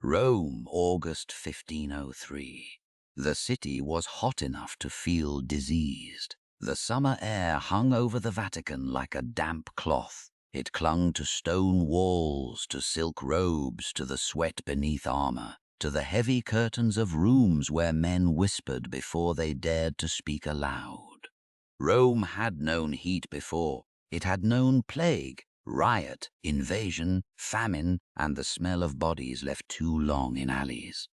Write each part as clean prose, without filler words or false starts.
Rome, August 1503. The city was hot enough to feel diseased. The summer air hung over the Vatican like a damp cloth. It clung to stone walls, to silk robes, to the sweat beneath armor, to the heavy curtains of rooms where men whispered before they dared to speak aloud. Rome had known heat before. It had known plague, riot, invasion, famine, and the smell of bodies left too long in alleys.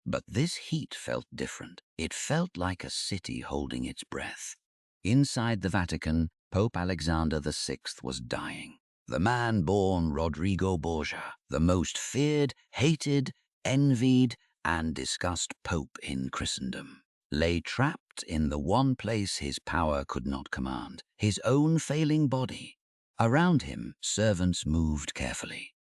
But this heat felt different. It felt like a city holding its breath. Inside the Vatican, Pope Alexander VI was dying. The man born Rodrigo Borgia, the most feared, hated, envied, and discussed pope in Christendom, lay trapped in the one place his power could not command, his own failing body. Around him, servants moved carefully.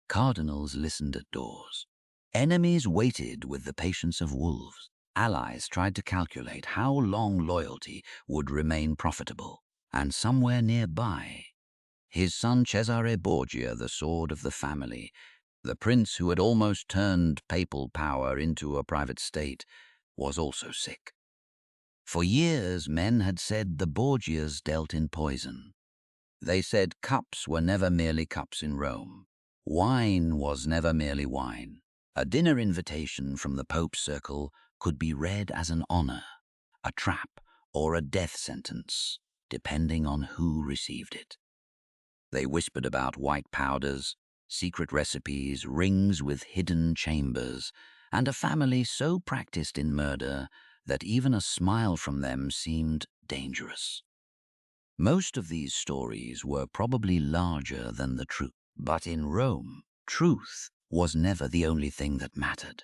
Cardinals listened at doors. Enemies waited with the patience of wolves. Allies tried to calculate how long loyalty would remain profitable. And somewhere nearby, his son Cesare Borgia, the sword of the family, the prince who had almost turned papal power into a private state, was also sick. For years, men had said the Borgias dealt in poison. They said cups were never merely cups in Rome. Wine was never merely wine. A dinner invitation from the Pope's circle could be read as an honor, a trap, or a death sentence, depending on who received it. They whispered about white powders, secret recipes, rings with hidden chambers, and a family so practiced in murder that even a smile from them seemed dangerous. Most of these stories were probably larger than the truth, but in Rome, truth was never the only thing that mattered.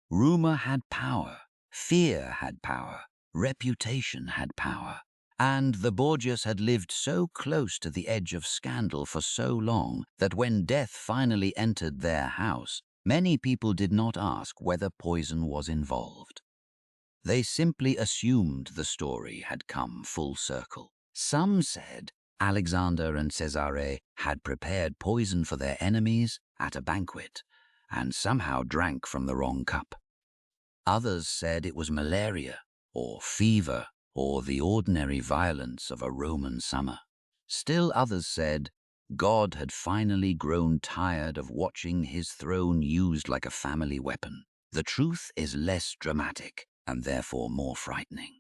Rumor had power, fear had power, reputation had power, and the Borgias had lived so close to the edge of scandal for so long that when death finally entered their house, many people did not ask whether poison was involved. They simply assumed the story had come full circle. Some said Alexander and Cesare had prepared poison for their enemies at a banquet and somehow drank from the wrong cup. Others said it was malaria or fever or the ordinary violence of a Roman summer. Still others said God had finally grown tired of watching his throne used like a family weapon. The truth is less dramatic and therefore more frightening.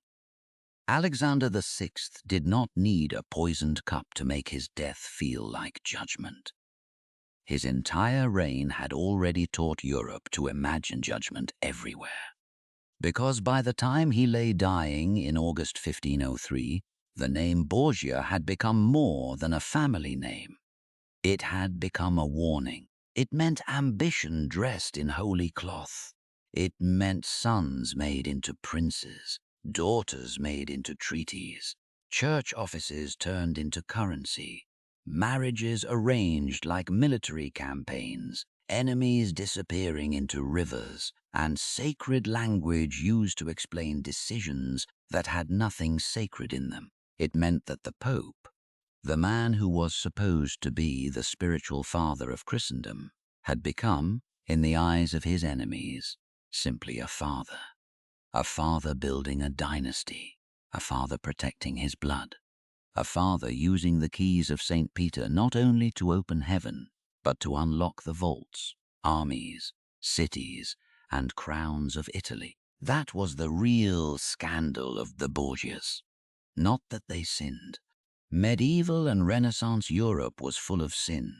Alexander VI did not need a poisoned cup to make his death feel like judgment. His entire reign had already taught Europe to imagine judgment everywhere. Because by the time he lay dying in August 1503, the name Borgia had become more than a family name. It had become a warning. It meant ambition dressed in holy cloth. It meant sons made into princes, daughters made into treaties, church offices turned into currency, marriages arranged like military campaigns, enemies disappearing into rivers, and sacred language used to explain decisions that had nothing sacred in them. It meant that the Pope, the man who was supposed to be the spiritual father of Christendom, had become, in the eyes of his enemies, simply a father building a dynasty, a father protecting his blood, a father using the keys of St. Peter not only to open heaven, but to unlock the vaults, armies, cities, and crowns of Italy. That was the real scandal of the Borgias. Not that they sinned. Medieval and Renaissance Europe was full of sin,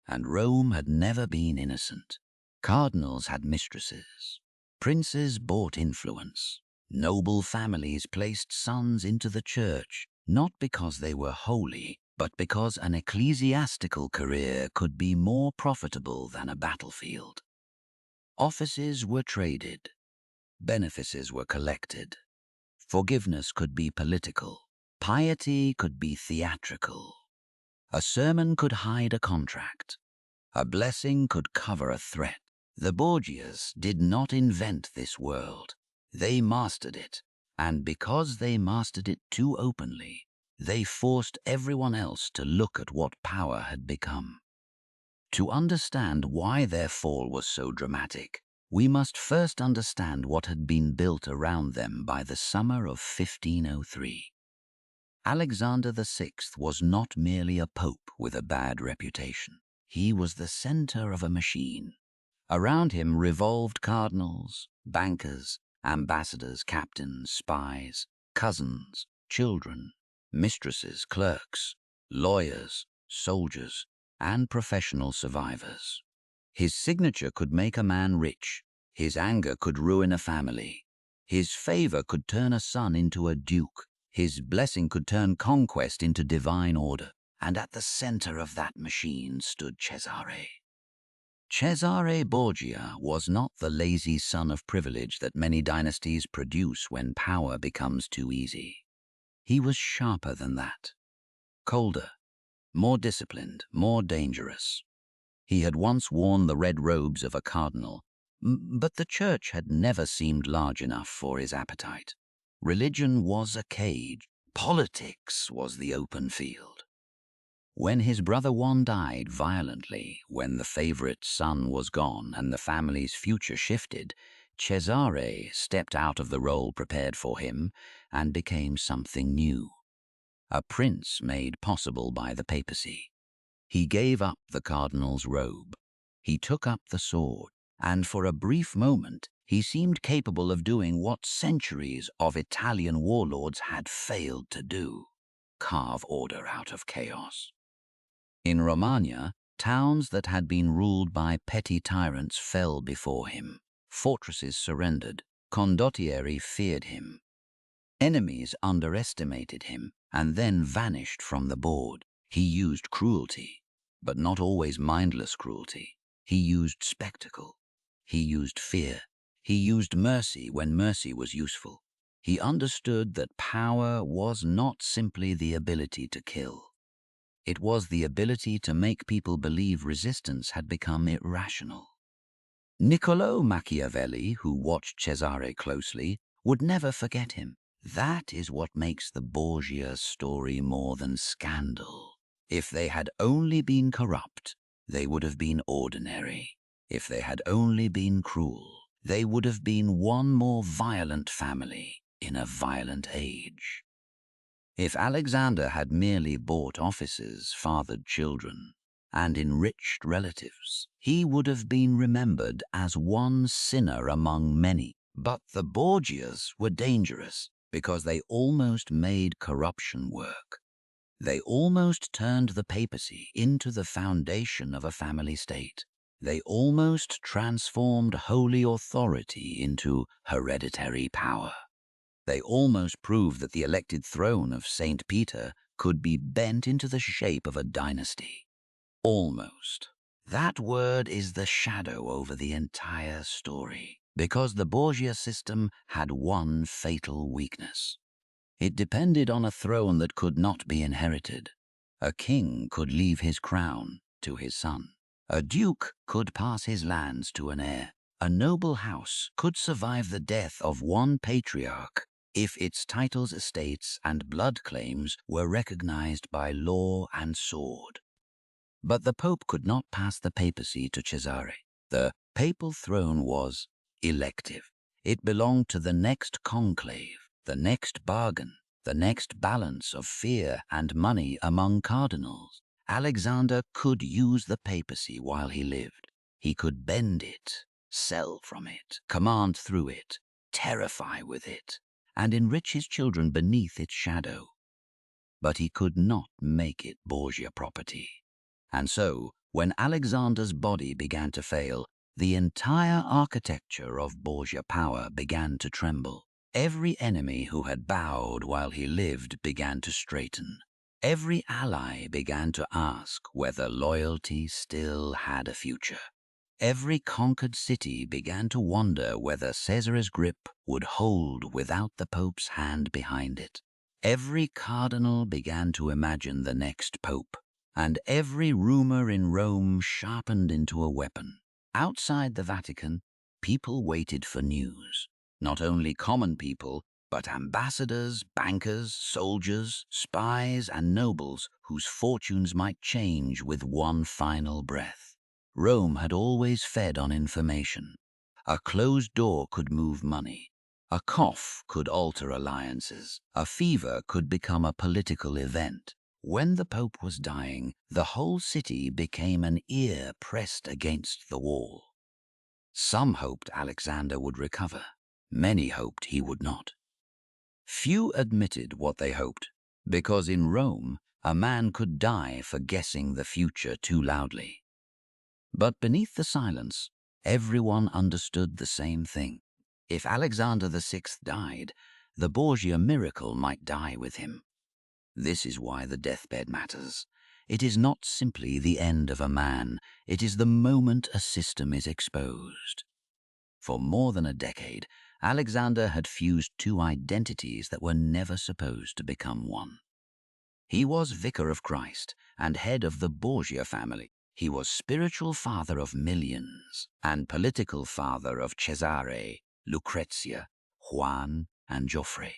and Rome had never been innocent. Cardinals had mistresses. Princes bought influence. Noble families placed sons into the church, not because they were holy, but because an ecclesiastical career could be more profitable than a battlefield. Offices were traded. Benefices were collected. Forgiveness could be political. Piety could be theatrical. A sermon could hide a contract. A blessing could cover a threat. The Borgias did not invent this world. They mastered it, and because they mastered it too openly, they forced everyone else to look at what power had become. To understand why their fall was so dramatic, we must first understand what had been built around them by the summer of 1503. Alexander VI was not merely a pope with a bad reputation. He was the center of a machine. Around him revolved cardinals, bankers, ambassadors, captains, spies, cousins, children, mistresses, clerks, lawyers, soldiers, and professional survivors. His signature could make a man rich. His anger could ruin a family. His favor could turn a son into a duke. His blessing could turn conquest into divine order. And at the center of that machine stood Cesare. Cesare Borgia was not the lazy son of privilege that many dynasties produce when power becomes too easy. He was sharper than that. Colder, more disciplined, more dangerous. He had once worn the red robes of a cardinal, but the church had never seemed large enough for his appetite. Religion was a cage. Politics was the open field. When his brother Juan died violently, when the favorite son was gone and the family's future shifted, Cesare stepped out of the role prepared for him and became something new. A prince made possible by the papacy. He gave up the cardinal's robe. He took up the sword, and for a brief moment he seemed capable of doing what centuries of Italian warlords had failed to do: carve order out of chaos. In Romagna, towns that had been ruled by petty tyrants fell before him. Fortresses surrendered. Condottieri feared him. Enemies underestimated him and then vanished from the board. He used cruelty, but not always mindless cruelty. He used spectacle. He used fear. He used mercy when mercy was useful. He understood that power was not simply the ability to kill. It was the ability to make people believe resistance had become irrational. Niccolò Machiavelli, who watched Cesare closely, would never forget him. That is what makes the Borgia story more than scandal. If they had only been corrupt, they would have been ordinary. If they had only been cruel, they would have been one more violent family in a violent age. If Alexander had merely bought offices, fathered children, and enriched relatives, he would have been remembered as one sinner among many. But the Borgias were dangerous because they almost made corruption work. They almost turned the papacy into the foundation of a family state. They almost transformed holy authority into hereditary power. They almost proved that the elected throne of Saint Peter could be bent into the shape of a dynasty. Almost. That word is the shadow over the entire story, because the Borgia system had one fatal weakness. It depended on a throne that could not be inherited. A king could leave his crown to his son. A duke could pass his lands to an heir. A noble house could survive the death of one patriarch if its titles, estates, and blood claims were recognized by law and sword. But the Pope could not pass the papacy to Cesare. The papal throne was elective. It belonged to the next conclave, the next bargain, the next balance of fear and money among cardinals. Alexander could use the papacy while he lived. He could bend it, sell from it, command through it, terrify with it, and enrich his children beneath its shadow. But he could not make it Borgia property. And so, when Alexander's body began to fail, the entire architecture of Borgia power began to tremble. Every enemy who had bowed while he lived began to straighten. Every ally began to ask whether loyalty still had a future. Every conquered city began to wonder whether Caesare's grip would hold without the Pope's hand behind it. Every cardinal began to imagine the next Pope, and every rumor in Rome sharpened into a weapon. Outside the Vatican, people waited for news. Not only common people, but ambassadors, bankers, soldiers, spies, and nobles whose fortunes might change with one final breath. Rome had always fed on information. A closed door could move money. A cough could alter alliances. A fever could become a political event. When the Pope was dying, the whole city became an ear pressed against the wall. Some hoped Alexander would recover. Many hoped he would not. Few admitted what they hoped, because in Rome, a man could die for guessing the future too loudly. But beneath the silence, everyone understood the same thing. If Alexander VI died, the Borgia miracle might die with him. This is why the deathbed matters. It is not simply the end of a man, it is the moment a system is exposed. For more than a decade, Alexander had fused two identities that were never supposed to become one. He was vicar of Christ and head of the Borgia family. He was spiritual father of millions and political father of Cesare, Lucrezia, Juan, and Joffre.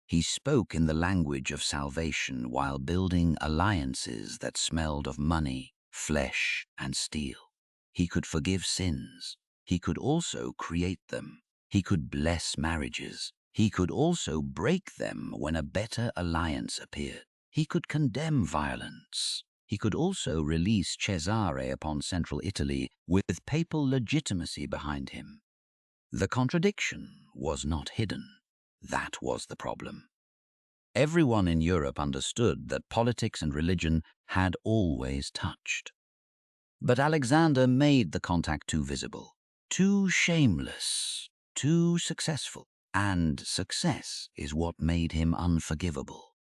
He spoke in the language of salvation while building alliances that smelled of money, flesh, and steel. He could forgive sins. He could also create them. He could bless marriages. He could also break them when a better alliance appeared. He could condemn violence. He could also release Cesare upon central Italy with papal legitimacy behind him. The contradiction was not hidden. That was the problem. Everyone in Europe understood that politics and religion had always touched. But Alexander made the contact too visible, too shameless, too successful, and success is what made him unforgivable.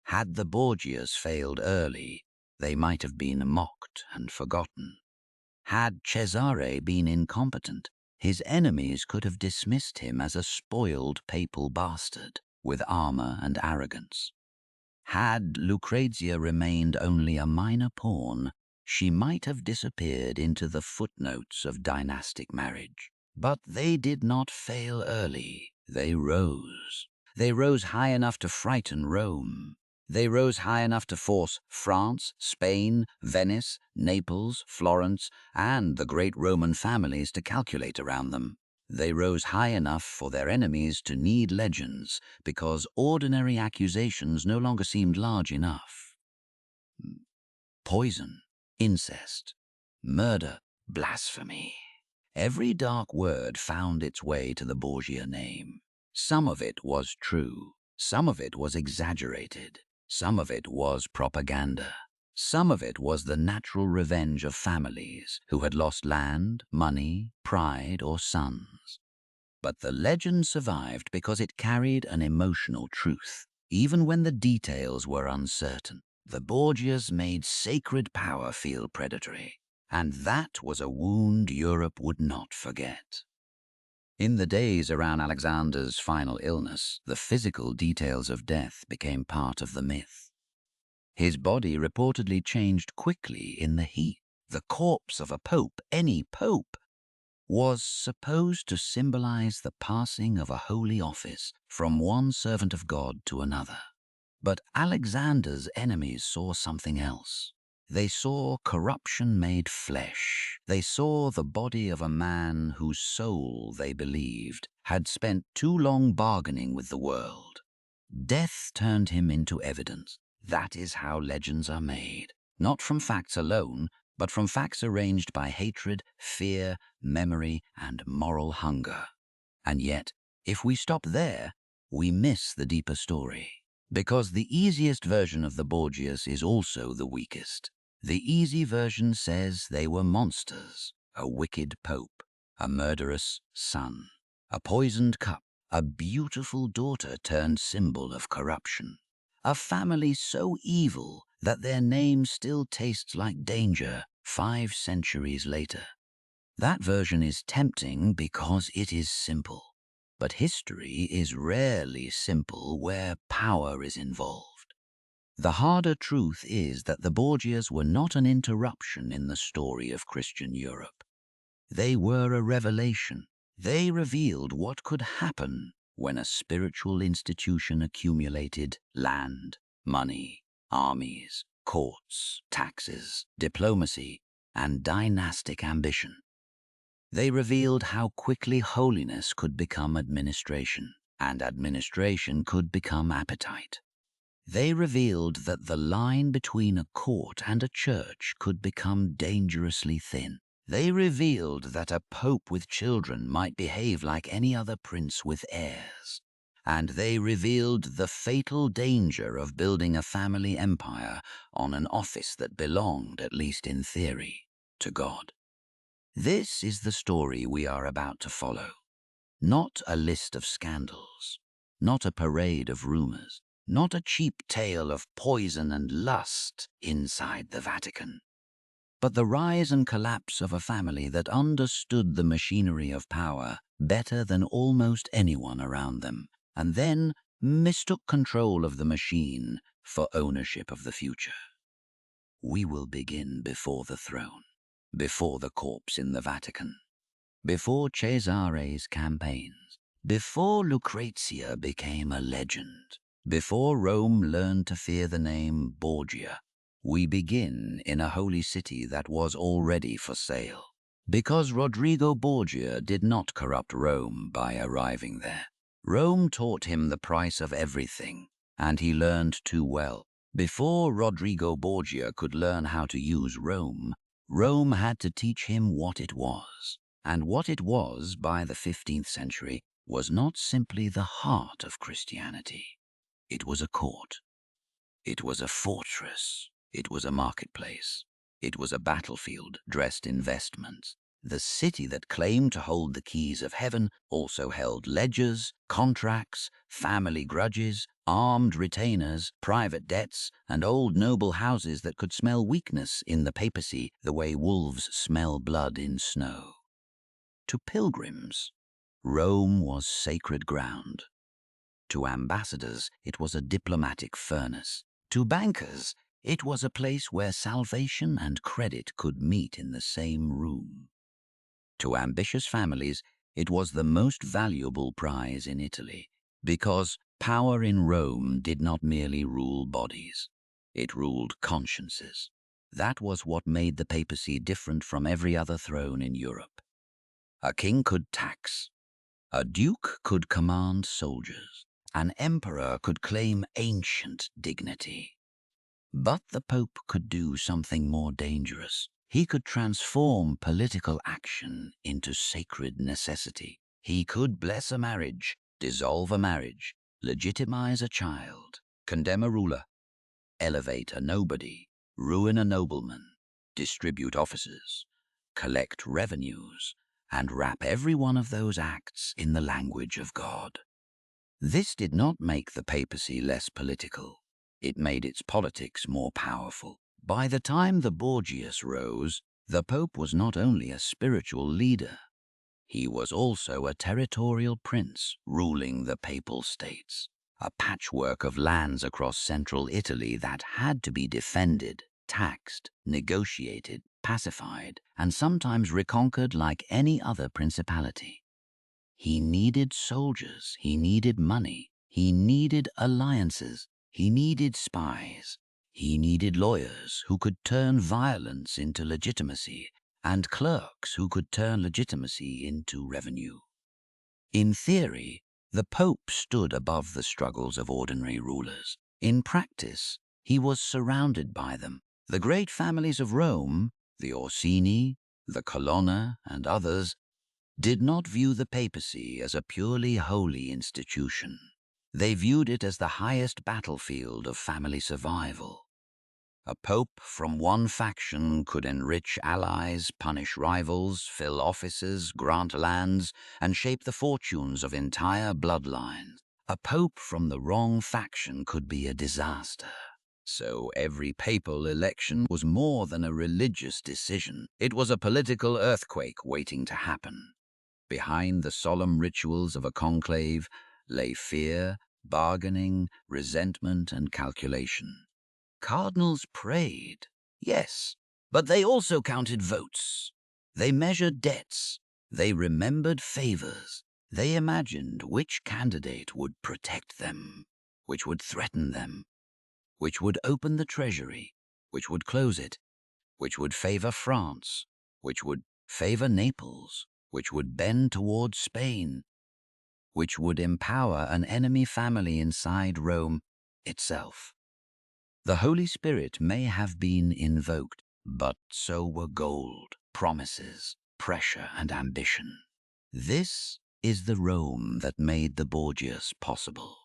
Had the Borgias failed early, they might have been mocked and forgotten. Had Cesare been incompetent, his enemies could have dismissed him as a spoiled papal bastard with armor and arrogance. Had Lucrezia remained only a minor pawn, she might have disappeared into the footnotes of dynastic marriage. But they did not fail early. They rose. They rose high enough to frighten Rome. They rose high enough to force France, Spain, Venice, Naples, Florence, and the great Roman families to calculate around them. They rose high enough for their enemies to need legends, because ordinary accusations no longer seemed large enough. Poison, incest, murder, blasphemy. Every dark word found its way to the Borgia name. Some of it was true. Some of it was exaggerated. Some of it was propaganda. Some of it was the natural revenge of families who had lost land, money, pride, or sons. But the legend survived because it carried an emotional truth. Even when the details were uncertain, the Borgias made sacred power feel predatory. And that was a wound Europe would not forget. In the days around Alexander's final illness, the physical details of death became part of the myth. His body reportedly changed quickly in the heat. The corpse of a pope, any pope, was supposed to symbolize the passing of a holy office from one servant of God to another. But Alexander's enemies saw something else. They saw corruption made flesh. They saw the body of a man whose soul, they believed, had spent too long bargaining with the world. Death turned him into evidence. That is how legends are made, not from facts alone, but from facts arranged by hatred, fear, memory, and moral hunger. And yet, if we stop there, we miss the deeper story. Because the easiest version of the Borgias is also the weakest. The easy version says they were monsters, a wicked pope, a murderous son, a poisoned cup, a beautiful daughter turned symbol of corruption, a family so evil that their name still tastes like danger 5 centuries later. That version is tempting because it is simple. But history is rarely simple where power is involved. The harder truth is that the Borgias were not an interruption in the story of Christian Europe. They were a revelation. They revealed what could happen when a spiritual institution accumulated land, money, armies, courts, taxes, diplomacy, and dynastic ambition. They revealed how quickly holiness could become administration, and administration could become appetite. They revealed that the line between a court and a church could become dangerously thin. They revealed that a pope with children might behave like any other prince with heirs. And they revealed the fatal danger of building a family empire on an office that belonged, at least in theory, to God. This is the story we are about to follow. Not a list of scandals, not a parade of rumors, not a cheap tale of poison and lust inside the Vatican, but the rise and collapse of a family that understood the machinery of power better than almost anyone around them, and then mistook control of the machine for ownership of the future. We will begin before the throne, before the corpse in the Vatican, before Cesare's campaigns, before Lucrezia became a legend, before Rome learned to fear the name Borgia. We begin in a holy city that was already for sale, because Rodrigo Borgia did not corrupt Rome by arriving there. Rome taught him the price of everything, and he learned too well. Before Rodrigo Borgia could learn how to use Rome, Rome had to teach him what it was. And what it was by the 15th century was not simply the heart of Christianity. It was a court. It was a fortress. It was a marketplace. It was a battlefield dressed in vestments. The city that claimed to hold the keys of heaven also held ledgers, contracts, family grudges, armed retainers, private debts, and old noble houses that could smell weakness in the papacy the way wolves smell blood in snow. To pilgrims, Rome was sacred ground. To ambassadors, it was a diplomatic furnace. To bankers, it was a place where salvation and credit could meet in the same room. To ambitious families, it was the most valuable prize in Italy, because power in Rome did not merely rule bodies. It ruled consciences. That was what made the papacy different from every other throne in Europe. A king could tax. A duke could command soldiers. An emperor could claim ancient dignity. But the Pope could do something more dangerous. He could transform political action into sacred necessity. He could bless a marriage, dissolve a marriage, legitimize a child, condemn a ruler, elevate a nobody, ruin a nobleman, distribute offices, collect revenues, and wrap every one of those acts in the language of God. This did not make the papacy less political. It made its politics more powerful. By the time the Borgias rose, the Pope was not only a spiritual leader, he was also a territorial prince ruling the papal states, a patchwork of lands across central Italy that had to be defended, taxed, negotiated, pacified, and sometimes reconquered like any other principality. He needed soldiers, he needed money, he needed alliances, he needed spies, he needed lawyers who could turn violence into legitimacy, and clerks who could turn legitimacy into revenue. In theory, the Pope stood above the struggles of ordinary rulers. In practice, he was surrounded by them. The great families of Rome, the Orsini, the Colonna, and others, did not view the papacy as a purely holy institution. They viewed it as the highest battlefield of family survival. A pope from one faction could enrich allies, punish rivals, fill offices, grant lands, and shape the fortunes of entire bloodlines. A pope from the wrong faction could be a disaster. So every papal election was more than a religious decision. It was a political earthquake waiting to happen. Behind the solemn rituals of a conclave lay fear, bargaining, resentment, and calculation. Cardinals prayed, yes, but they also counted votes. They measured debts. They remembered favors. They imagined which candidate would protect them, which would threaten them, which would open the treasury, which would close it, which would favor France, which would favor Naples, which would bend towards Spain, which would empower an enemy family inside Rome itself. The Holy Spirit may have been invoked, but so were gold, promises, pressure, and ambition. This is the Rome that made the Borgias possible.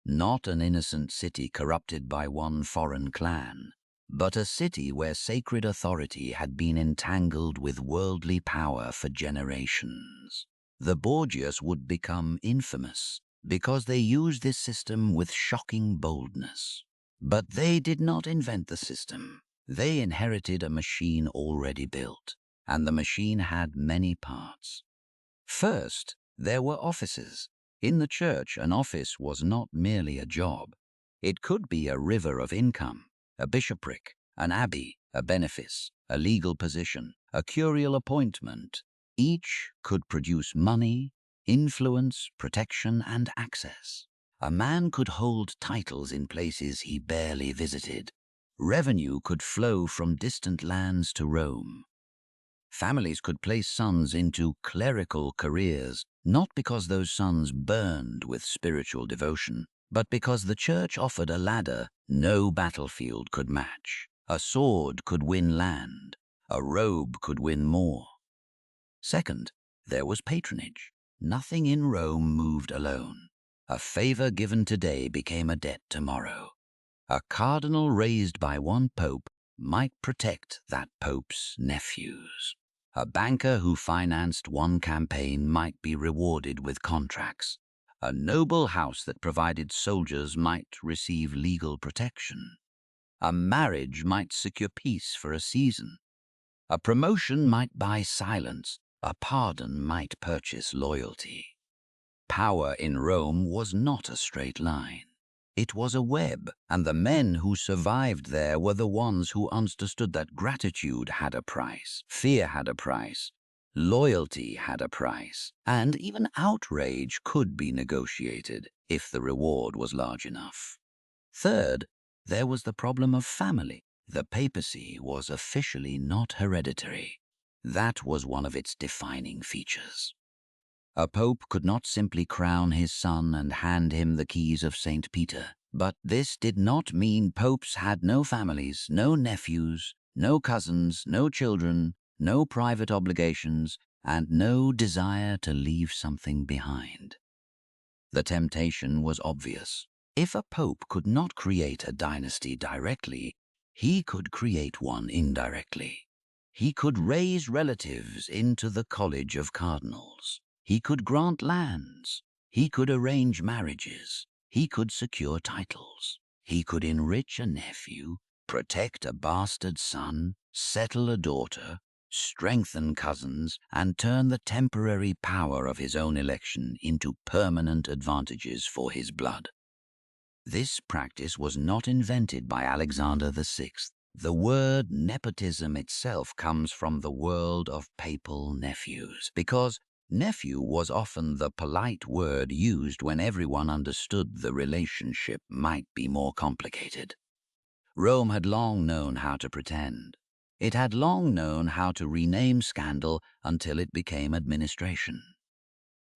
Not an innocent city corrupted by one foreign clan, but a city where sacred authority had been entangled with worldly power for generations. The Borgias would become infamous because they used this system with shocking boldness. But they did not invent the system. They inherited a machine already built, and the machine had many parts. First, there were offices. In the church, an office was not merely a job. It could be a river of income, a bishopric, an abbey, a benefice, a legal position, a curial appointment. Each could produce money, influence, protection, and access. A man could hold titles in places he barely visited. Revenue could flow from distant lands to Rome. Families could place sons into clerical careers, not because those sons burned with spiritual devotion, but because the church offered a ladder no battlefield could match. A sword could win land. A robe could win more. Second, there was patronage. Nothing in Rome moved alone. A favor given today became a debt tomorrow. A cardinal raised by one pope might protect that pope's nephews. A banker who financed one campaign might be rewarded with contracts. A noble house that provided soldiers might receive legal protection. A marriage might secure peace for a season. A promotion might buy silence. A pardon might purchase loyalty. Power in Rome was not a straight line. It was a web, and the men who survived there were the ones who understood that gratitude had a price, fear had a price, loyalty had a price, and even outrage could be negotiated if the reward was large enough. Third, there was the problem of family. The papacy was officially not hereditary. That was one of its defining features. A pope could not simply crown his son and hand him the keys of St. Peter. But this did not mean popes had no families, no nephews, no cousins, no children, no private obligations, and no desire to leave something behind. The temptation was obvious. If a pope could not create a dynasty directly, he could create one indirectly. He could raise relatives into the College of Cardinals. He could grant lands. He could arrange marriages. He could secure titles. He could enrich a nephew, protect a bastard son, settle a daughter, strengthen cousins, and turn the temporary power of his own election into permanent advantages for his blood. This practice was not invented by Alexander VI. The word nepotism itself comes from the world of papal nephews, because nephew was often the polite word used when everyone understood the relationship might be more complicated. Rome had long known how to pretend. It had long known how to rename scandal until it became administration.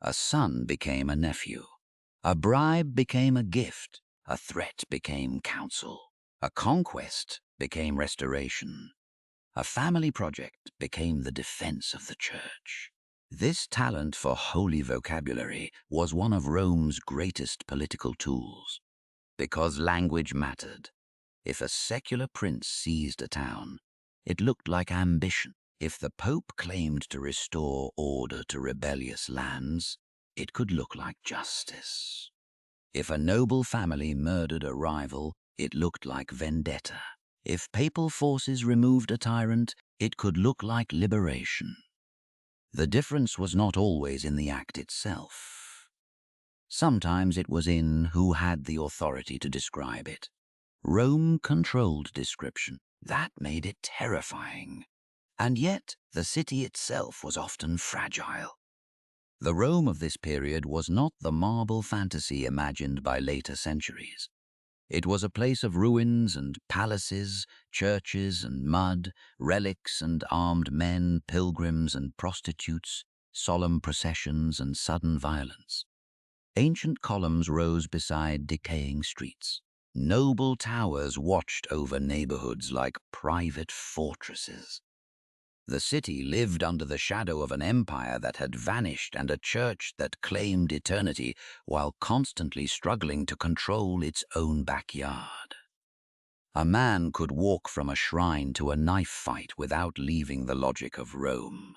A son became a nephew. A bribe became a gift. A threat became counsel. A conquest became restoration. A family project became the defense of the church. This talent for holy vocabulary was one of Rome's greatest political tools. Because language mattered. If a secular prince seized a town, it looked like ambition. If the Pope claimed to restore order to rebellious lands, it could look like justice. If a noble family murdered a rival, it looked like vendetta. If papal forces removed a tyrant, it could look like liberation. The difference was not always in the act itself. Sometimes it was in who had the authority to describe it. Rome controlled description. That made it terrifying. And yet, the city itself was often fragile. The Rome of this period was not the marble fantasy imagined by later centuries. It was a place of ruins and palaces, churches and mud, relics and armed men, pilgrims and prostitutes, solemn processions and sudden violence. Ancient columns rose beside decaying streets. Noble towers watched over neighborhoods like private fortresses. The city lived under the shadow of an empire that had vanished and a church that claimed eternity while constantly struggling to control its own backyard. A man could walk from a shrine to a knife fight without leaving the logic of Rome.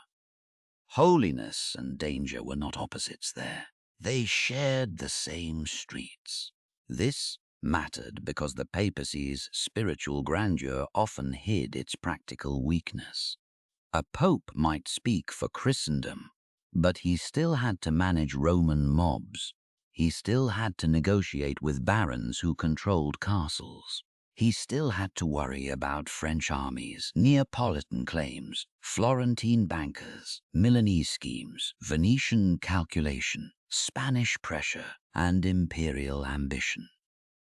Holiness and danger were not opposites there. They shared the same streets. This mattered because the papacy's spiritual grandeur often hid its practical weakness. A pope might speak for Christendom, but he still had to manage Roman mobs. He still had to negotiate with barons who controlled castles. He still had to worry about French armies, Neapolitan claims, Florentine bankers, Milanese schemes, Venetian calculation, Spanish pressure, and imperial ambition.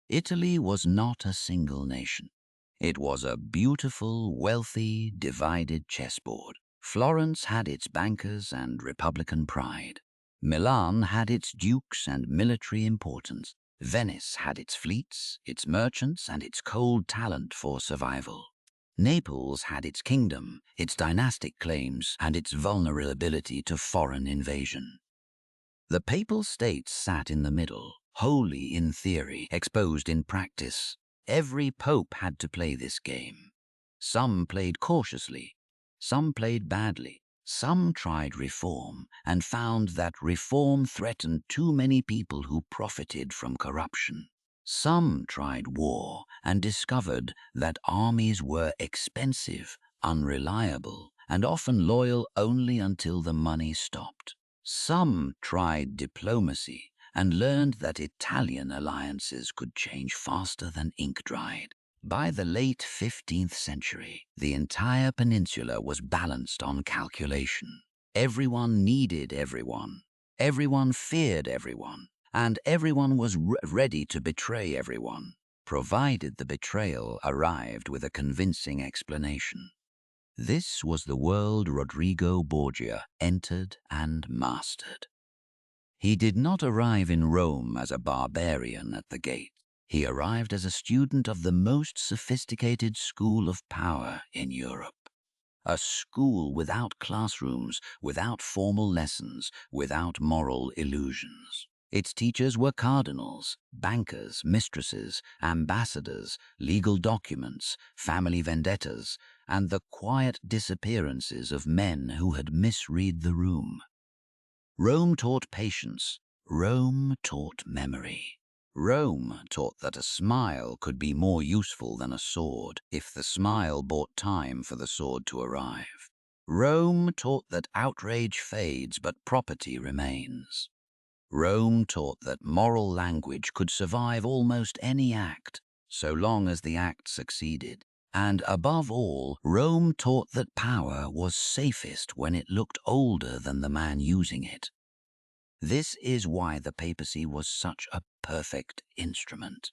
Italy was not a single nation. It was a beautiful, wealthy, divided chessboard. Florence had its bankers and republican pride. Milan had its dukes and military importance. Venice had its fleets, its merchants, and its cold talent for survival. Naples had its kingdom, its dynastic claims, and its vulnerability to foreign invasion. The Papal States sat in the middle, holy in theory, exposed in practice. Every pope had to play this game. Some played cautiously, some played badly, some tried reform and found that reform threatened too many people who profited from corruption. Some tried war and discovered that armies were expensive, unreliable, and often loyal only until the money stopped. Some tried diplomacy and learned that Italian alliances could change faster than ink dried. By the late 15th century, the entire peninsula was balanced on calculation. Everyone needed everyone. Everyone feared everyone. And everyone was ready to betray everyone, provided the betrayal arrived with a convincing explanation. This was the world Rodrigo Borgia entered and mastered. He did not arrive in Rome as a barbarian at the gate. He arrived as a student of the most sophisticated school of power in Europe. A school without classrooms, without formal lessons, without moral illusions. Its teachers were cardinals, bankers, mistresses, ambassadors, legal documents, family vendettas, and the quiet disappearances of men who had misread the room. Rome taught patience. Rome taught memory. Rome taught that a smile could be more useful than a sword if the smile bought time for the sword to arrive. Rome taught that outrage fades but property remains. Rome taught that moral language could survive almost any act, so long as the act succeeded. And above all, Rome taught that power was safest when it looked older than the man using it. This is why the papacy was such a perfect instrument.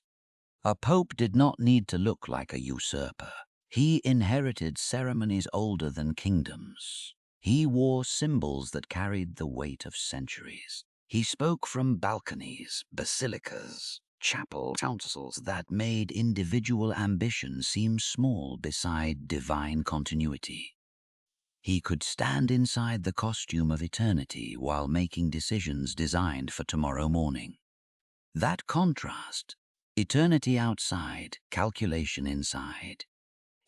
A pope did not need to look like a usurper. He inherited ceremonies older than kingdoms. He wore symbols that carried the weight of centuries. He spoke from balconies, basilicas, chapel councils that made individual ambition seem small beside divine continuity. He could stand inside the costume of eternity while making decisions designed for tomorrow morning. That contrast, eternity outside, calculation inside,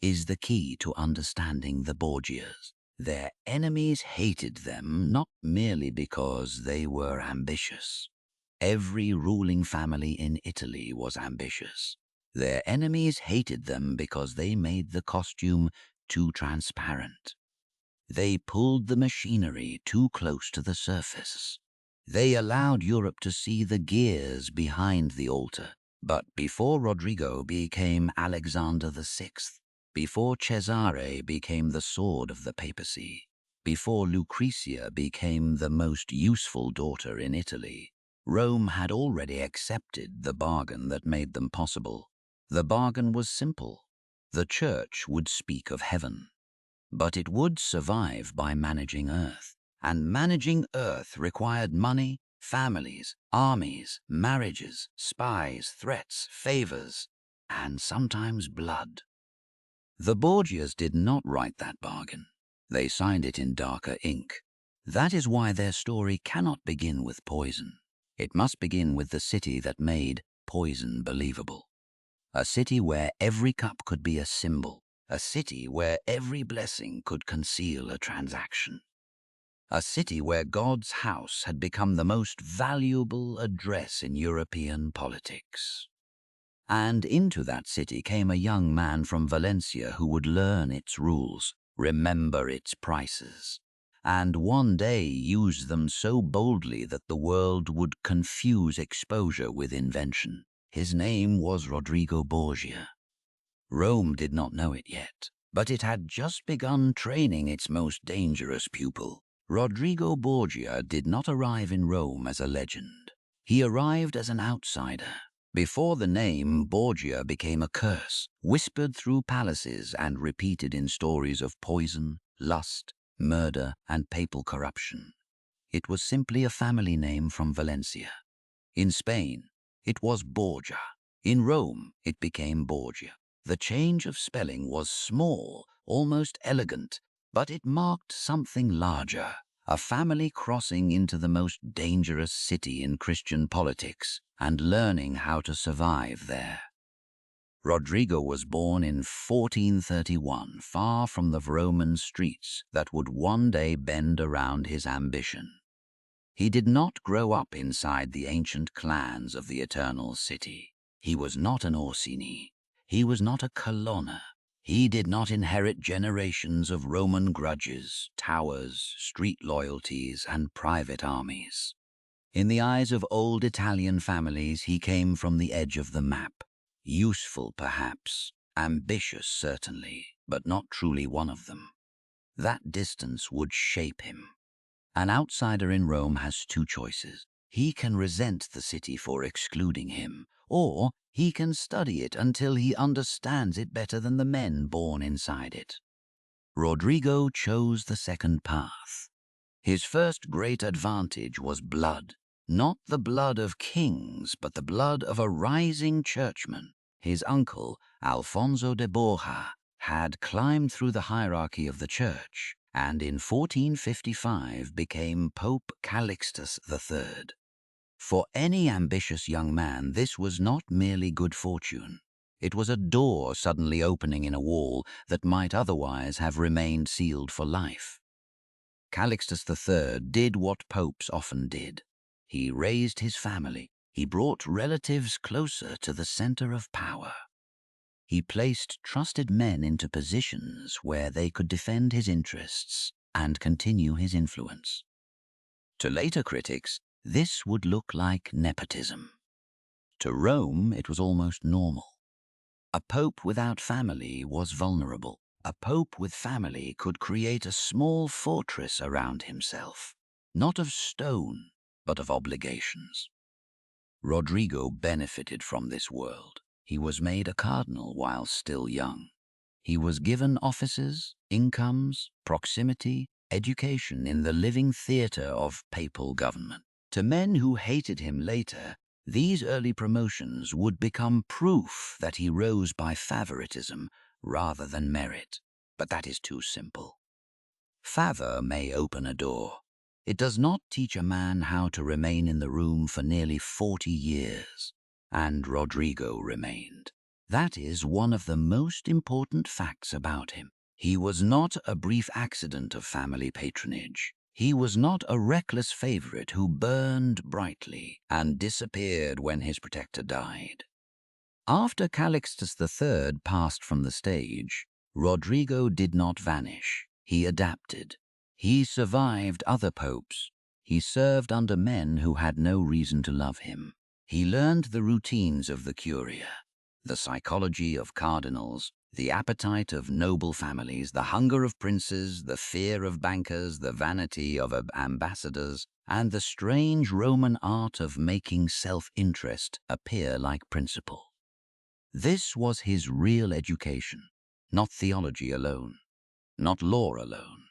is the key to understanding the Borgias. Their enemies hated them not merely because they were ambitious. Every ruling family in Italy was ambitious. Their enemies hated them because they made the costume too transparent. They pulled the machinery too close to the surface. They allowed Europe to see the gears behind the altar. But before Rodrigo became Alexander VI, before Cesare became the sword of the papacy, before Lucretia became the most useful daughter in Italy, Rome had already accepted the bargain that made them possible. The bargain was simple. The church would speak of heaven, but it would survive by managing earth. And managing earth required money, families, armies, marriages, spies, threats, favors, and sometimes blood. The Borgias did not write that bargain. They signed it in darker ink. That is why their story cannot begin with poison. It must begin with the city that made poison believable. A city where every cup could be a symbol. A city where every blessing could conceal a transaction. A city where God's house had become the most valuable address in European politics. And into that city came a young man from Valencia who would learn its rules, remember its prices, and one day use them so boldly that the world would confuse exposure with invention. His name was Rodrigo Borgia. Rome did not know it yet, but it had just begun training its most dangerous pupil. Rodrigo Borgia did not arrive in Rome as a legend. He arrived as an outsider. Before the name, Borgia became a curse, whispered through palaces and repeated in stories of poison, lust, murder, and papal corruption. It was simply a family name from Valencia. In Spain, it was Borgia. In Rome, it became Borgia. The change of spelling was small, almost elegant, but it marked something larger, a family crossing into the most dangerous city in Christian politics and learning how to survive there. Rodrigo was born in 1431, far from the Roman streets that would one day bend around his ambition. He did not grow up inside the ancient clans of the Eternal City. He was not an Orsini. He was not a Colonna. He did not inherit generations of Roman grudges, towers, street loyalties, and private armies. In the eyes of old Italian families, he came from the edge of the map. Useful, perhaps, ambitious, certainly, but not truly one of them. That distance would shape him. An outsider in Rome has two choices. He can resent the city for excluding him, or he can study it until he understands it better than the men born inside it. Rodrigo chose the second path. His first great advantage was blood. Not the blood of kings, but the blood of a rising churchman. His uncle, Alfonso de Borgia, had climbed through the hierarchy of the church, and in 1455 became Pope Calixtus III. For any ambitious young man, this was not merely good fortune. It was a door suddenly opening in a wall that might otherwise have remained sealed for life. Calixtus III did what popes often did. He raised his family. He brought relatives closer to the center of power. He placed trusted men into positions where they could defend his interests and continue his influence. To later critics, this would look like nepotism. To Rome, it was almost normal. A pope without family was vulnerable. A pope with family could create a small fortress around himself, not of stone, but of obligations. Rodrigo benefited from this world. He was made a cardinal while still young. He was given offices, incomes, proximity, education in the living theater of papal government. To men who hated him later, these early promotions would become proof that he rose by favoritism rather than merit. But that is too simple. Favor may open a door. It does not teach a man how to remain in the room for nearly 40 years. And Rodrigo remained. That is one of the most important facts about him. He was not a brief accident of family patronage. He was not a reckless favorite who burned brightly and disappeared when his protector died. After Calixtus III passed from the stage, Rodrigo did not vanish. He adapted. He survived other popes. He served under men who had no reason to love him. He learned the routines of the Curia, the psychology of cardinals, the appetite of noble families, the hunger of princes, the fear of bankers, the vanity of ambassadors, and the strange Roman art of making self-interest appear like principle. This was his real education, not theology alone, not law alone,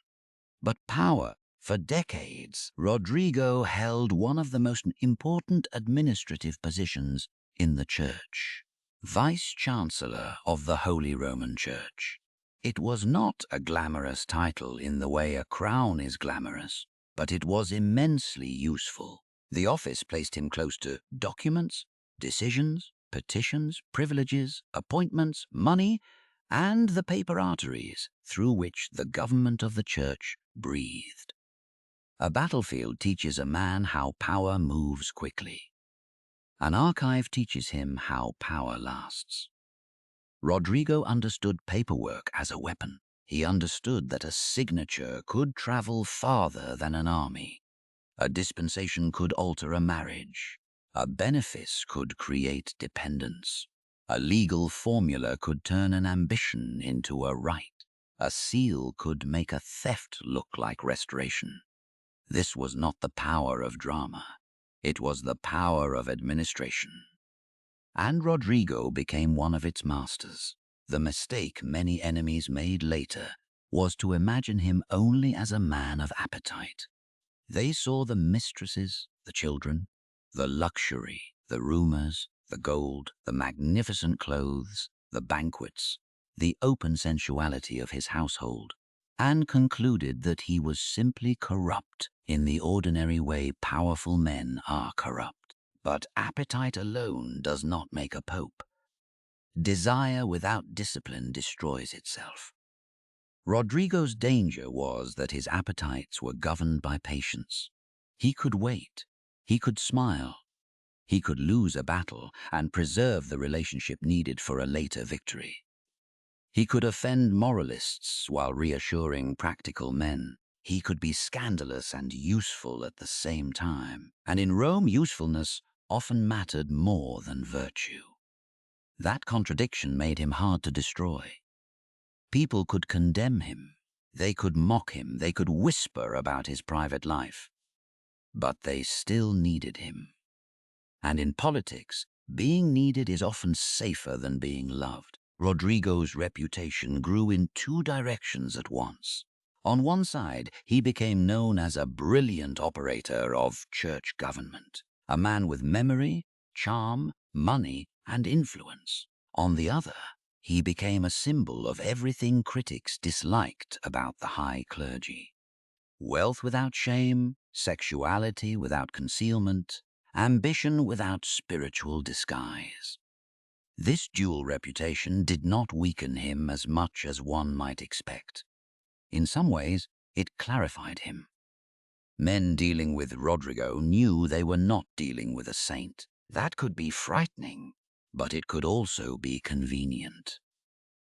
but power. For decades, Rodrigo held one of the most important administrative positions in the Church, Vice-Chancellor of the Holy Roman Church. It was not a glamorous title in the way a crown is glamorous, but it was immensely useful. The office placed him close to documents, decisions, petitions, privileges, appointments, money, and the paper arteries through which the government of the Church breathed. A battlefield teaches a man how power moves quickly. An archive teaches him how power lasts. Rodrigo understood paperwork as a weapon. He understood that a signature could travel farther than an army. A dispensation could alter a marriage. A benefice could create dependence. A legal formula could turn an ambition into a right. A seal could make a theft look like restoration. This was not the power of drama. It was the power of administration. And Rodrigo became one of its masters. The mistake many enemies made later was to imagine him only as a man of appetite. They saw the mistresses, the children, the luxury, the rumors, the gold, the magnificent clothes, the banquets, the open sensuality of his household, and concluded that he was simply corrupt in the ordinary way powerful men are corrupt. But appetite alone does not make a pope. Desire without discipline destroys itself. Rodrigo's danger was that his appetites were governed by patience. He could wait. He could smile. He could lose a battle and preserve the relationship needed for a later victory. He could offend moralists while reassuring practical men. He could be scandalous and useful at the same time. And in Rome, usefulness often mattered more than virtue. That contradiction made him hard to destroy. People could condemn him. They could mock him. They could whisper about his private life. But they still needed him. And in politics, being needed is often safer than being loved. Rodrigo's reputation grew in two directions at once. On one side, he became known as a brilliant operator of church government, a man with memory, charm, money, and influence. On the other, he became a symbol of everything critics disliked about the high clergy. Wealth without shame, sexuality without concealment, ambition without spiritual disguise. This dual reputation did not weaken him as much as one might expect. In some ways, it clarified him. Men dealing with Rodrigo knew they were not dealing with a saint. That could be frightening, but it could also be convenient.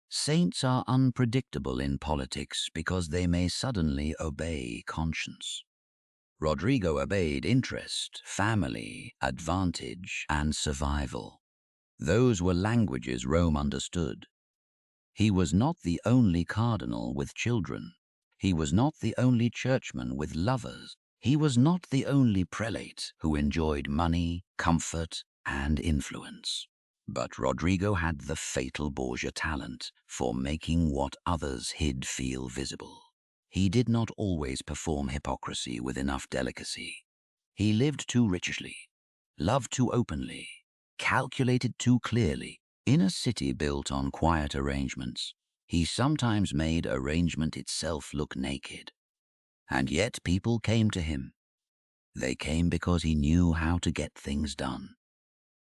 Saints are unpredictable in politics because they may suddenly obey conscience. Rodrigo obeyed interest, family, advantage, and survival. Those were languages Rome understood. He was not the only cardinal with children. He was not the only churchman with lovers. He was not the only prelate who enjoyed money, comfort, and influence. But Rodrigo had the fatal Borgia talent for making what others hid feel visible. He did not always perform hypocrisy with enough delicacy. He lived too richly, loved too openly, calculated too clearly. In a city built on quiet arrangements, he sometimes made arrangement itself look naked. And yet people came to him. They came because he knew how to get things done.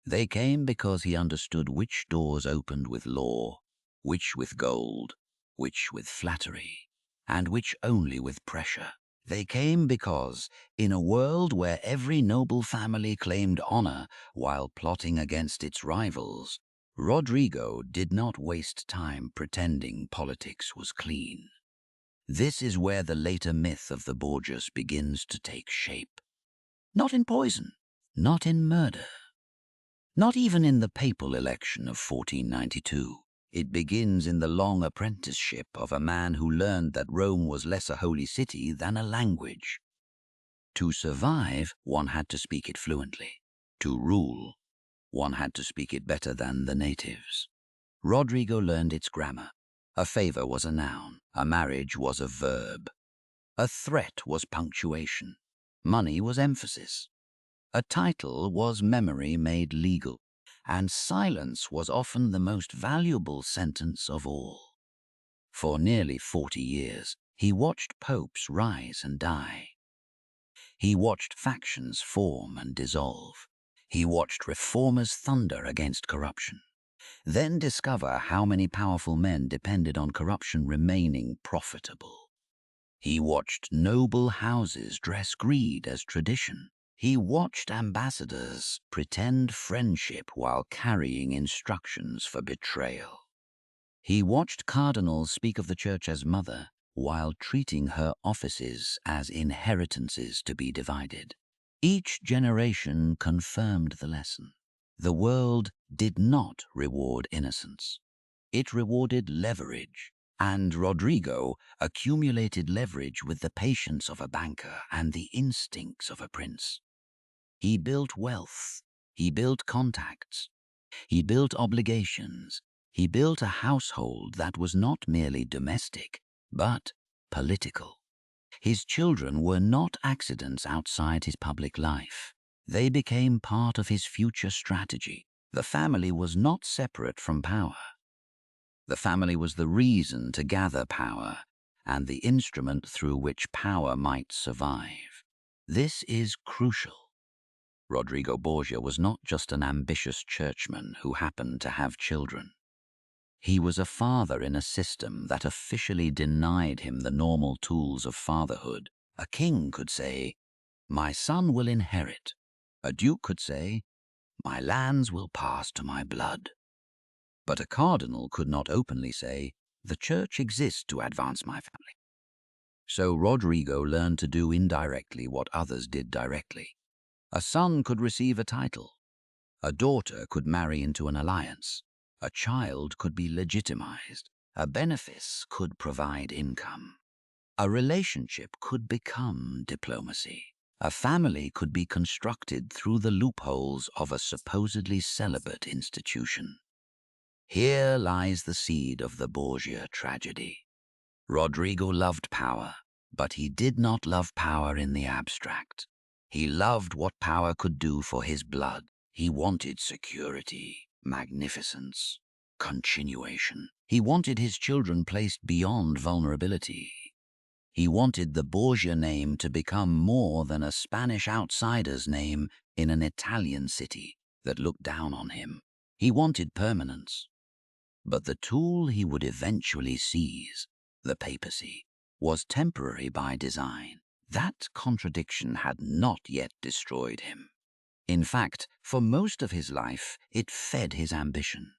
They came because he understood which doors opened with law, which with gold, which with flattery, and which only with pressure. They came because, in a world where every noble family claimed honor while plotting against its rivals, Rodrigo did not waste time pretending politics was clean. This is where the later myth of the Borgias begins to take shape. Not in poison, not in murder, not even in the papal election of 1492. It begins in the long apprenticeship of a man who learned that Rome was less a holy city than a language. To survive, one had to speak it fluently. To rule, One had to speak it better than the natives. Rodrigo learned its grammar. A favor was a noun, a marriage was a verb. A threat was punctuation. Money was emphasis. A title was memory made legal. And silence was often the most valuable sentence of all. For nearly 40 years, he watched popes rise and die. He watched factions form and dissolve. He watched reformers thunder against corruption, then discover how many powerful men depended on corruption remaining profitable. He watched noble houses dress greed as tradition. He watched ambassadors pretend friendship while carrying instructions for betrayal. He watched cardinals speak of the church as mother while treating her offices as inheritances to be divided. Each generation confirmed the lesson. The world did not reward innocence. It rewarded leverage, and Rodrigo accumulated leverage with the patience of a banker and the instincts of a prince. He built wealth. He built contacts. He built obligations. He built a household that was not merely domestic, but political. His children were not accidents outside his public life. They became part of his future strategy. The family was not separate from power. The family was the reason to gather power and the instrument through which power might survive. This is crucial. Rodrigo Borgia was not just an ambitious churchman who happened to have children. He was a father in a system that officially denied him the normal tools of fatherhood. A king could say, "My son will inherit." A duke could say, "My lands will pass to my blood." But a cardinal could not openly say, "The church exists to advance my family." So Rodrigo learned to do indirectly what others did directly. A son could receive a title. A daughter could marry into an alliance. A child could be legitimized. A benefice could provide income. A relationship could become diplomacy. A family could be constructed through the loopholes of a supposedly celibate institution. Here lies the seed of the Borgia tragedy. Rodrigo loved power, but he did not love power in the abstract. He loved what power could do for his blood. He wanted security, magnificence, continuation. He wanted his children placed beyond vulnerability. He wanted the Borgia name to become more than a Spanish outsider's name in an Italian city that looked down on him. He wanted permanence. But the tool he would eventually seize, the papacy, was temporary by design. That contradiction had not yet destroyed him. In fact, for most of his life, it fed his ambition.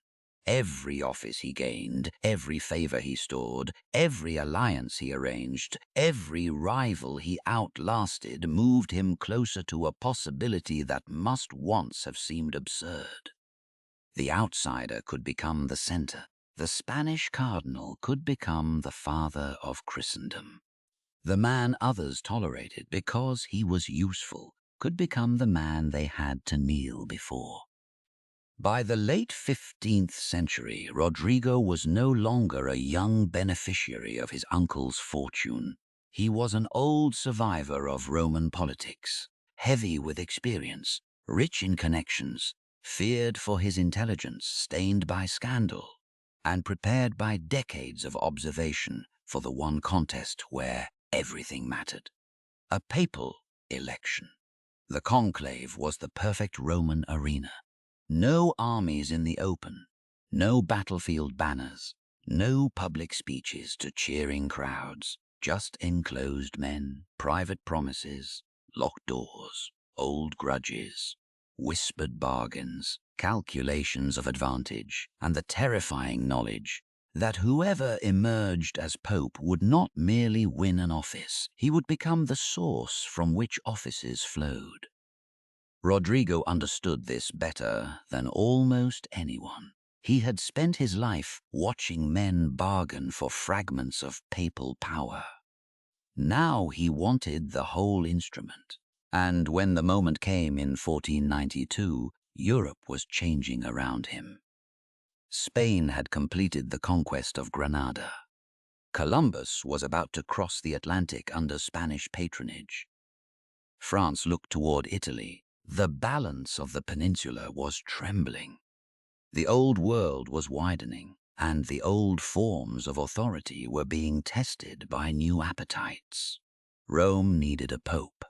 Every office he gained, every favor he stored, every alliance he arranged, every rival he outlasted moved him closer to a possibility that must once have seemed absurd. The outsider could become the center. The Spanish cardinal could become the father of Christendom. The man others tolerated because he was useful could become the man they had to kneel before. By the late 15th century, Rodrigo was no longer a young beneficiary of his uncle's fortune. He was an old survivor of Roman politics, heavy with experience, rich in connections, feared for his intelligence stained by scandal, and prepared by decades of observation for the one contest where everything mattered: a papal election. The conclave was the perfect Roman arena. No armies in the open, no battlefield banners, no public speeches to cheering crowds, just enclosed men, private promises, locked doors, old grudges, whispered bargains, calculations of advantage, and the terrifying knowledge that whoever emerged as pope would not merely win an office, he would become the source from which offices flowed. Rodrigo understood this better than almost anyone. He had spent his life watching men bargain for fragments of papal power. Now he wanted the whole instrument. And when the moment came in 1492, Europe was changing around him. Spain had completed the conquest of Granada. Columbus was about to cross the Atlantic under Spanish patronage. France looked toward Italy. The balance of the peninsula was trembling. The old world was widening, and the old forms of authority were being tested by new appetites. Rome needed a pope.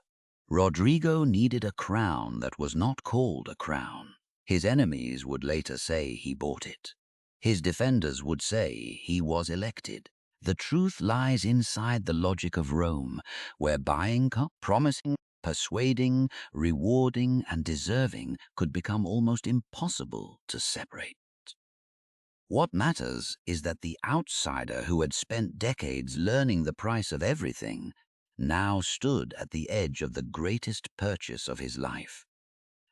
Rodrigo needed a crown that was not called a crown. His enemies would later say he bought it. His defenders would say he was elected. The truth lies inside the logic of Rome, where buying, promising, persuading, rewarding, and deserving could become almost impossible to separate. What matters is that the outsider who had spent decades learning the price of everything now stood at the edge of the greatest purchase of his life.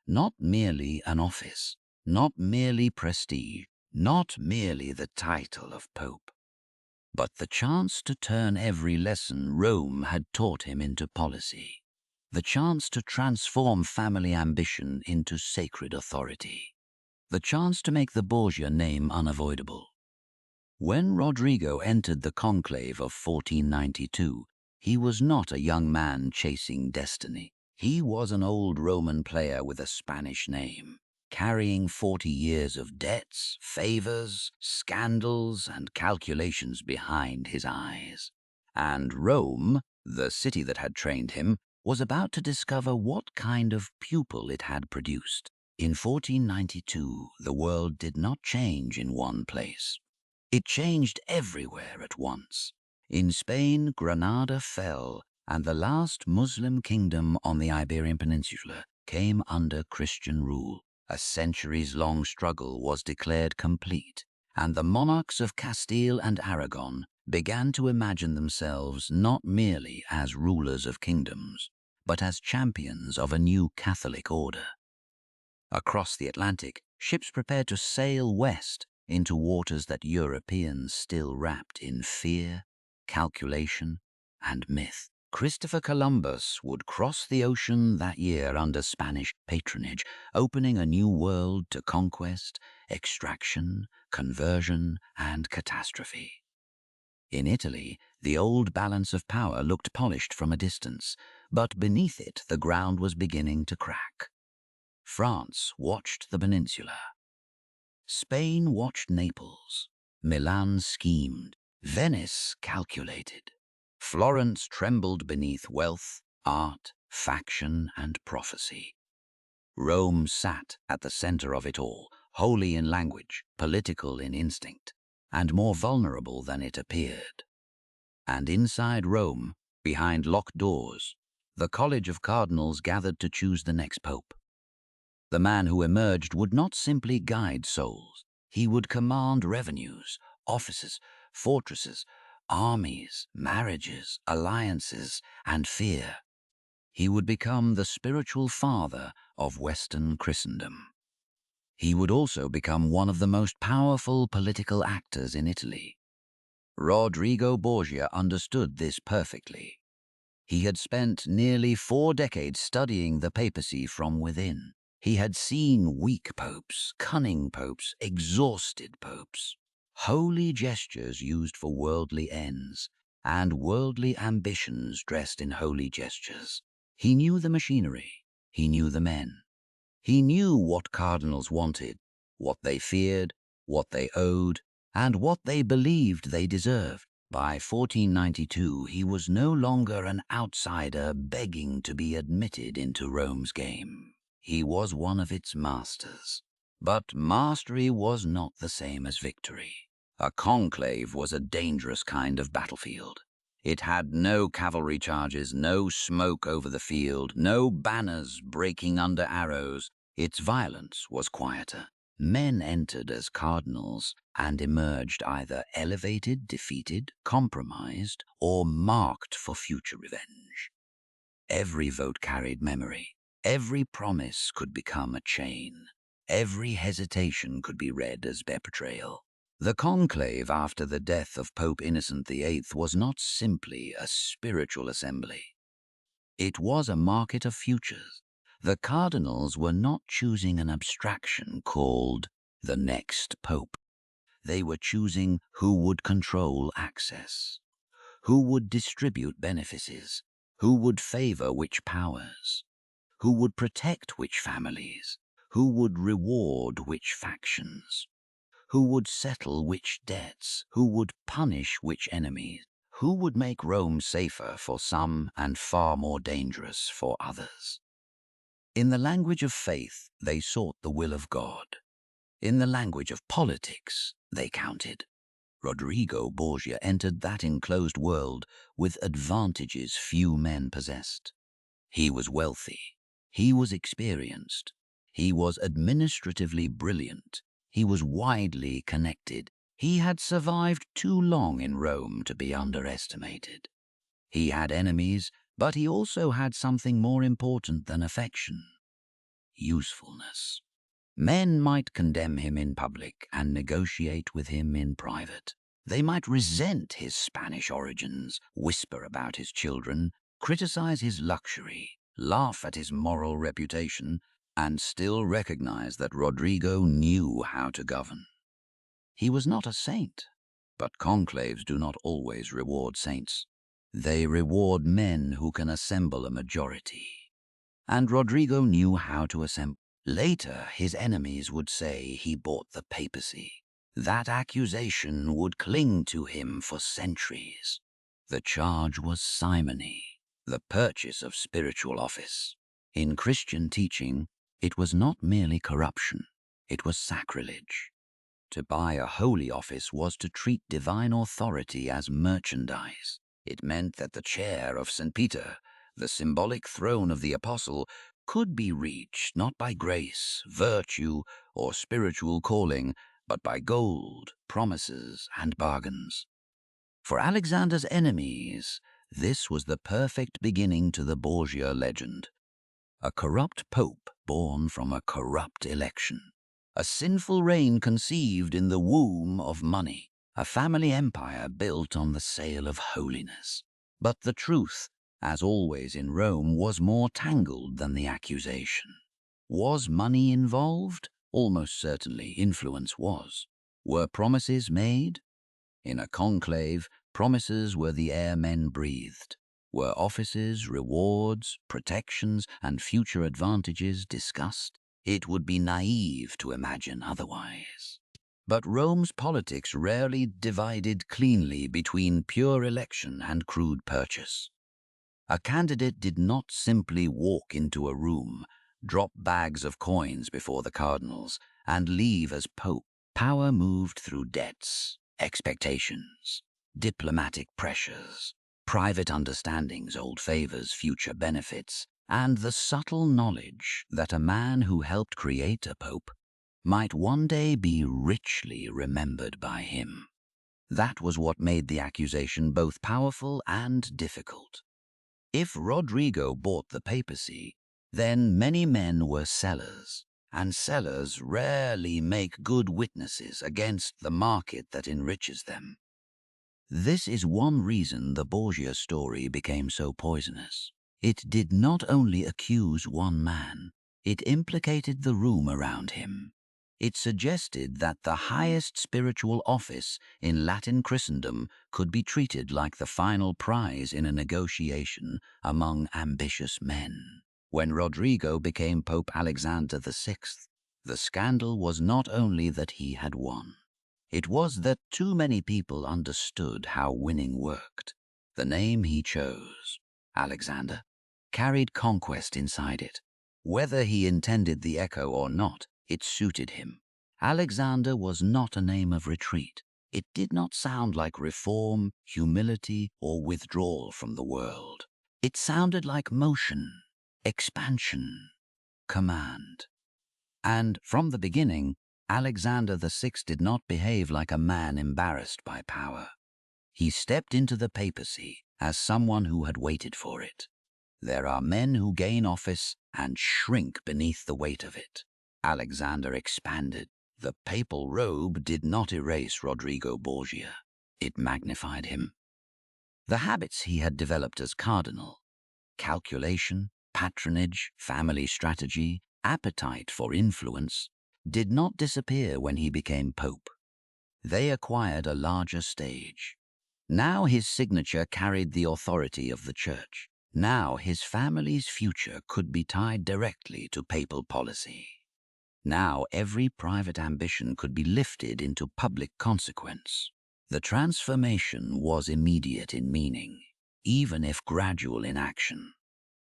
Not merely an office, not merely prestige, not merely the title of Pope, but the chance to turn every lesson Rome had taught him into policy, the chance to transform family ambition into sacred authority, the chance to make the Borgia name unavoidable. When Rodrigo entered the conclave of 1492, he was not a young man chasing destiny. He was an old Roman player with a Spanish name, carrying 40 years of debts, favors, scandals, and calculations behind his eyes. And Rome, the city that had trained him, was about to discover what kind of pupil it had produced. In 1492, the world did not change in one place. It changed everywhere at once. In Spain, Granada fell, and the last Muslim kingdom on the Iberian Peninsula came under Christian rule. A centuries-long struggle was declared complete, and the monarchs of Castile and Aragon began to imagine themselves not merely as rulers of kingdoms, but as champions of a new Catholic order. Across the Atlantic, ships prepared to sail west into waters that Europeans still wrapped in fear, calculation, and myth. Christopher Columbus would cross the ocean that year under Spanish patronage, opening a new world to conquest, extraction, conversion, and catastrophe. In Italy, the old balance of power looked polished from a distance, but beneath it the ground was beginning to crack. France watched the peninsula. Spain watched Naples. Milan schemed. Venice calculated. Florence trembled beneath wealth, art, faction, and prophecy. Rome sat at the center of it all, holy in language, political in instinct, and more vulnerable than it appeared. And inside Rome, behind locked doors, the College of Cardinals gathered to choose the next pope. The man who emerged would not simply guide souls. He would command revenues, offices, fortresses, armies, marriages, alliances, and fear. He would become the spiritual father of Western Christendom. He would also become one of the most powerful political actors in Italy. Rodrigo Borgia understood this perfectly. He had spent nearly 4 decades studying the papacy from within. He had seen weak popes, cunning popes, exhausted popes, holy gestures used for worldly ends, and worldly ambitions dressed in holy gestures. He knew the machinery. He knew the men. He knew what cardinals wanted, what they feared, what they owed, and what they believed they deserved. By 1492, he was no longer an outsider begging to be admitted into Rome's game. He was one of its masters. But mastery was not the same as victory. A conclave was a dangerous kind of battlefield. It had no cavalry charges, no smoke over the field, no banners breaking under arrows. Its violence was quieter. Men entered as cardinals and emerged either elevated, defeated, compromised, or marked for future revenge. Every vote carried memory. Every promise could become a chain. Every hesitation could be read as betrayal. The conclave after the death of Pope Innocent VIII was not simply a spiritual assembly. It was a market of futures. The cardinals were not choosing an abstraction called the next pope. They were choosing who would control access, who would distribute benefices, who would favor which powers, who would protect which families, who would reward which factions, who would settle which debts, who would punish which enemies, who would make Rome safer for some and far more dangerous for others. In the language of faith, they sought the will of God. In the language of politics, they counted. Rodrigo Borgia entered that enclosed world with advantages few men possessed. He was wealthy. He was experienced. He was administratively brilliant. He was widely connected. He had survived too long in Rome to be underestimated. He had enemies, but he also had something more important than affection: usefulness. Men might condemn him in public and negotiate with him in private. They might resent his Spanish origins, whisper about his children, criticize his luxury, laugh at his moral reputation, and still recognize that Rodrigo knew how to govern. He was not a saint, but conclaves do not always reward saints. They reward men who can assemble a majority. And Rodrigo knew how to assemble. Later, his enemies would say he bought the papacy. That accusation would cling to him for centuries. The charge was simony, the purchase of spiritual office. In Christian teaching, it was not merely corruption, it was sacrilege. To buy a holy office was to treat divine authority as merchandise. It meant that the chair of St. Peter, the symbolic throne of the apostle, could be reached not by grace, virtue, or spiritual calling, but by gold, promises, and bargains. For Alexander's enemies, this was the perfect beginning to the Borgia legend. A corrupt pope born from a corrupt election. A sinful reign conceived in the womb of money. A family empire built on the sale of holiness. But the truth, as always in Rome, was more tangled than the accusation. Was money involved? Almost certainly influence was. Were promises made? In a conclave, promises were the air men breathed. Were offices, rewards, protections, and future advantages discussed? It would be naive to imagine otherwise. But Rome's politics rarely divided cleanly between pure election and crude purchase. A candidate did not simply walk into a room, drop bags of coins before the cardinals, and leave as pope. Power moved through debts, expectations, diplomatic pressures, private understandings, old favors, future benefits, and the subtle knowledge that a man who helped create a pope might one day be richly remembered by him. That was what made the accusation both powerful and difficult. If Rodrigo bought the papacy, then many men were sellers, and sellers rarely make good witnesses against the market that enriches them. This is one reason the Borgia story became so poisonous. It did not only accuse one man, it implicated the room around him. It suggested that the highest spiritual office in Latin Christendom could be treated like the final prize in a negotiation among ambitious men. When Rodrigo became Pope Alexander VI, the scandal was not only that he had won. It was that too many people understood how winning worked. The name he chose, Alexander, carried conquest inside it. Whether he intended the echo or not, it suited him. Alexander was not a name of retreat. It did not sound like reform, humility, or withdrawal from the world. It sounded like motion, expansion, command. And from the beginning, Alexander VI did not behave like a man embarrassed by power. He stepped into the papacy as someone who had waited for it. There are men who gain office and shrink beneath the weight of it. Alexander expanded. The papal robe did not erase Rodrigo Borgia. It magnified him. The habits he had developed as cardinal, calculation, patronage, family strategy, appetite for influence, did not disappear when he became pope. They acquired a larger stage. Now his signature carried the authority of the church. Now his family's future could be tied directly to papal policy. Now every private ambition could be lifted into public consequence. The transformation was immediate in meaning, even if gradual in action.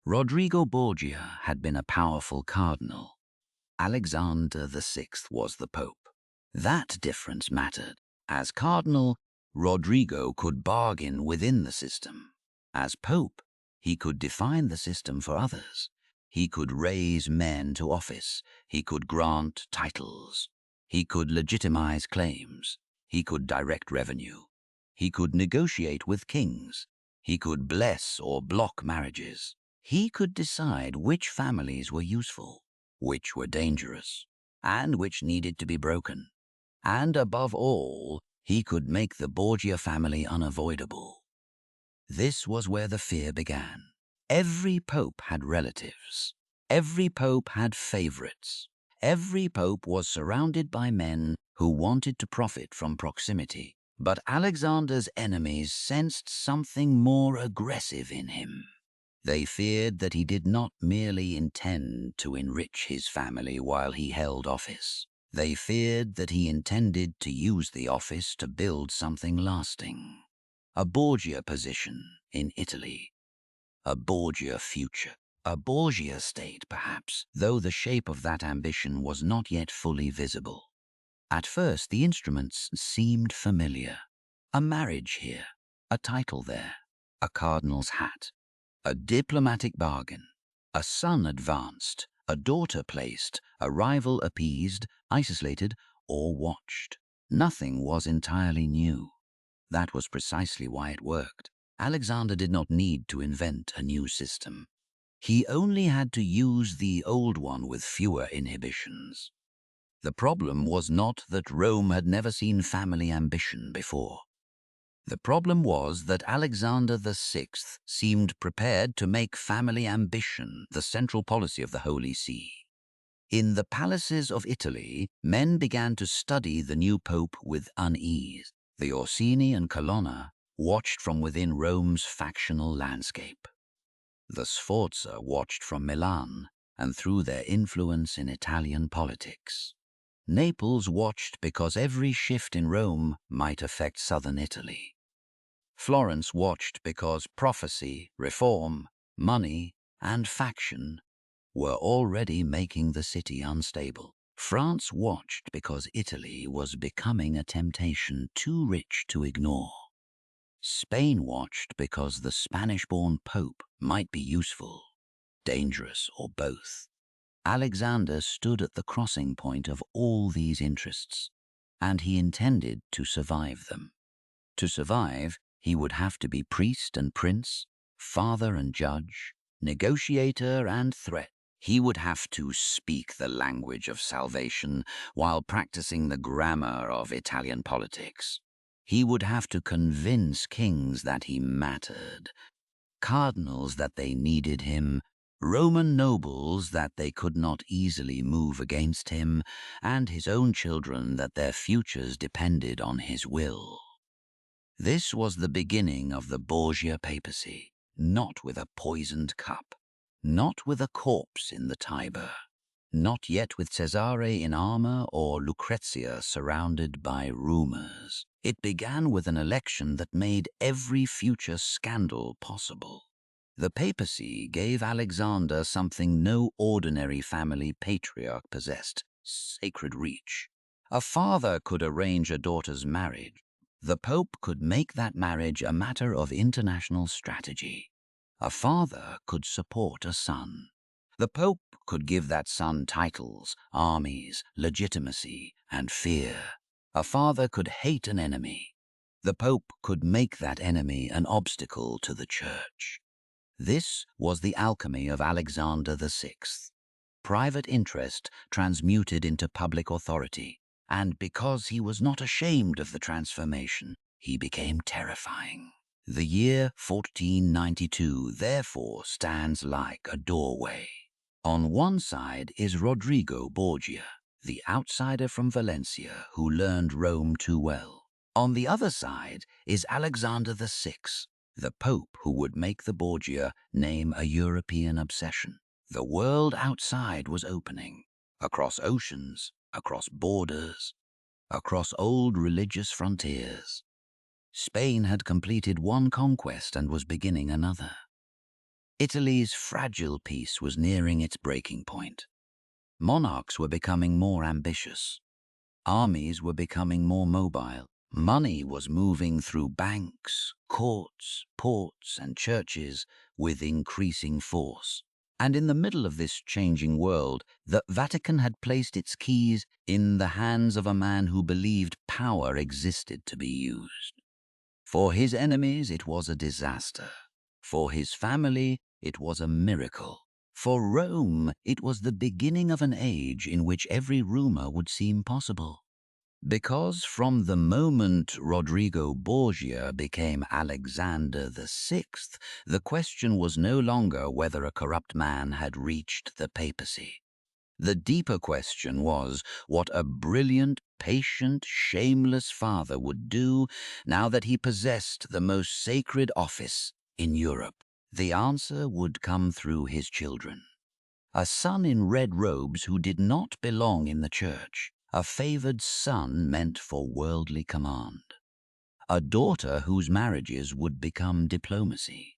Rodrigo Borgia had been a powerful cardinal. Alexander VI was the pope. That difference mattered. As cardinal, Rodrigo could bargain within the system. As pope, he could define the system for others. He could raise men to office. He could grant titles. He could legitimize claims. He could direct revenue. He could negotiate with kings. He could bless or block marriages. He could decide which families were useful, which were dangerous, and which needed to be broken. And above all, he could make the Borgia family unavoidable. This was where the fear began. Every pope had relatives. Every pope had favorites. Every pope was surrounded by men who wanted to profit from proximity. But Alexander's enemies sensed something more aggressive in him. They feared that he did not merely intend to enrich his family while he held office. They feared that he intended to use the office to build something lasting. A Borgia position in Italy. A Borgia future. A Borgia state, perhaps, though the shape of that ambition was not yet fully visible. At first, the instruments seemed familiar. A marriage here, a title there, a cardinal's hat. A diplomatic bargain, a son advanced, a daughter placed, a rival appeased, isolated, or watched. Nothing was entirely new. That was precisely why it worked. Alexander did not need to invent a new system. He only had to use the old one with fewer inhibitions. The problem was not that Rome had never seen family ambition before. The problem was that Alexander VI seemed prepared to make family ambition the central policy of the Holy See. In the palaces of Italy, men began to study the new pope with unease. The Orsini and Colonna watched from within Rome's factional landscape. The Sforza watched from Milan and through their influence in Italian politics. Naples watched because every shift in Rome might affect southern Italy. Florence watched because prophecy, reform, money, and faction were already making the city unstable. France watched because Italy was becoming a temptation too rich to ignore. Spain watched because the Spanish-born pope might be useful, dangerous, or both. Alexander stood at the crossing point of all these interests, and he intended to survive them. To survive, he would have to be priest and prince, father and judge, negotiator and threat. He would have to speak the language of salvation while practicing the grammar of Italian politics. He would have to convince kings that he mattered, cardinals that they needed him, Roman nobles that they could not easily move against him, and his own children that their futures depended on his will. This was the beginning of the Borgia papacy, not with a poisoned cup, not with a corpse in the Tiber, not yet with Cesare in armor or Lucrezia surrounded by rumors. It began with an election that made every future scandal possible. The papacy gave Alexander something no ordinary family patriarch possessed: sacred reach. A father could arrange a daughter's marriage. The Pope could make that marriage a matter of international strategy. A father could support a son. The Pope could give that son titles, armies, legitimacy, and fear. A father could hate an enemy. The Pope could make that enemy an obstacle to the Church. This was the alchemy of Alexander VI. Private interest transmuted into public authority. And because he was not ashamed of the transformation, he became terrifying. The year 1492 therefore stands like a doorway. On one side is Rodrigo Borgia, the outsider from Valencia who learned Rome too well. On the other side is Alexander VI, the Pope who would make the Borgia name a European obsession. The world outside was opening, across oceans, across borders, across old religious frontiers. Spain had completed one conquest and was beginning another. Italy's fragile peace was nearing its breaking point. Monarchs were becoming more ambitious. Armies were becoming more mobile. Money was moving through banks, courts, ports, and churches with increasing force. And in the middle of this changing world, the Vatican had placed its keys in the hands of a man who believed power existed to be used. For his enemies, it was a disaster. For his family, it was a miracle. For Rome, it was the beginning of an age in which every rumor would seem possible. Because from the moment Rodrigo Borgia became Alexander VI, the question was no longer whether a corrupt man had reached the papacy. The deeper question was what a brilliant, patient, shameless father would do now that he possessed the most sacred office in Europe. The answer would come through his children. A son in red robes who did not belong in the church, a favored son meant for worldly command. A daughter whose marriages would become diplomacy.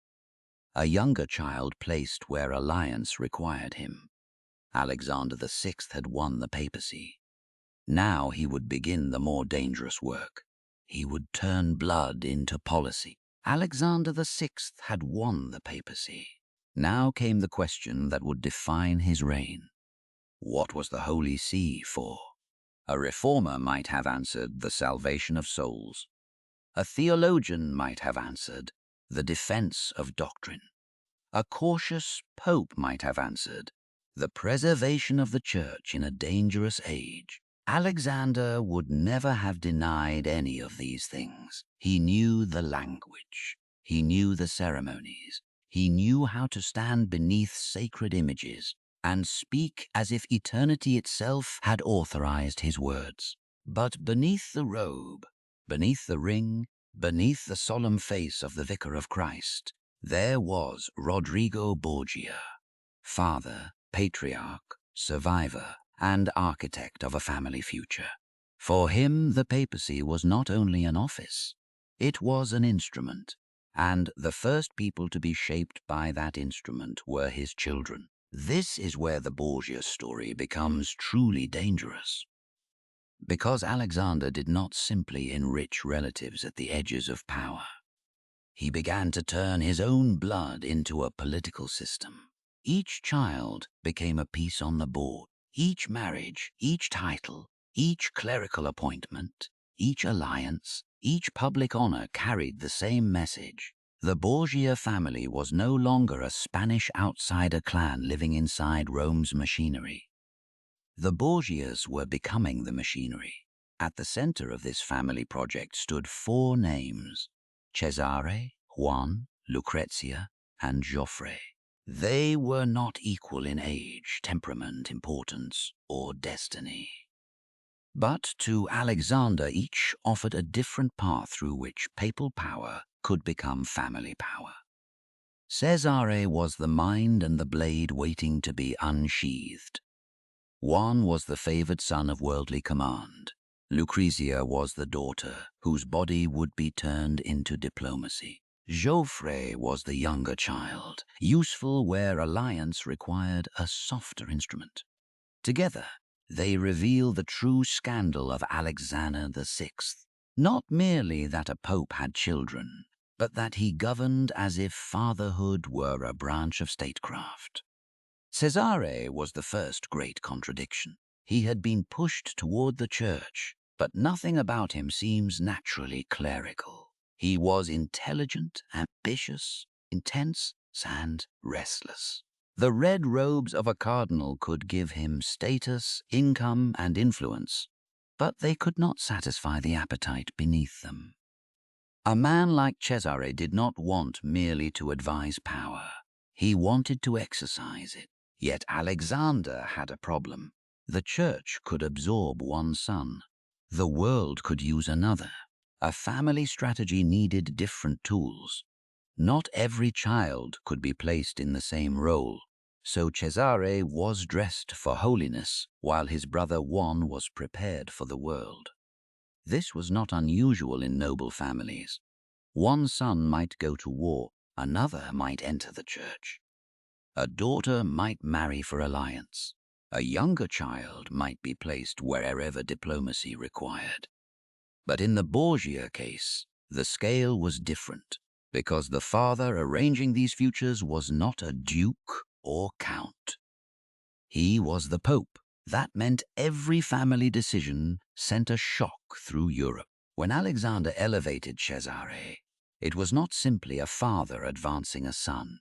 A younger child placed where alliance required him. Alexander VI had won the papacy. Now he would begin the more dangerous work. He would turn blood into policy. Alexander VI had won the papacy. Now came the question that would define his reign. What was the Holy See for? A reformer might have answered the salvation of souls. A theologian might have answered the defense of doctrine. A cautious pope might have answered the preservation of the church in a dangerous age. Alexander would never have denied any of these things. He knew the language. He knew the ceremonies. He knew how to stand beneath sacred images and speak as if eternity itself had authorized his words. But beneath the robe, beneath the ring, beneath the solemn face of the Vicar of Christ, there was Rodrigo Borgia, father, patriarch, survivor, and architect of a family future. For him, the papacy was not only an office, it was an instrument, and the first people to be shaped by that instrument were his children. This is where the Borgia story becomes truly dangerous. Because Alexander did not simply enrich relatives at the edges of power. He began to turn his own blood into a political system. Each child became a piece on the board. Each marriage, each title, each clerical appointment, each alliance, each public honor carried the same message. The Borgia family was no longer a Spanish outsider clan living inside Rome's machinery. The Borgias were becoming the machinery. At the center of this family project stood 4 names: Cesare, Juan, Lucrezia, and Joffre. They were not equal in age, temperament, importance, or destiny. But to Alexander, each offered a different path through which papal power could become family power. Cesare was the mind and the blade waiting to be unsheathed. Juan was the favored son of worldly command. Lucrezia was the daughter whose body would be turned into diplomacy. Joffre was the younger child, useful where alliance required a softer instrument. Together, they reveal the true scandal of Alexander VI. Not merely that a pope had children, but that he governed as if fatherhood were a branch of statecraft. Cesare was the first great contradiction. He had been pushed toward the church, but nothing about him seems naturally clerical. He was intelligent, ambitious, intense, and restless. The red robes of a cardinal could give him status, income, and influence, but they could not satisfy the appetite beneath them. A man like Cesare did not want merely to advise power. He wanted to exercise it. Yet Alexander had a problem. The church could absorb one son. The world could use another. A family strategy needed different tools. Not every child could be placed in the same role. So Cesare was dressed for holiness, while his brother Juan was prepared for the world. This was not unusual in noble families. One son might go to war, another might enter the church. A daughter might marry for alliance. A younger child might be placed wherever diplomacy required. But in the Borgia case, the scale was different, because the father arranging these futures was not a duke or count. He was the pope. That meant every family decision sent a shock through Europe. When Alexander elevated Cesare, it was not simply a father advancing a son.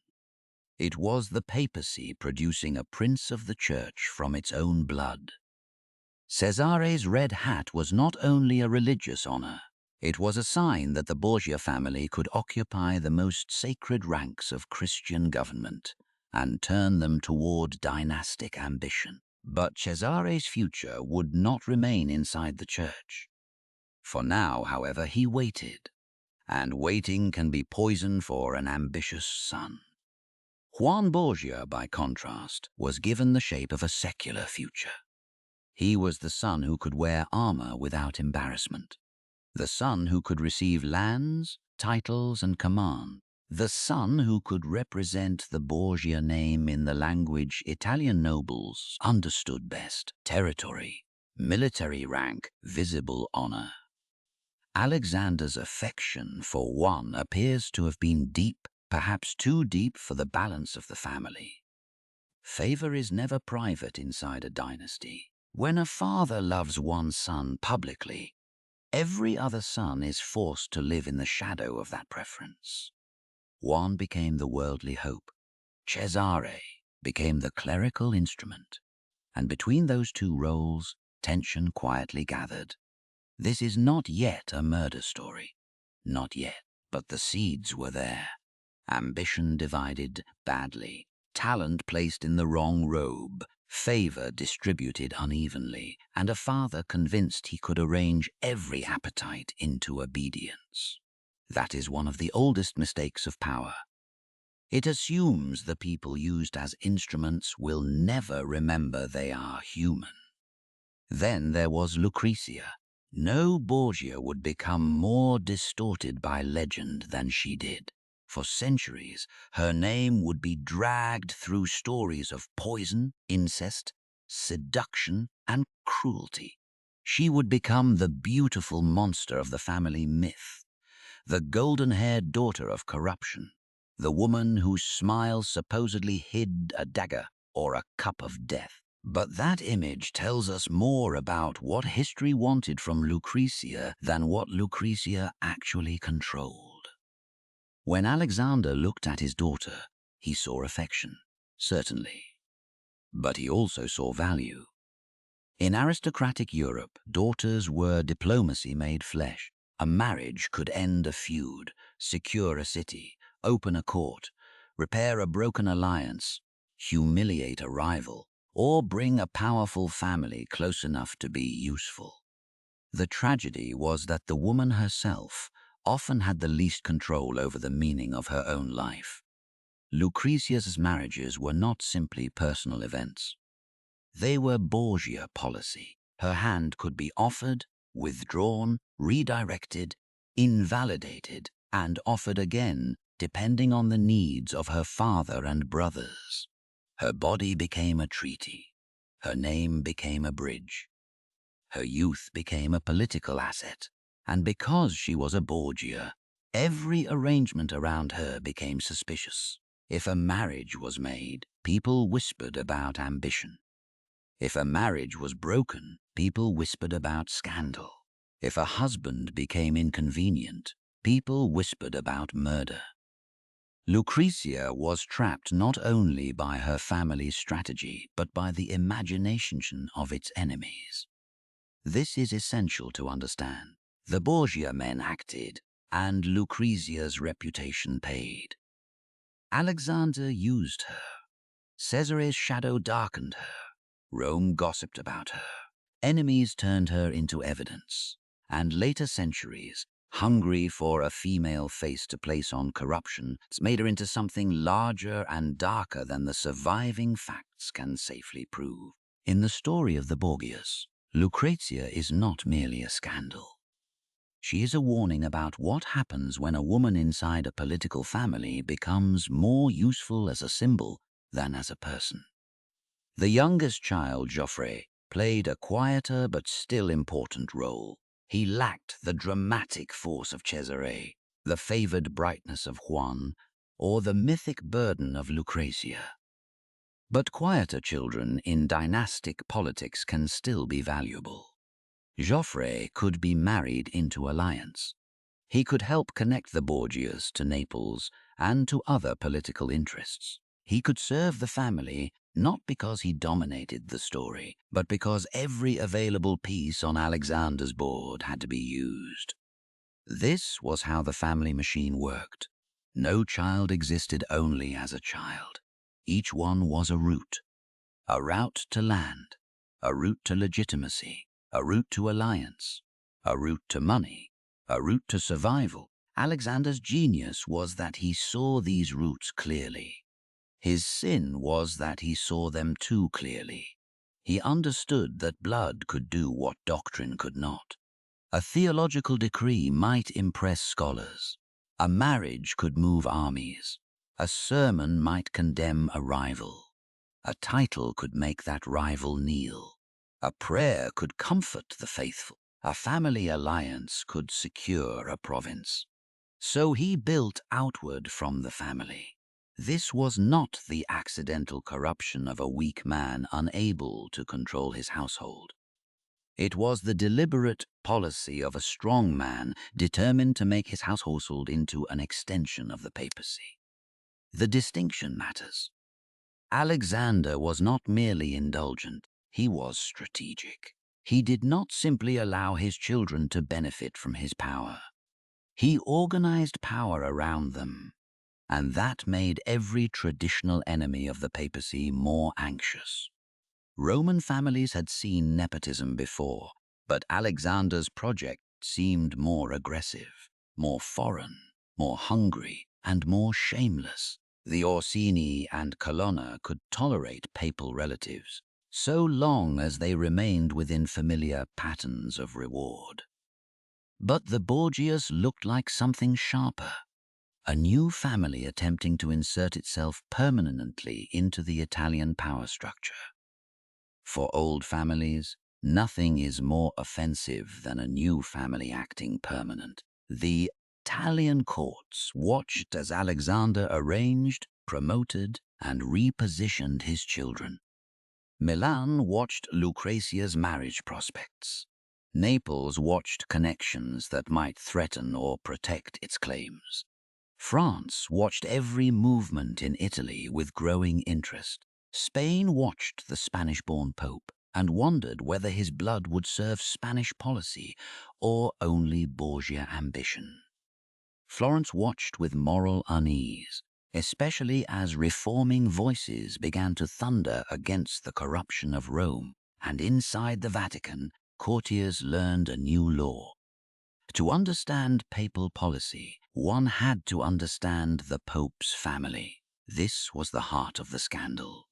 It was the papacy producing a prince of the church from its own blood. Cesare's red hat was not only a religious honor, it was a sign that the Borgia family could occupy the most sacred ranks of Christian government and turn them toward dynastic ambition. But Cesare's future would not remain inside the church. For now, however, he waited, and waiting can be poison for an ambitious son. Juan Borgia, by contrast, was given the shape of a secular future. He was the son who could wear armor without embarrassment, the son who could receive lands, titles, and command, the son who could represent the Borgia name in the language Italian nobles understood best: territory, military rank, visible honor. Alexander's affection for Juan appears to have been deep, perhaps too deep for the balance of the family. Favor is never private inside a dynasty. When a father loves one son publicly, every other son is forced to live in the shadow of that preference. Juan became the worldly hope. Cesare became the clerical instrument. And between those two roles, tension quietly gathered. This is not yet a murder story. Not yet. But the seeds were there. Ambition divided badly. Talent placed in the wrong robe. Favor distributed unevenly. And a father convinced he could arrange every appetite into obedience. That is one of the oldest mistakes of power. It assumes the people used as instruments will never remember they are human. Then there was Lucretia. No Borgia would become more distorted by legend than she did. For centuries, her name would be dragged through stories of poison, incest, seduction, and cruelty. She would become the beautiful monster of the family myth, the golden-haired daughter of corruption, the woman whose smile supposedly hid a dagger or a cup of death. But that image tells us more about what history wanted from Lucretia than what Lucretia actually controlled. When Alexander looked at his daughter, he saw affection, certainly. But he also saw value. In aristocratic Europe, daughters were diplomacy made flesh. A marriage could end a feud, secure a city, open a court, repair a broken alliance, humiliate a rival, or bring a powerful family close enough to be useful. The tragedy was that the woman herself often had the least control over the meaning of her own life. Lucretia's marriages were not simply personal events. They were Borgia policy. Her hand could be offered, withdrawn, redirected, invalidated, and offered again, depending on the needs of her father and brothers. Her body became a treaty. Her name became a bridge. Her youth became a political asset. And because she was a Borgia, every arrangement around her became suspicious. If a marriage was made, people whispered about ambition. If a marriage was broken, people whispered about scandal. If a husband became inconvenient, people whispered about murder. Lucretia was trapped not only by her family's strategy, but by the imagination of its enemies. This is essential to understand. The Borgia men acted and Lucrezia's reputation paid. Alexander used her. Cesare's shadow darkened her. Rome gossiped about her. Enemies turned her into evidence. And later centuries, hungry for a female face to place on corruption, made her into something larger and darker than the surviving facts can safely prove. In the story of the Borgias, Lucrezia is not merely a scandal. She is a warning about what happens when a woman inside a political family becomes more useful as a symbol than as a person. The youngest child, Geoffrey, played a quieter but still important role. He lacked the dramatic force of Cesare, the favored brightness of Juan, or the mythic burden of Lucrezia. But quieter children in dynastic politics can still be valuable. Geoffrey could be married into alliance. He could help connect the Borgias to Naples and to other political interests. He could serve the family not because he dominated the story, but because every available piece on Alexander's board had to be used. This was how the family machine worked. No child existed only as a child. Each one was a route to land, a route to legitimacy, a route to alliance, a route to money, a route to survival. Alexander's genius was that he saw these routes clearly. His sin was that he saw them too clearly. He understood that blood could do what doctrine could not. A theological decree might impress scholars. A marriage could move armies. A sermon might condemn a rival. A title could make that rival kneel. A prayer could comfort the faithful. A family alliance could secure a province. So he built outward from the family. This was not the accidental corruption of a weak man unable to control his household. It was the deliberate policy of a strong man determined to make his household into an extension of the papacy. The distinction matters. Alexander was not merely indulgent, he was strategic. He did not simply allow his children to benefit from his power. He organized power around them, and that made every traditional enemy of the papacy more anxious. Roman families had seen nepotism before, but Alexander's project seemed more aggressive, more foreign, more hungry, and more shameless. The Orsini and Colonna could tolerate papal relatives, so long as they remained within familiar patterns of reward. But the Borgias looked like something sharper. A new family attempting to insert itself permanently into the Italian power structure. For old families, nothing is more offensive than a new family acting permanent. The Italian courts watched as Alexander arranged, promoted, and repositioned his children. Milan watched Lucrezia's marriage prospects. Naples watched connections that might threaten or protect its claims. France watched every movement in Italy with growing interest. Spain watched the Spanish-born Pope and wondered whether his blood would serve Spanish policy or only Borgia ambition. Florence watched with moral unease, especially as reforming voices began to thunder against the corruption of Rome, and inside the Vatican, courtiers learned a new law. To understand papal policy, one had to understand the Pope's family. This was the heart of the scandal.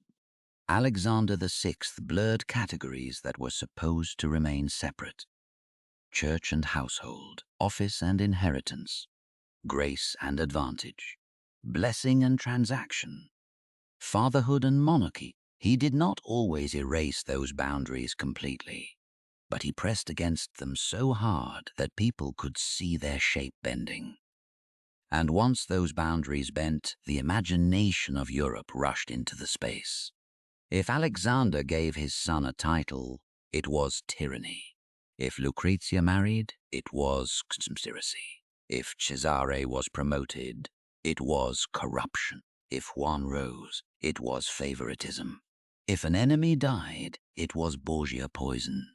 Alexander VI blurred categories that were supposed to remain separate. Church and household, office and inheritance, grace and advantage, blessing and transaction, fatherhood and monarchy. He did not always erase those boundaries completely, but he pressed against them so hard that people could see their shape bending. And once those boundaries bent, the imagination of Europe rushed into the space. If Alexander gave his son a title, it was tyranny. If Lucrezia married, it was conspiracy. If Cesare was promoted, it was corruption. If Juan rose, it was favoritism. If an enemy died, it was Borgia poison.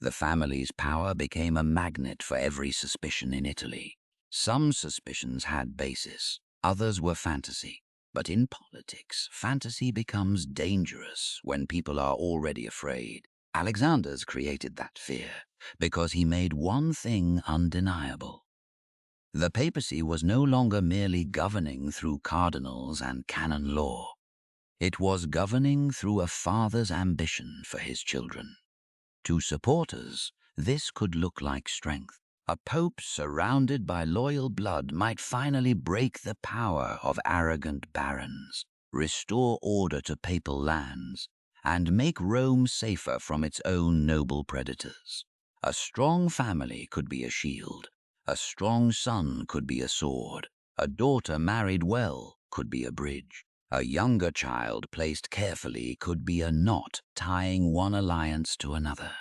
The family's power became a magnet for every suspicion in Italy. Some suspicions had basis, others were fantasy. But in politics, fantasy becomes dangerous when people are already afraid. Alexander's created that fear because he made one thing undeniable. The papacy was no longer merely governing through cardinals and canon law. It was governing through a father's ambition for his children. To supporters, this could look like strength. A pope surrounded by loyal blood might finally break the power of arrogant barons, restore order to papal lands, and make Rome safer from its own noble predators. A strong family could be a shield. A strong son could be a sword. A daughter married well could be a bridge. A younger child placed carefully could be a knot tying one alliance to another.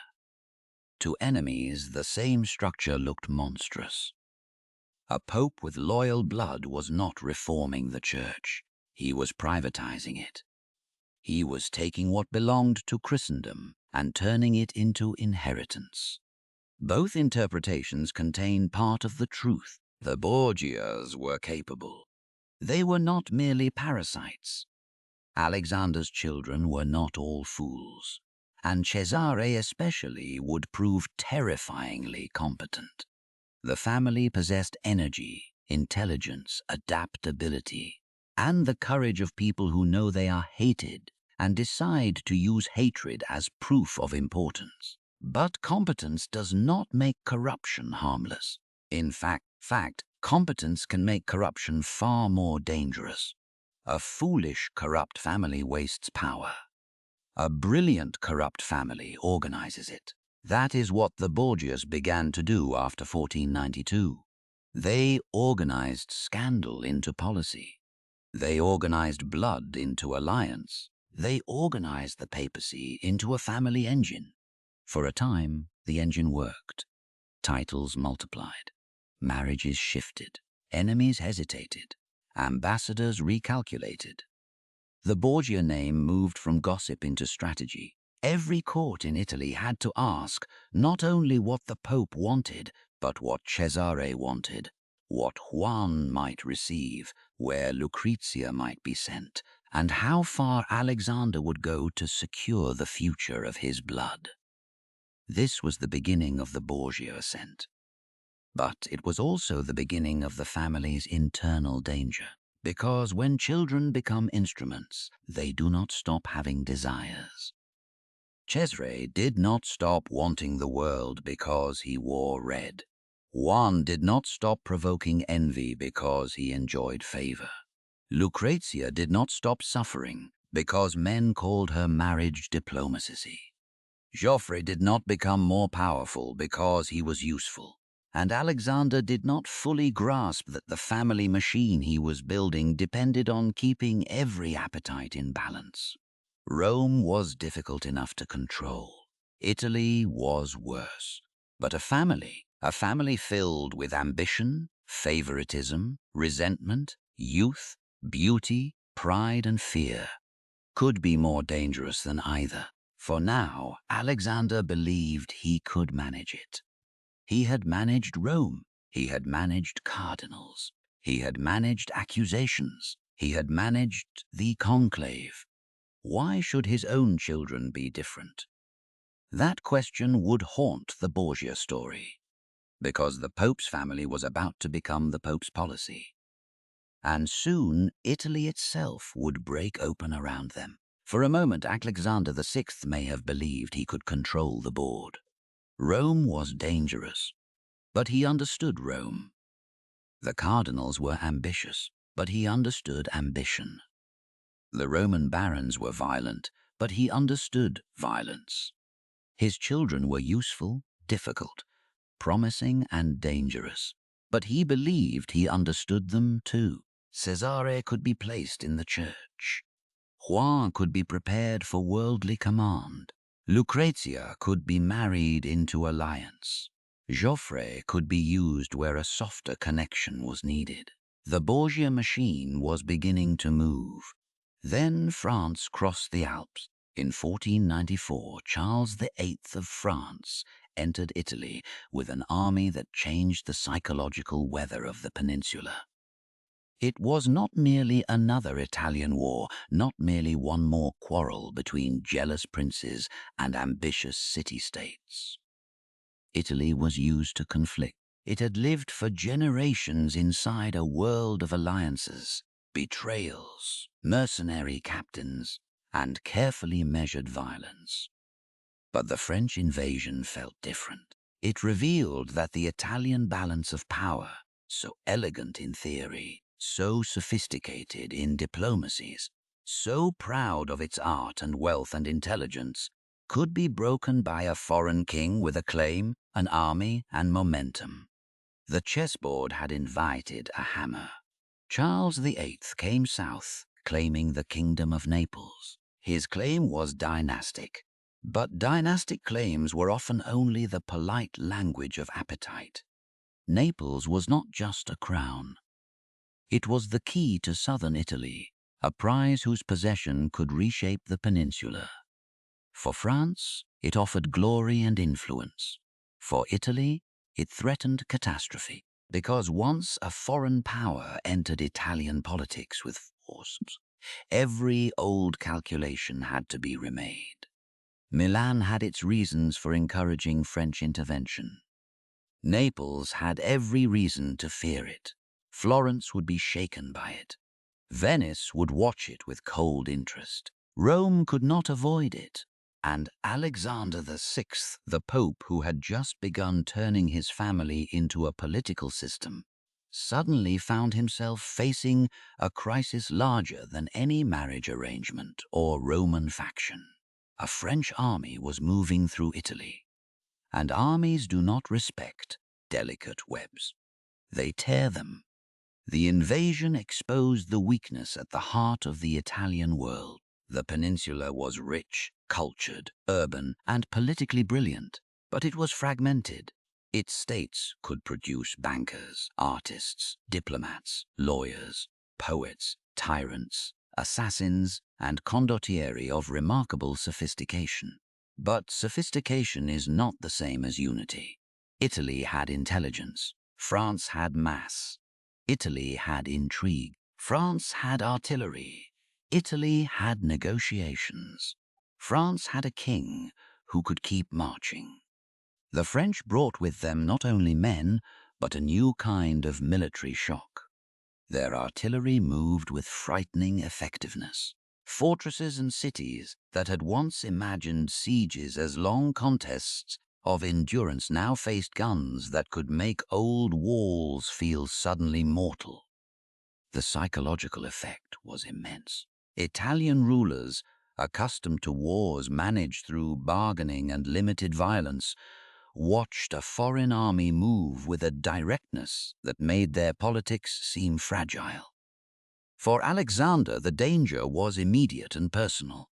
To enemies, the same structure looked monstrous. A pope with loyal blood was not reforming the church. He was privatizing it. He was taking what belonged to Christendom and turning it into inheritance. Both interpretations contain part of the truth. The Borgias were capable. They were not merely parasites. Alexander's children were not all fools, and Cesare especially would prove terrifyingly competent. The family possessed energy, intelligence, adaptability, and the courage of people who know they are hated and decide to use hatred as proof of importance. But competence does not make corruption harmless. In fact, competence can make corruption far more dangerous. A foolish, corrupt family wastes power. A brilliant, corrupt family organizes it. That is what the Borgias began to do after 1492. They organized scandal into policy. They organized blood into alliance. They organized the papacy into a family engine. For a time, the engine worked. Titles multiplied. Marriages shifted. Enemies hesitated. Ambassadors recalculated. The Borgia name moved from gossip into strategy. Every court in Italy had to ask not only what the Pope wanted, but what Cesare wanted, what Juan might receive, where Lucrezia might be sent, and how far Alexander would go to secure the future of his blood. This was the beginning of the Borgia ascent. But it was also the beginning of the family's internal danger, because when children become instruments, they do not stop having desires. Cesare did not stop wanting the world because he wore red. Juan did not stop provoking envy because he enjoyed favor. Lucrezia did not stop suffering because men called her marriage diplomacy. Joffre did not become more powerful because he was useful. And Alexander did not fully grasp that the family machine he was building depended on keeping every appetite in balance. Rome was difficult enough to control. Italy was worse. But a family filled with ambition, favoritism, resentment, youth, beauty, pride, and fear, could be more dangerous than either. For now, Alexander believed he could manage it. He had managed Rome. He had managed cardinals. He had managed accusations. He had managed the conclave. Why should his own children be different? That question would haunt the Borgia story, because the Pope's family was about to become the Pope's policy. And soon Italy itself would break open around them. For a moment, Alexander VI may have believed he could control the board. Rome was dangerous, but he understood Rome. The cardinals were ambitious, but he understood ambition. The Roman barons were violent, but he understood violence. His children were useful, difficult, promising, and dangerous, but he believed he understood them too. Cesare could be placed in the church. Juan could be prepared for worldly command. Lucrezia could be married into alliance. Joffre could be used where a softer connection was needed. The Borgia machine was beginning to move. Then France crossed the Alps. In 1494, Charles VIII of France entered Italy with an army that changed the psychological weather of the peninsula. It was not merely another Italian war, not merely one more quarrel between jealous princes and ambitious city-states. Italy was used to conflict. It had lived for generations inside a world of alliances, betrayals, mercenary captains, and carefully measured violence. But the French invasion felt different. It revealed that the Italian balance of power, so elegant in theory, so sophisticated in diplomacies, so proud of its art and wealth and intelligence, could be broken by a foreign king with a claim, an army, and momentum. The chessboard had invited a hammer. Charles VIII came south, claiming the Kingdom of Naples. His claim was dynastic, but dynastic claims were often only the polite language of appetite. Naples was not just a crown. It was the key to southern Italy, a prize whose possession could reshape the peninsula. For France, it offered glory and influence. For Italy, it threatened catastrophe, because once a foreign power entered Italian politics with force, every old calculation had to be remade. Milan had its reasons for encouraging French intervention. Naples had every reason to fear it. Florence would be shaken by it. Venice would watch it with cold interest. Rome could not avoid it. And Alexander VI, the Pope who had just begun turning his family into a political system, suddenly found himself facing a crisis larger than any marriage arrangement or Roman faction. A French army was moving through Italy, and armies do not respect delicate webs. They tear them. The invasion exposed the weakness at the heart of the Italian world. The peninsula was rich, cultured, urban, and politically brilliant, but it was fragmented. Its states could produce bankers, artists, diplomats, lawyers, poets, tyrants, assassins, and condottieri of remarkable sophistication. But sophistication is not the same as unity. Italy had intelligence. France had mass. Italy had intrigue. France had artillery. Italy had negotiations. France had a king who could keep marching. The French brought with them not only men, but a new kind of military shock. Their artillery moved with frightening effectiveness. Fortresses and cities that had once imagined sieges as long contests of endurance now faced guns that could make old walls feel suddenly mortal. The psychological effect was immense. Italian rulers, accustomed to wars managed through bargaining and limited violence, watched a foreign army move with a directness that made their politics seem fragile. For Alexander, the danger was immediate and personal.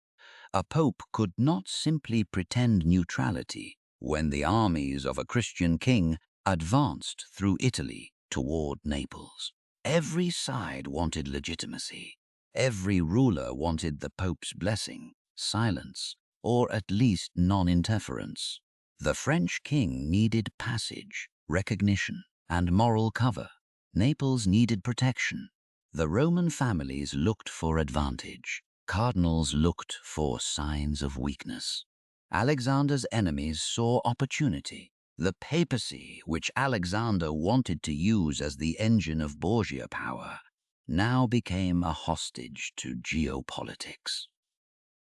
A pope could not simply pretend neutrality when the armies of a Christian king advanced through Italy toward Naples. Every side wanted legitimacy. Every ruler wanted the pope's blessing, silence, or at least non-interference. The French king needed passage, recognition, and moral cover. Naples needed protection. The Roman families looked for advantage. Cardinals looked for signs of weakness. Alexander's enemies saw opportunity. The papacy, which Alexander wanted to use as the engine of Borgia power, now became a hostage to geopolitics.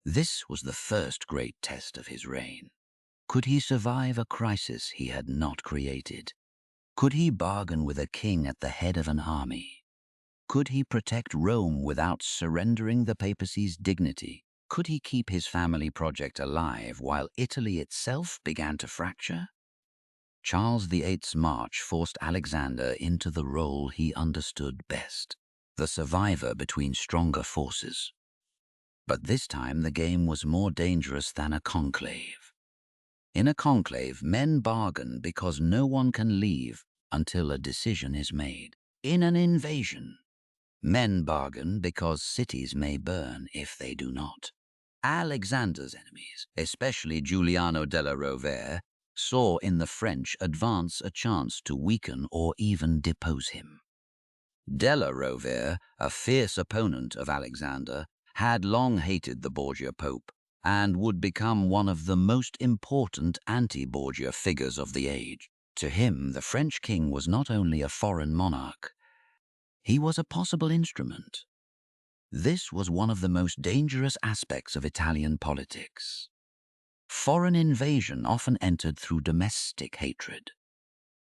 This was the first great test of his reign. Could he survive a crisis he had not created? Could he bargain with a king at the head of an army? Could he protect Rome without surrendering the papacy's dignity? Could he keep his family project alive while Italy itself began to fracture? Charles VIII's march forced Alexander into the role he understood best, the survivor between stronger forces. But this time the game was more dangerous than a conclave. In a conclave, men bargain because no one can leave until a decision is made. In an invasion, men bargain because cities may burn if they do not. Alexander's enemies, especially Giuliano della Rovere, saw in the French advance a chance to weaken or even depose him. Della Rovere, a fierce opponent of Alexander, had long hated the Borgia Pope and would become one of the most important anti-Borgia figures of the age. To him, the French king was not only a foreign monarch, he was a possible instrument. This was one of the most dangerous aspects of Italian politics. Foreign invasion often entered through domestic hatred.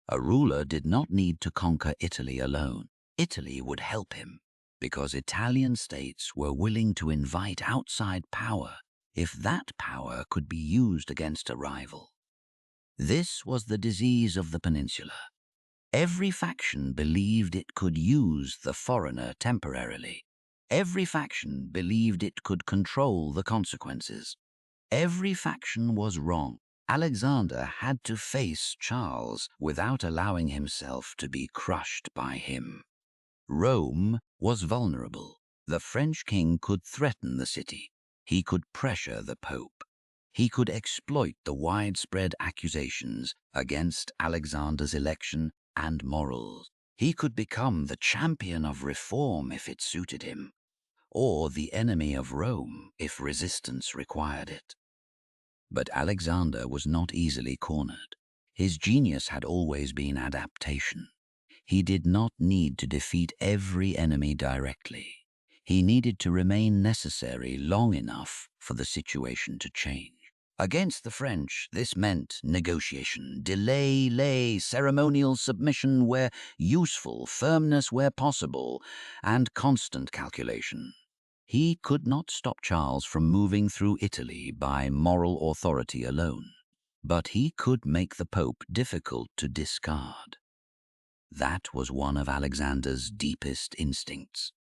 A ruler did not need to conquer Italy alone. Italy would help him, because Italian states were willing to invite outside power if that power could be used against a rival. This was the disease of the peninsula. Every faction believed it could use the foreigner temporarily. Every faction believed it could control the consequences. Every faction was wrong. Alexander had to face Charles without allowing himself to be crushed by him. Rome was vulnerable. The French king could threaten the city. He could pressure the Pope. He could exploit the widespread accusations against Alexander's election and morals. He could become the champion of reform if it suited him, or the enemy of Rome if resistance required it. But Alexander was not easily cornered. His genius had always been adaptation. He did not need to defeat every enemy directly. He needed to remain necessary long enough for the situation to change. Against the French, this meant negotiation, delay, ceremonial submission where useful, firmness where possible, and constant calculation. He could not stop Charles from moving through Italy by moral authority alone, but he could make the Pope difficult to discard. That was one of Alexander's deepest instincts.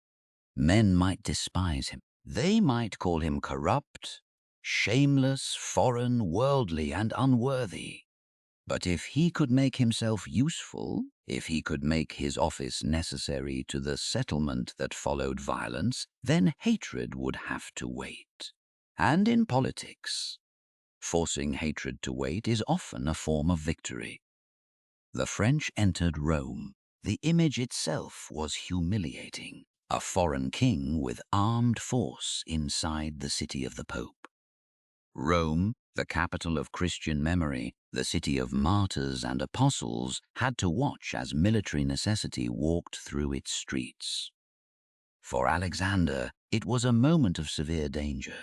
Men might despise him. They might call him corrupt, shameless, foreign, worldly, and unworthy. But if he could make himself useful, if he could make his office necessary to the settlement that followed violence, then hatred would have to wait. And in politics, forcing hatred to wait is often a form of victory. The French entered Rome. The image itself was humiliating. A foreign king with armed force inside the city of the Pope. Rome, the capital of Christian memory, the city of martyrs and apostles, had to watch as military necessity walked through its streets. For Alexander, it was a moment of severe danger.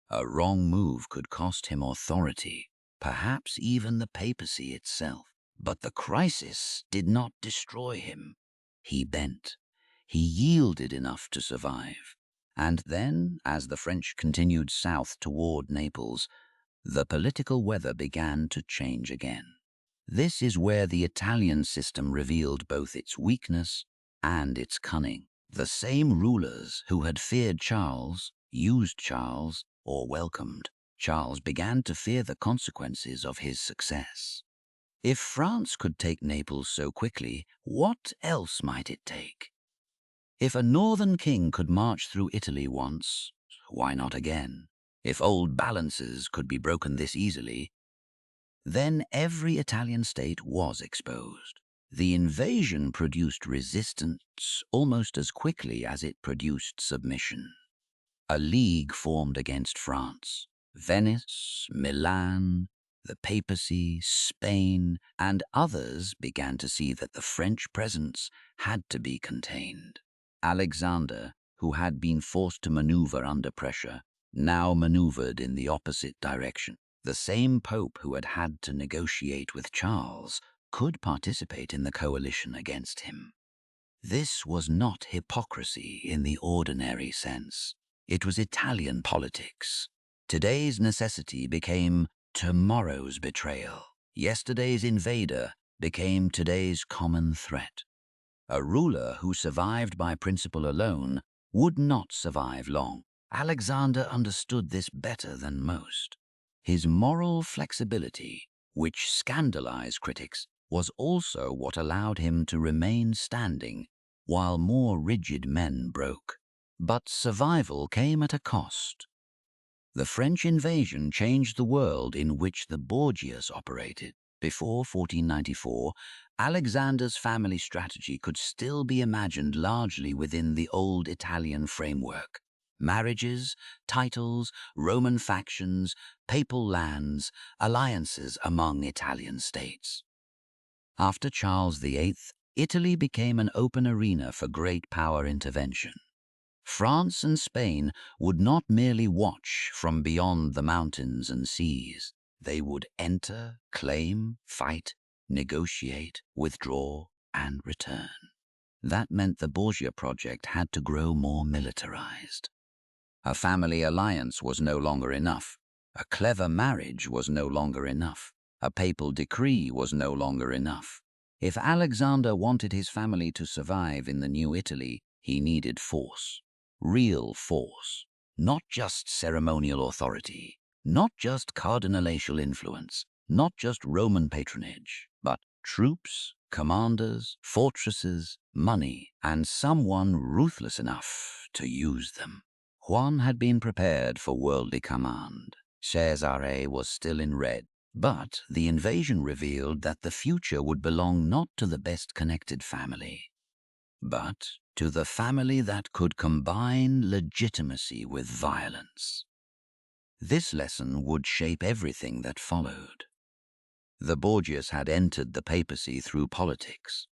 A wrong move could cost him authority, perhaps even the papacy itself. But the crisis did not destroy him. He bent. He yielded enough to survive. And then, as the French continued south toward Naples, the political weather began to change again. This is where the Italian system revealed both its weakness and its cunning. The same rulers who had feared Charles, used Charles, or welcomed Charles began to fear the consequences of his success. If France could take Naples so quickly, what else might it take? If a northern king could march through Italy once, why not again? If old balances could be broken this easily, then every Italian state was exposed. The invasion produced resistance almost as quickly as it produced submission. A league formed against France. Venice, Milan, the Papacy, Spain, and others began to see that the French presence had to be contained. Alexander, who had been forced to maneuver under pressure, now maneuvered in the opposite direction. The same Pope who had had to negotiate with Charles could participate in the coalition against him. This was not hypocrisy in the ordinary sense. It was Italian politics. Today's necessity became tomorrow's betrayal. Yesterday's invader became today's common threat. A ruler who survived by principle alone would not survive long. Alexander understood this better than most. His moral flexibility, which scandalized critics, was also what allowed him to remain standing while more rigid men broke. But survival came at a cost. The French invasion changed the world in which the Borgias operated. Before 1494, Alexander's family strategy could still be imagined largely within the old Italian framework. Marriages, titles, Roman factions, papal lands, alliances among Italian states. After Charles VIII, Italy became an open arena for great power intervention. France and Spain would not merely watch from beyond the mountains and seas. They would enter, claim, fight, negotiate, withdraw, and return. That meant the Borgia project had to grow more militarized. A family alliance was no longer enough. A clever marriage was no longer enough. A papal decree was no longer enough. If Alexander wanted his family to survive in the new Italy, he needed force. Real force. Not just ceremonial authority. Not just cardinalatial influence. Not just Roman patronage. But troops, commanders, fortresses, money, and someone ruthless enough to use them. Juan had been prepared for worldly command. Cesare was still in red. But the invasion revealed that the future would belong not to the best-connected family, but to the family that could combine legitimacy with violence. This lesson would shape everything that followed. The Borgias had entered the papacy through politics.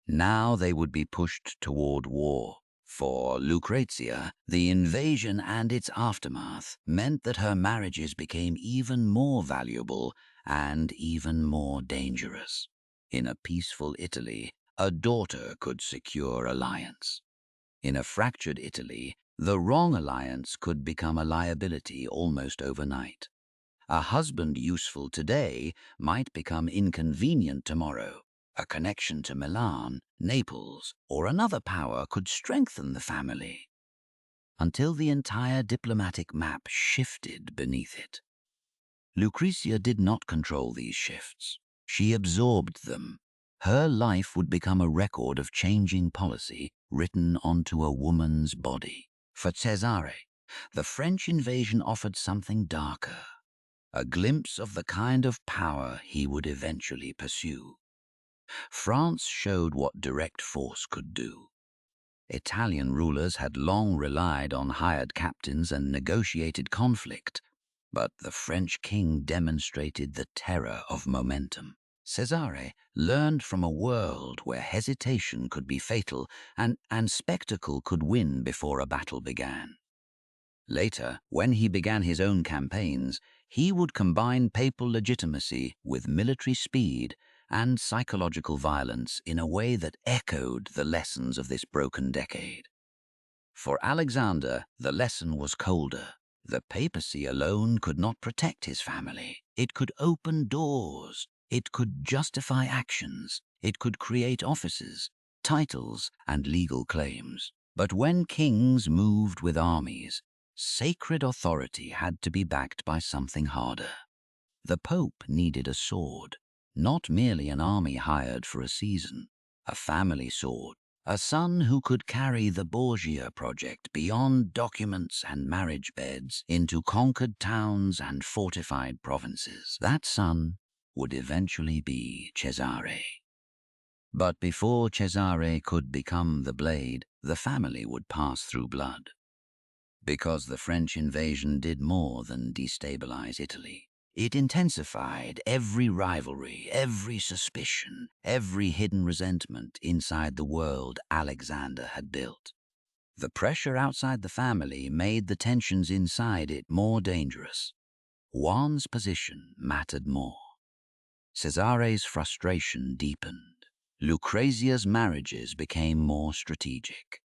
Now they would be pushed toward war. For Lucrezia, the invasion and its aftermath meant that her marriages became even more valuable and even more dangerous. In a peaceful Italy, a daughter could secure alliance. In a fractured Italy, the wrong alliance could become a liability almost overnight. A husband useful today might become inconvenient tomorrow. A connection to Milan, Naples, or another power could strengthen the family, until the entire diplomatic map shifted beneath it. Lucrezia did not control these shifts. She absorbed them. Her life would become a record of changing policy written onto a woman's body. For Cesare, the French invasion offered something darker, a glimpse of the kind of power he would eventually pursue. France showed what direct force could do. Italian rulers had long relied on hired captains and negotiated conflict, but the French king demonstrated the terror of momentum. Cesare learned from a world where hesitation could be fatal and spectacle could win before a battle began. Later, when he began his own campaigns, he would combine papal legitimacy with military speed and psychological violence in a way that echoed the lessons of this broken decade. For Alexander, the lesson was colder. The papacy alone could not protect his family. It could open doors. It could justify actions. It could create offices, titles, and legal claims. But when kings moved with armies, sacred authority had to be backed by something harder. The Pope needed a sword. Not merely an army hired for a season, a family sword, a son who could carry the Borgia project beyond documents and marriage beds into conquered towns and fortified provinces. That son would eventually be Cesare. But before Cesare could become the blade, the family would pass through blood. Because the French invasion did more than destabilize Italy. It intensified every rivalry, every suspicion, every hidden resentment inside the world Alexander had built. The pressure outside the family made the tensions inside it more dangerous. Juan's position mattered more. Cesare's frustration deepened. Lucrezia's marriages became more strategic.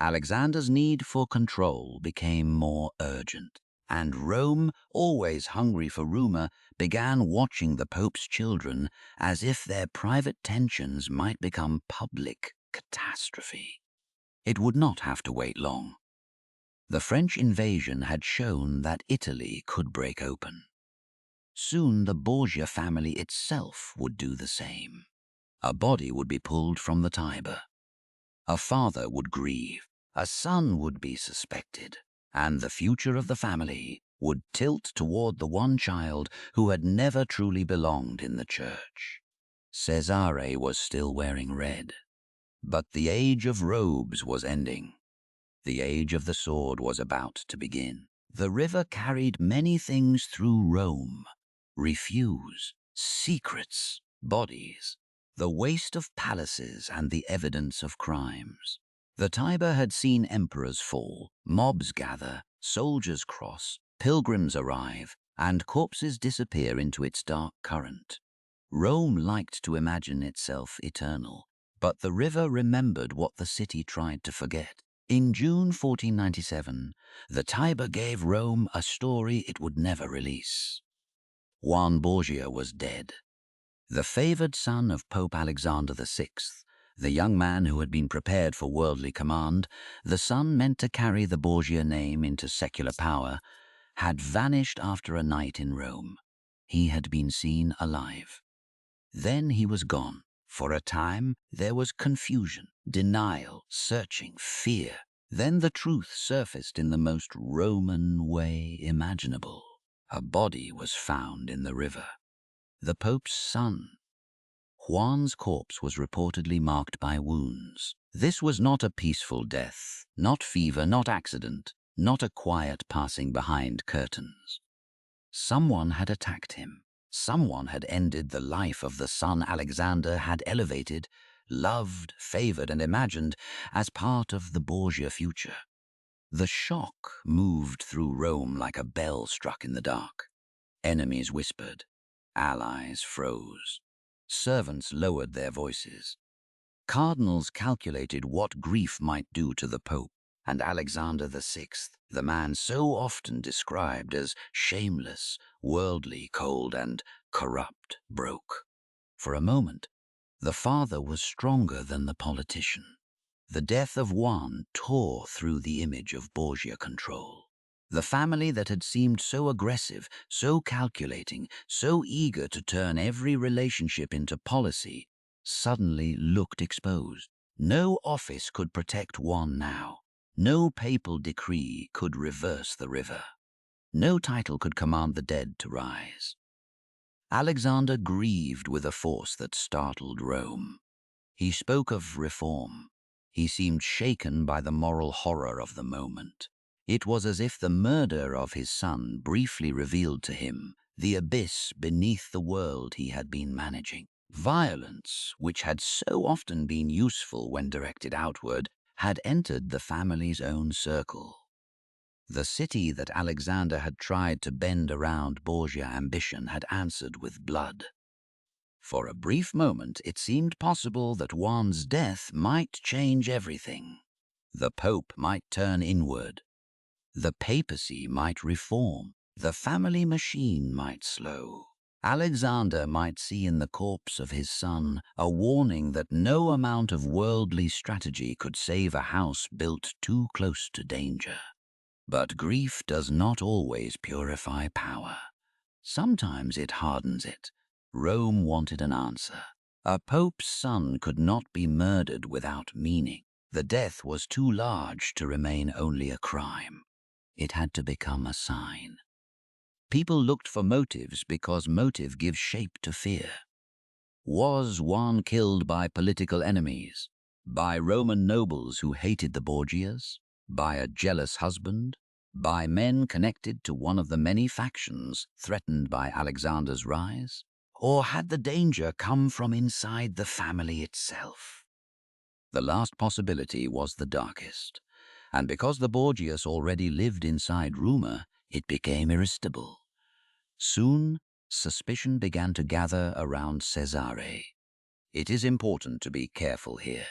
Alexander's need for control became more urgent. And Rome, always hungry for rumor, began watching the Pope's children as if their private tensions might become public catastrophe. It would not have to wait long. The French invasion had shown that Italy could break open. Soon the Borgia family itself would do the same. A body would be pulled from the Tiber. A father would grieve. A son would be suspected. And the future of the family would tilt toward the one child who had never truly belonged in the church. Cesare was still wearing red, but the age of robes was ending. The age of the sword was about to begin. The river carried many things through Rome: refuse, secrets, bodies, the waste of palaces and the evidence of crimes. The Tiber had seen emperors fall, mobs gather, soldiers cross, pilgrims arrive, and corpses disappear into its dark current. Rome liked to imagine itself eternal, but the river remembered what the city tried to forget. In June 1497, the Tiber gave Rome a story it would never release. Juan Borgia was dead. The favored son of Pope Alexander VI, the young man who had been prepared for worldly command, the son meant to carry the Borgia name into secular power, had vanished after a night in Rome. He had been seen alive. Then he was gone. For a time, there was confusion, denial, searching, fear. Then the truth surfaced in the most Roman way imaginable. A body was found in the river. The Pope's son. Juan's corpse was reportedly marked by wounds. This was not a peaceful death, not fever, not accident, not a quiet passing behind curtains. Someone had attacked him. Someone had ended the life of the son Alexander had elevated, loved, favored, and imagined as part of the Borgia future. The shock moved through Rome like a bell struck in the dark. Enemies whispered. Allies froze. Servants lowered their voices. Cardinals calculated what grief might do to the Pope, and Alexander VI, the man so often described as shameless, worldly, cold, and corrupt, broke. For a moment, the father was stronger than the politician. The death of Juan tore through the image of Borgia control. The family that had seemed so aggressive, so calculating, so eager to turn every relationship into policy, suddenly looked exposed. No office could protect Juan now. No papal decree could reverse the river. No title could command the dead to rise. Alexander grieved with a force that startled Rome. He spoke of reform. He seemed shaken by the moral horror of the moment. It was as if the murder of his son briefly revealed to him the abyss beneath the world he had been managing. Violence, which had so often been useful when directed outward, had entered the family's own circle. The city that Alexander had tried to bend around Borgia ambition had answered with blood. For a brief moment, it seemed possible that Juan's death might change everything. The Pope might turn inward. The papacy might reform. The family machine might slow. Alexander might see in the corpse of his son a warning that no amount of worldly strategy could save a house built too close to danger. But grief does not always purify power. Sometimes it hardens it. Rome wanted an answer. A pope's son could not be murdered without meaning. The death was too large to remain only a crime. It had to become a sign. People looked for motives because motive gives shape to fear. Was Juan killed by political enemies? By Roman nobles who hated the Borgias? By a jealous husband? By men connected to one of the many factions threatened by Alexander's rise? Or had the danger come from inside the family itself? The last possibility was the darkest, and because the Borgias already lived inside rumor, it became irresistible. Soon, suspicion began to gather around Cesare. It is important to be careful here.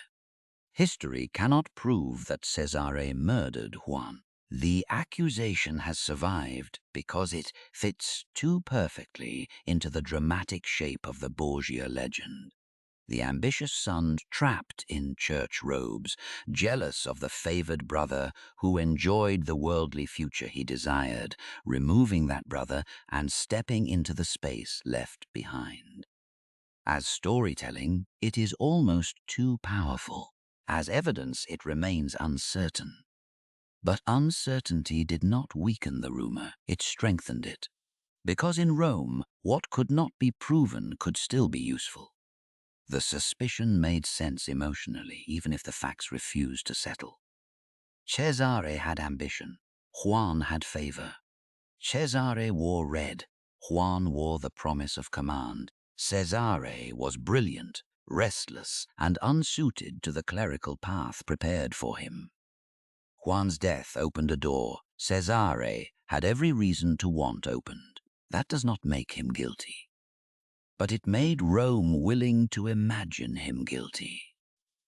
History cannot prove that Cesare murdered Juan. The accusation has survived because it fits too perfectly into the dramatic shape of the Borgia legend. The ambitious son trapped in church robes, jealous of the favored brother who enjoyed the worldly future he desired, removing that brother and stepping into the space left behind. As storytelling, it is almost too powerful. As evidence, it remains uncertain. But uncertainty did not weaken the rumor, it strengthened it. Because in Rome, what could not be proven could still be useful. The suspicion made sense emotionally, even if the facts refused to settle. Cesare had ambition. Juan had favor. Cesare wore red. Juan wore the promise of command. Cesare was brilliant, restless, and unsuited to the clerical path prepared for him. Juan's death opened a door Cesare had every reason to want opened. That does not make him guilty. But it made Rome willing to imagine him guilty.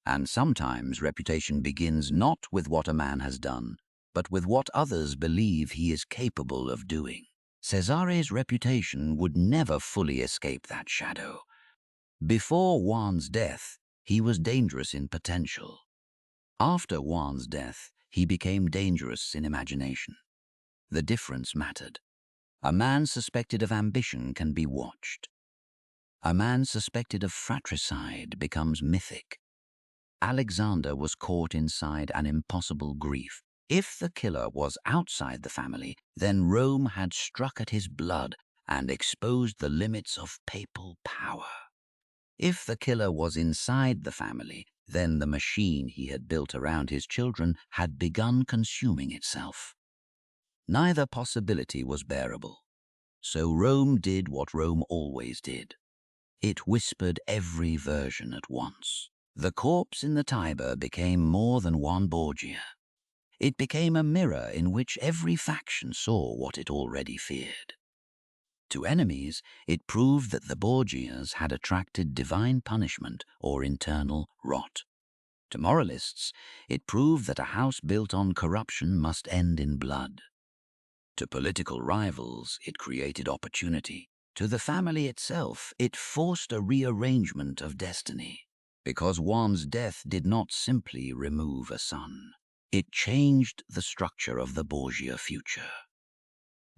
And sometimes reputation begins not with what a man has done, but with what others believe he is capable of doing. Cesare's reputation would never fully escape that shadow. Before Juan's death, he was dangerous in potential. After Juan's death, he became dangerous in imagination. The difference mattered. A man suspected of ambition can be watched. A man suspected of fratricide becomes mythic. Alexander was caught inside an impossible grief. If the killer was outside the family, then Rome had struck at his blood and exposed the limits of papal power. If the killer was inside the family, then the machine he had built around his children had begun consuming itself. Neither possibility was bearable. So Rome did what Rome always did. It whispered every version at once. The corpse in the Tiber became more than one Borgia. It became a mirror in which every faction saw what it already feared. To enemies, it proved that the Borgias had attracted divine punishment or internal rot. To moralists, it proved that a house built on corruption must end in blood. To political rivals, it created opportunity. To the family itself, it forced a rearrangement of destiny. Because Juan's death did not simply remove a son. It changed the structure of the Borgia future.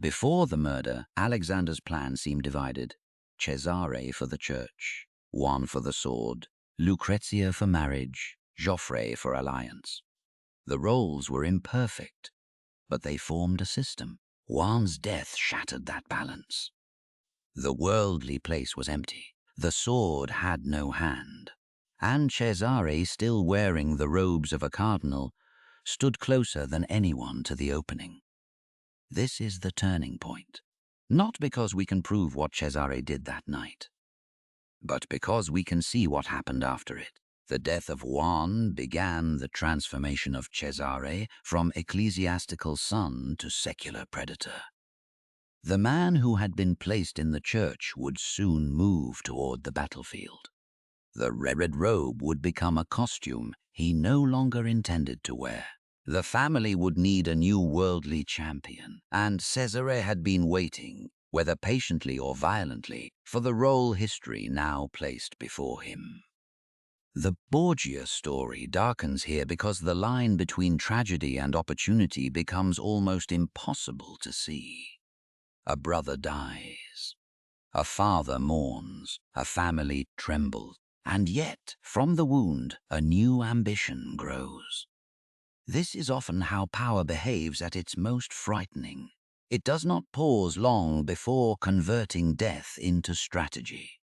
Before the murder, Alexander's plan seemed divided. Cesare for the church, Juan for the sword, Lucrezia for marriage, Joffre for alliance. The roles were imperfect, but they formed a system. Juan's death shattered that balance. The worldly place was empty. The sword had no hand. And Cesare, still wearing the robes of a cardinal, stood closer than anyone to the opening. This is the turning point. Not because we can prove what Cesare did that night, but because we can see what happened after it. The death of Juan began the transformation of Cesare from ecclesiastical son to secular predator. The man who had been placed in the church would soon move toward the battlefield. The red robe would become a costume he no longer intended to wear. The family would need a new worldly champion, and Cesare had been waiting, whether patiently or violently, for the role history now placed before him. The Borgia story darkens here because the line between tragedy and opportunity becomes almost impossible to see. A brother dies. A father mourns. A family trembles. And yet, from the wound, a new ambition grows. This is often how power behaves at its most frightening. It does not pause long before converting death into strategy.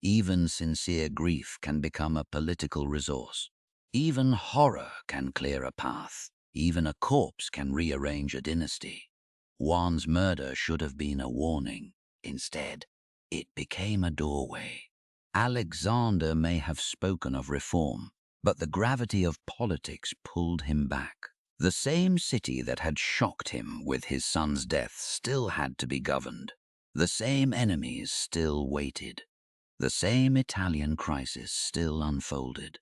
Even sincere grief can become a political resource. Even horror can clear a path. Even a corpse can rearrange a dynasty. Juan's murder should have been a warning. Instead, it became a doorway. Alexander may have spoken of reform, but the gravity of politics pulled him back. The same city that had shocked him with his son's death still had to be governed. The same enemies still waited. The same Italian crisis still unfolded.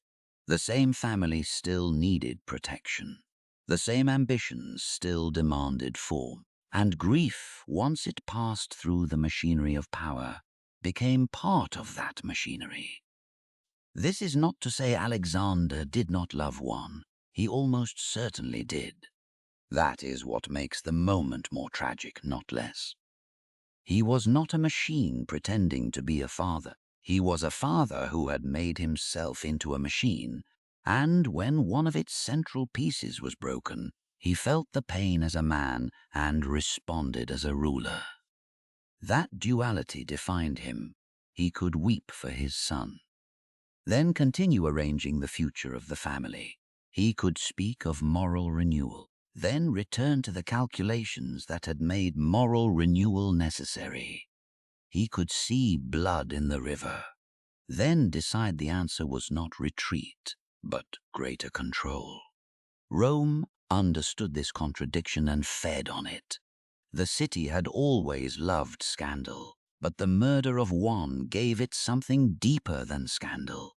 The same family still needed protection. The same ambitions still demanded form. And grief, once it passed through the machinery of power, became part of that machinery. This is not to say Alexander did not love Juan. He almost certainly did. That is what makes the moment more tragic, not less. He was not a machine pretending to be a father. He was a father who had made himself into a machine, and when one of its central pieces was broken, He felt the pain as a man and responded as a ruler. That duality defined him. He could weep for his son, then continue arranging the future of the family. He could speak of moral renewal, then return to the calculations that had made moral renewal necessary. He could see blood in the river, then decide the answer was not retreat, but greater control. Rome understood this contradiction and fed on it. The city had always loved scandal, but the murder of Juan gave it something deeper than scandal.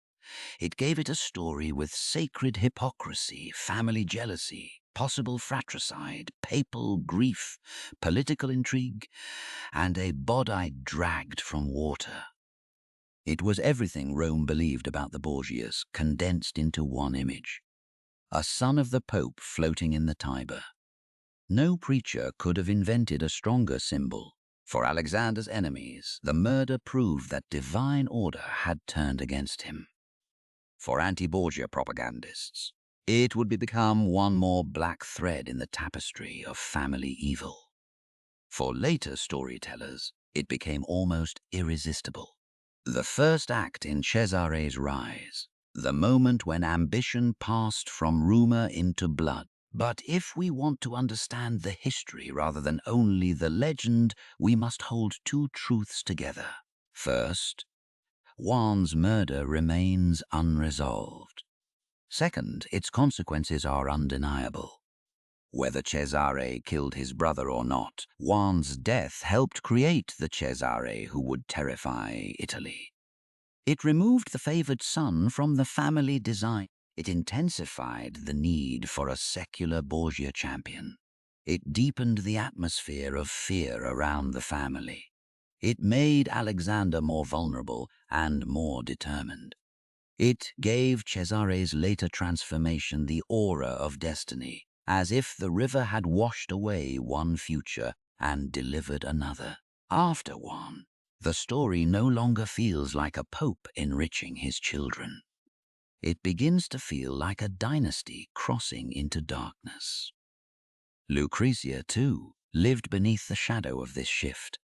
It gave it a story with sacred hypocrisy, family jealousy, possible fratricide, papal grief, political intrigue, and a body dragged from water. It was everything Rome believed about the Borgias condensed into one image: a son of the Pope floating in the Tiber. No preacher could have invented a stronger symbol. For Alexander's enemies, the murder proved that divine order had turned against him. For anti-Borgia propagandists, it would become one more black thread in the tapestry of family evil. For later storytellers, it became almost irresistible. The first act in Cesare's rise, the moment when ambition passed from rumor into blood. But if we want to understand the history rather than only the legend, we must hold two truths together. First, Juan's murder remains unresolved. Second, its consequences are undeniable. Whether Cesare killed his brother or not, Juan's death helped create the Cesare who would terrify Italy. It removed the favored son from the family design. It intensified the need for a secular Borgia champion. It deepened the atmosphere of fear around the family. It made Alexander more vulnerable and more determined. It gave Cesare's later transformation the aura of destiny, as if the river had washed away one future and delivered another. After one, the story no longer feels like a pope enriching his children. It begins to feel like a dynasty crossing into darkness. Lucrezia, too, lived beneath the shadow of this shift.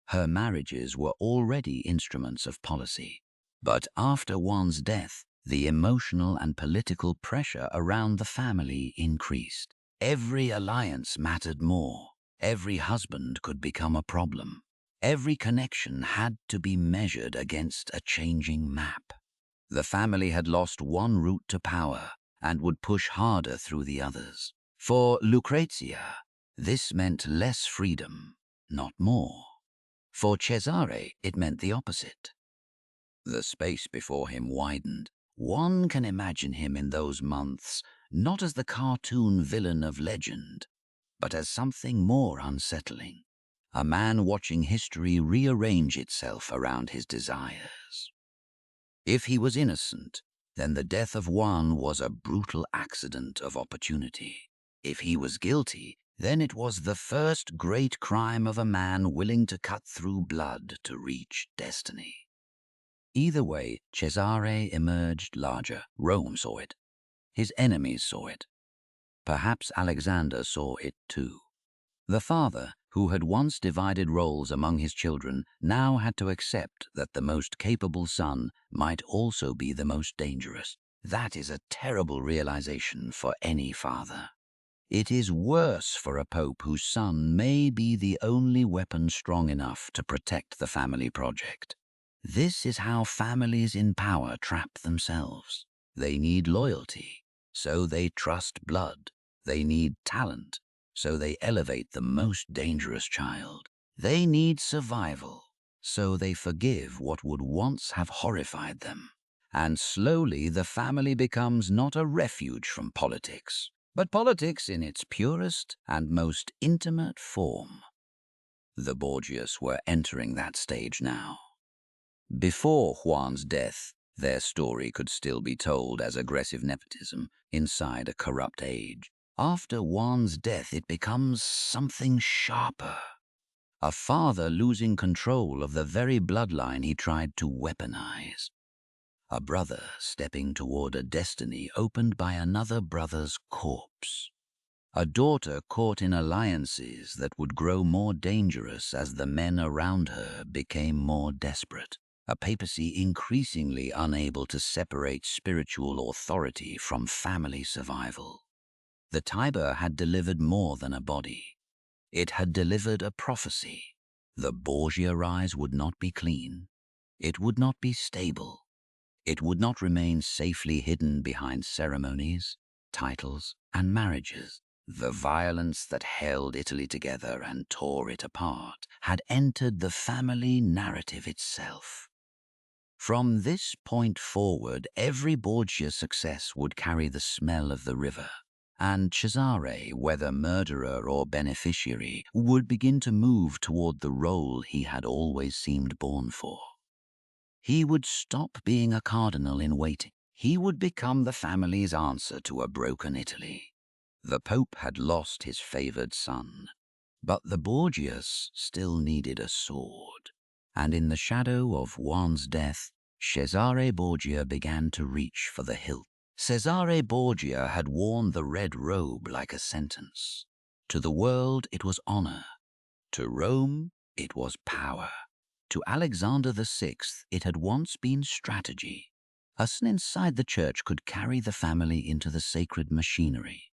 Her marriages were already instruments of policy, but after Juan's death, the emotional and political pressure around the family increased. Every alliance mattered more. Every husband could become a problem. Every connection had to be measured against a changing map. The family had lost one route to power and would push harder through the others. For Lucrezia, this meant less freedom, not more. For Cesare, it meant the opposite. The space before him widened. One can imagine him in those months, not as the cartoon villain of legend, but as something more unsettling. A man watching history rearrange itself around his desires. If he was innocent, then the death of Juan was a brutal accident of opportunity. If he was guilty, then it was the first great crime of a man willing to cut through blood to reach destiny. Either way, Cesare emerged larger. Rome saw it. His enemies saw it. Perhaps Alexander saw it too. The father, who had once divided roles among his children, now had to accept that the most capable son might also be the most dangerous. That is a terrible realization for any father. It is worse for a pope whose son may be the only weapon strong enough to protect the family project. This is how families in power trap themselves. They need loyalty, so they trust blood. They need talent, so they elevate the most dangerous child. They need survival, so they forgive what would once have horrified them. And slowly the family becomes not a refuge from politics, but politics in its purest and most intimate form. The Borgias were entering that stage now. Before Juan's death, their story could still be told as aggressive nepotism inside a corrupt age. After Juan's death, it becomes something sharper. A father losing control of the very bloodline he tried to weaponize. A brother stepping toward a destiny opened by another brother's corpse. a daughter caught in alliances that would grow more dangerous as the men around her became more desperate, a papacy increasingly unable to separate spiritual authority from family survival. The Tiber had delivered more than a body. It had delivered a prophecy. The Borgia rise would not be clean. It would not be stable. It would not remain safely hidden behind ceremonies, titles, and marriages. The violence that held Italy together and tore it apart had entered the family narrative itself. From this point forward, every Borgia success would carry the smell of the river, and Cesare, whether murderer or beneficiary, would begin to move toward the role he had always seemed born for. He would stop being a cardinal in waiting. He would become the family's answer to a broken Italy. The Pope had lost his favored son, but the Borgias still needed a sword. And in the shadow of Juan's death, Cesare Borgia began to reach for the hilt. Cesare Borgia had worn the red robe like a sentence. To the world it was honor. To Rome it was power. To Alexander VI it had once been strategy. A son inside the church could carry the family into the sacred machinery.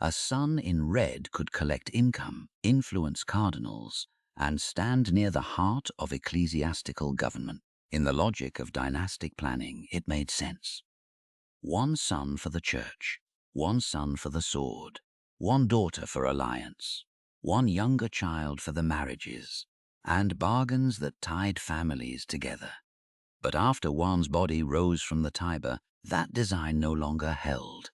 A son in red could collect income, influence cardinals, and stand near the heart of ecclesiastical government. In the logic of dynastic planning, it made sense. One son for the church, one son for the sword, one daughter for alliance, one younger child for the marriages, and bargains that tied families together. But after Juan's body rose from the Tiber, that design no longer held.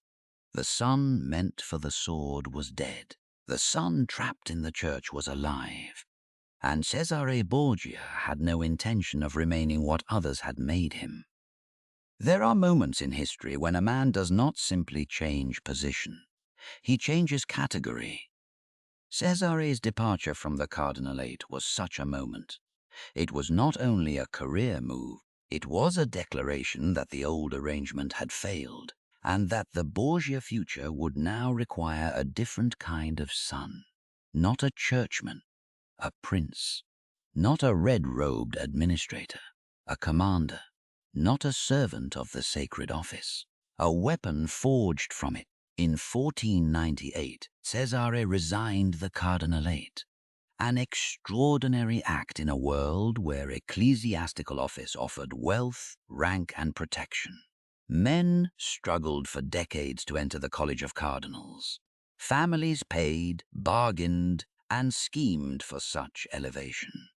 The son meant for the sword was dead. The son trapped in the church was alive. And Cesare Borgia had no intention of remaining what others had made him. There are moments in history when a man does not simply change position. He changes category. Cesare's departure from the cardinalate was such a moment. It was not only a career move, it was a declaration that the old arrangement had failed, and that the Borgia future would now require a different kind of son. Not a churchman, a prince. Not a red-robed administrator, a commander. Not a servant of the sacred office. A weapon forged from it. In 1498, Cesare resigned the cardinalate. An extraordinary act in a world where ecclesiastical office offered wealth, rank, and protection. Men struggled for decades to enter the College of Cardinals. Families paid, bargained, and schemed for such elevation.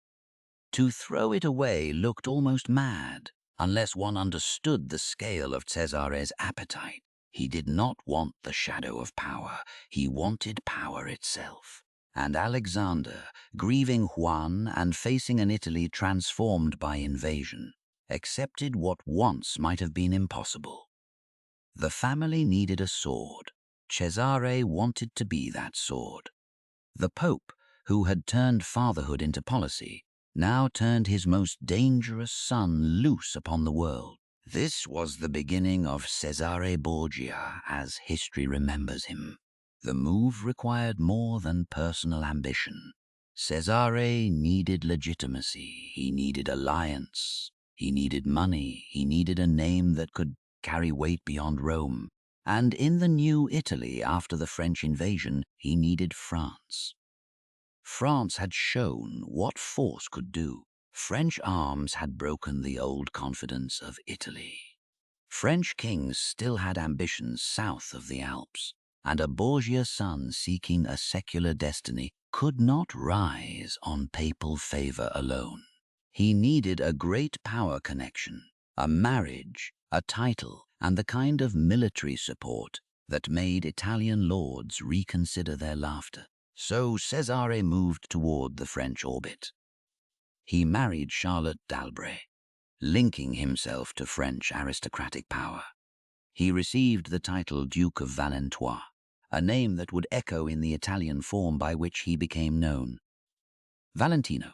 To throw it away looked almost mad, unless one understood the scale of Cesare's appetite. He did not want the shadow of power. He wanted power itself. And Alexander, grieving Juan and facing an Italy transformed by invasion, accepted what once might have been impossible. The family needed a sword. Cesare wanted to be that sword. The Pope, who had turned fatherhood into policy, now turned his most dangerous son loose upon the world. This was the beginning of Cesare Borgia as history remembers him. The move required more than personal ambition. Cesare needed legitimacy, he needed alliance, he needed money, he needed a name that could carry weight beyond Rome. And in the new Italy after the French invasion, he needed France. France had shown what force could do. French arms had broken the old confidence of Italy. French kings still had ambitions south of the Alps, and a Borgia son seeking a secular destiny could not rise on papal favor alone. He needed a great power connection, a marriage, a title, and the kind of military support that made Italian lords reconsider their laughter. So Cesare moved toward the French orbit. He married Charlotte d'Albret, linking himself to French aristocratic power. He received the title Duke of Valentinois, a name that would echo in the Italian form by which he became known. Valentino.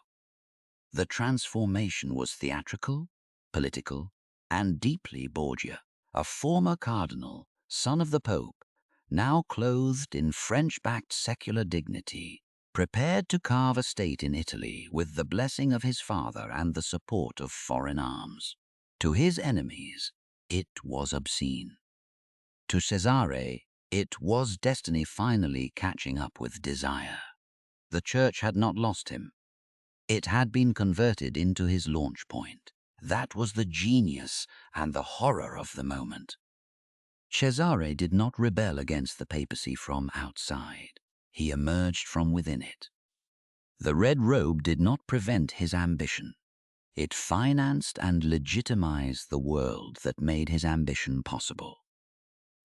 The transformation was theatrical, political, and deeply Borgia. A former cardinal, son of the Pope, now clothed in French-backed secular dignity, prepared to carve a state in Italy with the blessing of his father and the support of foreign arms. To his enemies, it was obscene. To Cesare, it was destiny finally catching up with desire. The church had not lost him. It had been converted into his launch point. That was the genius and the horror of the moment. Cesare did not rebel against the papacy from outside. He emerged from within it. The red robe did not prevent his ambition. It financed and legitimized the world that made his ambition possible.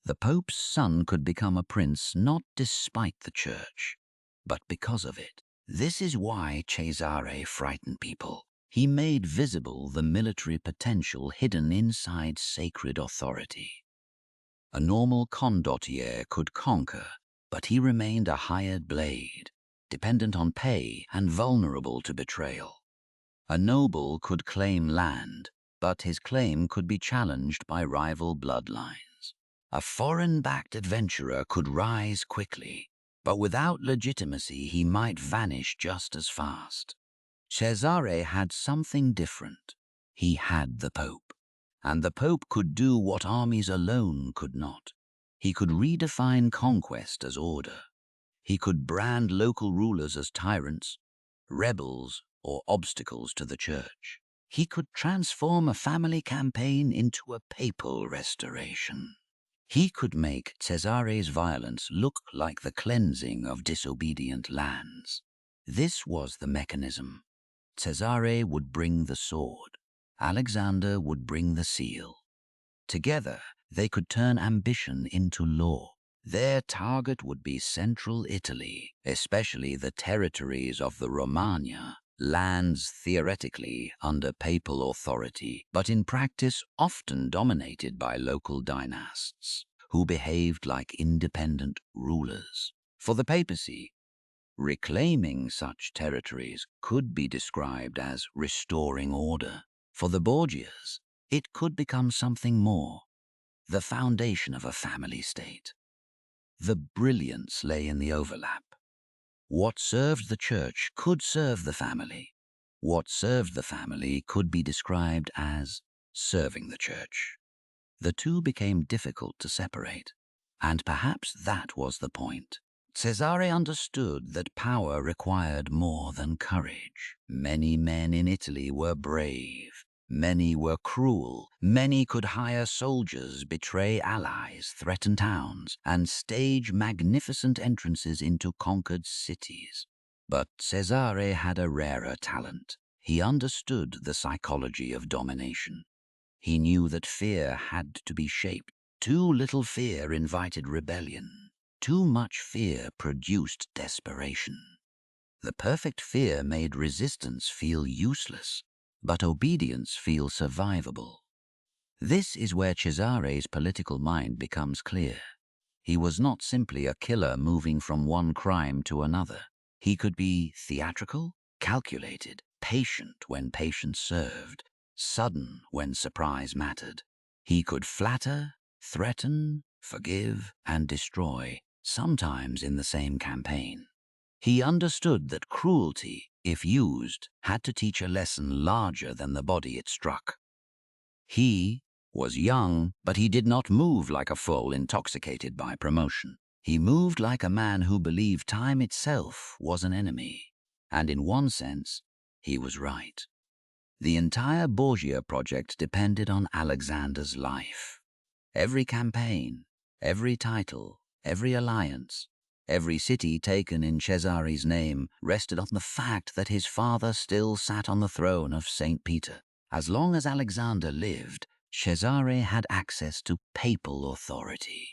The Pope's son could become a prince not despite the church, but because of it. This is why Cesare frightened people. He made visible the military potential hidden inside sacred authority. A normal condottiere could conquer, but he remained a hired blade, dependent on pay and vulnerable to betrayal. A noble could claim land, but his claim could be challenged by rival bloodlines. A foreign-backed adventurer could rise quickly, but without legitimacy he might vanish just as fast. Cesare had something different. He had the Pope, and the Pope could do what armies alone could not. He could redefine conquest as order. He could brand local rulers as tyrants, rebels, or obstacles to the church. He could transform a family campaign into a papal restoration. He could make Cesare's violence look like the cleansing of disobedient lands. This was the mechanism. Cesare would bring the sword. Alexander would bring the seal. Together, they could turn ambition into law. Their target would be central Italy, especially the territories of the Romagna, lands theoretically under papal authority, but in practice often dominated by local dynasts, who behaved like independent rulers. For the papacy, reclaiming such territories could be described as restoring order. For the Borgias, it could become something more, the foundation of a family state. The brilliance lay in the overlap. What served the church could serve the family. What served the family could be described as serving the church. The two became difficult to separate, and perhaps that was the point. Cesare understood that power required more than courage. Many men in Italy were brave. Many were cruel. Many could hire soldiers, betray allies, threaten towns, and stage magnificent entrances into conquered cities. But Cesare had a rarer talent. He understood the psychology of domination. He knew that fear had to be shaped. Too little fear invited rebellion. Too much fear produced desperation. The perfect fear made resistance feel useless, but obedience feel survivable. This is where Cesare's political mind becomes clear. He was not simply a killer moving from one crime to another. He could be theatrical, calculated, patient when patience served, sudden when surprise mattered. He could flatter, threaten, forgive, and destroy, sometimes in the same campaign. He understood that cruelty, if used, had to teach a lesson larger than the body it struck. He was young, but he did not move like a fool intoxicated by promotion. He moved like a man who believed time itself was an enemy. And in one sense, he was right. The entire Borgia project depended on Alexander's life. Every campaign, every title, every alliance, every city taken in Cesare's name rested on the fact that his father still sat on the throne of St. Peter. As long as Alexander lived, Cesare had access to papal authority.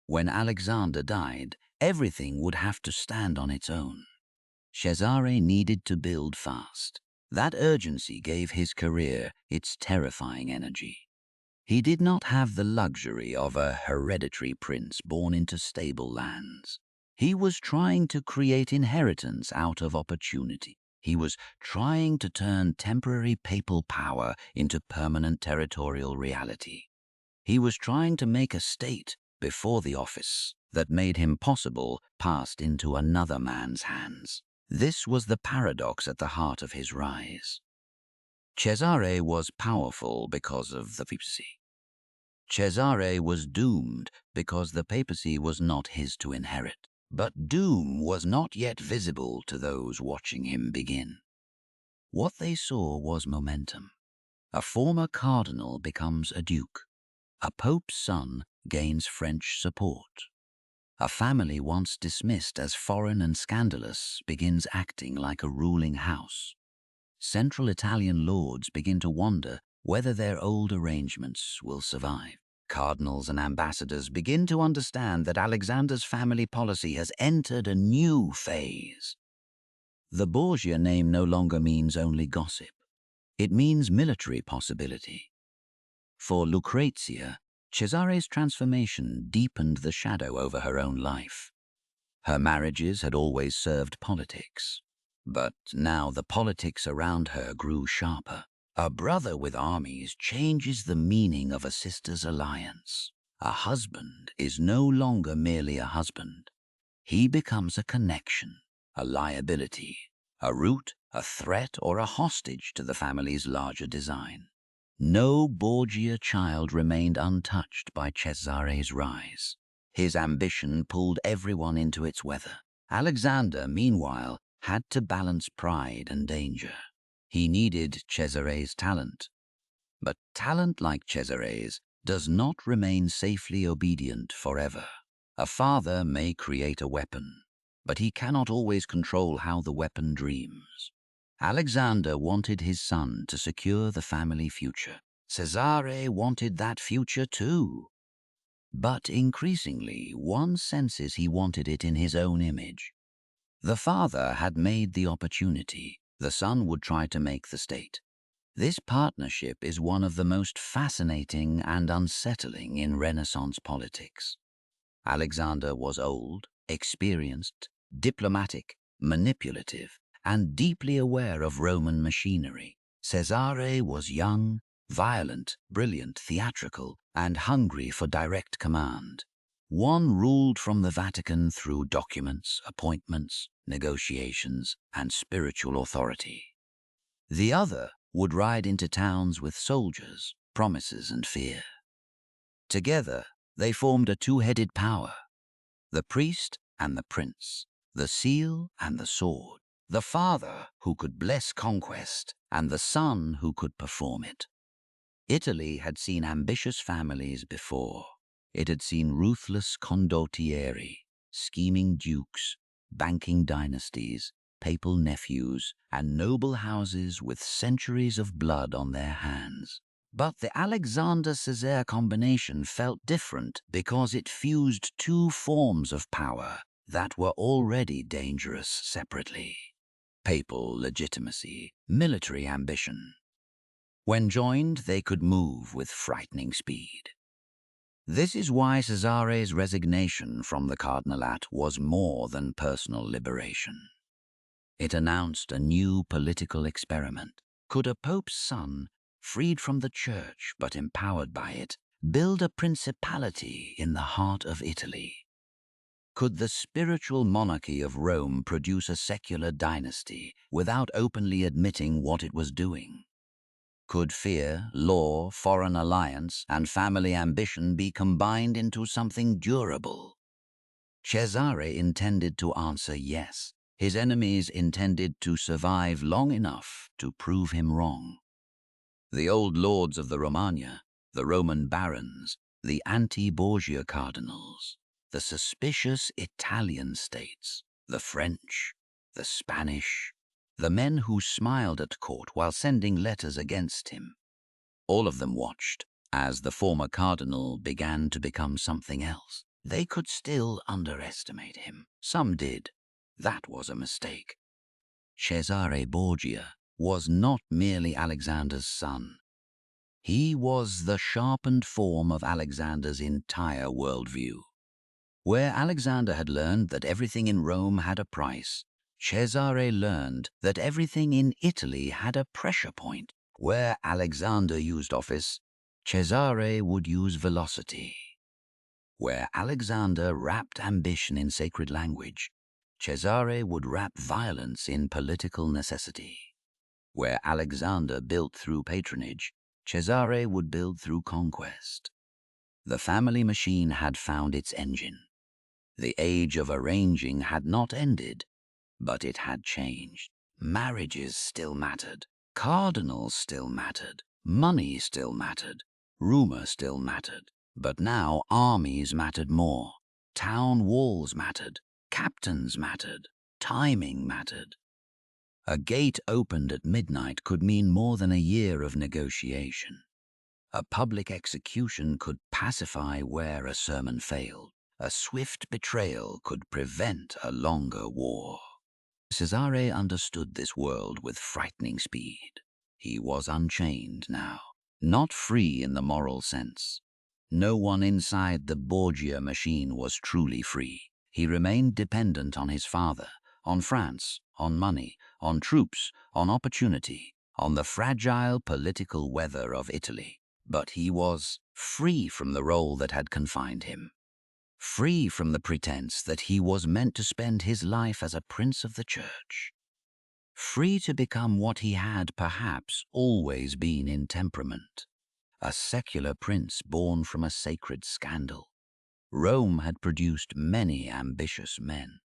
When Alexander died, everything would have to stand on its own. Cesare needed to build fast. That urgency gave his career its terrifying energy. He did not have the luxury of a hereditary prince born into stable lands. He was trying to create inheritance out of opportunity. He was trying to turn temporary papal power into permanent territorial reality. He was trying to make a state before the office. that made him possible passed into another man's hands. This was the paradox at the heart of his rise. Cesare was powerful because of the papacy. Cesare was doomed because the papacy was not his to inherit. But doom was not yet visible to those watching him begin. What they saw was momentum. A former cardinal becomes a duke. A pope's son gains French support. A family once dismissed as foreign and scandalous begins acting like a ruling house. Central Italian lords begin to wonder whether their old arrangements will survive. Cardinals and ambassadors begin to understand that Alexander's family policy has entered a new phase. The Borgia name no longer means only gossip. It means military possibility. For Lucrezia, Cesare's transformation deepened the shadow over her own life. Her marriages had always served politics, but now the politics around her grew sharper. A brother with armies changes the meaning of a sister's alliance. A husband is no longer merely a husband. He becomes a connection, a liability, a root, a threat, or a hostage to the family's larger design. No Borgia child remained untouched by Cesare's rise. His ambition pulled everyone into its weather. Alexander, meanwhile, had to balance pride and danger. He needed Cesare's talent. But talent like Cesare's does not remain safely obedient forever. A father may create a weapon, but he cannot always control how the weapon dreams. Alexander wanted his son to secure the family future. Cesare wanted that future too. But increasingly, one senses he wanted it in his own image. The father had made the opportunity. The son would try to make the state. This partnership is one of the most fascinating and unsettling in Renaissance politics. Alexander was old, experienced, diplomatic, manipulative, and deeply aware of Roman machinery. Cesare was young, violent, brilliant, theatrical, and hungry for direct command. One ruled from the Vatican through documents, appointments, negotiations, and spiritual authority. The other would ride into towns with soldiers, promises, and fear. Together, they formed a two-headed power, the priest and the prince, the seal and the sword, the father who could bless conquest and the son who could perform it. Italy had seen ambitious families before. It had seen ruthless condottieri, scheming dukes, banking dynasties, papal nephews, and noble houses with centuries of blood on their hands. But the Alexander-Cesare combination felt different because it fused two forms of power that were already dangerous separately: papal legitimacy, military ambition. When joined, they could move with frightening speed. This is why Cesare's resignation from the cardinalate was more than personal liberation. It announced a new political experiment. Could a pope's son, freed from the church but empowered by it, build a principality in the heart of Italy? Could the spiritual monarchy of Rome produce a secular dynasty without openly admitting what it was doing? Could fear, law, foreign alliance, and family ambition be combined into something durable? Cesare intended to answer yes. His enemies intended to survive long enough to prove him wrong. The old lords of the Romagna, the Roman barons, the anti-Borgia cardinals, the suspicious Italian states, the French, the Spanish, the men who smiled at court while sending letters against him. All of them watched as the former cardinal began to become something else. They could still underestimate him. Some did. That was a mistake. Cesare Borgia was not merely Alexander's son. He was the sharpened form of Alexander's entire worldview. Where Alexander had learned that everything in Rome had a price, Cesare learned that everything in Italy had a pressure point. Where Alexander used office, Cesare would use velocity. Where Alexander wrapped ambition in sacred language, Cesare would wrap violence in political necessity. Where Alexander built through patronage, Cesare would build through conquest. The family machine had found its engine. The age of arranging had not ended, but it had changed. Marriages still mattered. Cardinals still mattered. Money still mattered. Rumor still mattered. But now armies mattered more. Town walls mattered. Captains mattered. Timing mattered. A gate opened at midnight could mean more than a year of negotiation. A public execution could pacify where a sermon failed. A swift betrayal could prevent a longer war. Cesare understood this world with frightening speed. He was unchained now, not free in the moral sense. No one inside the Borgia machine was truly free. He remained dependent on his father, on France, on money, on troops, on opportunity, on the fragile political weather of Italy. But he was free from the role that had confined him. Free from the pretense that he was meant to spend his life as a prince of the church. Free to become what he had perhaps always been in temperament, a secular prince born from a sacred scandal. Rome had produced many ambitious men,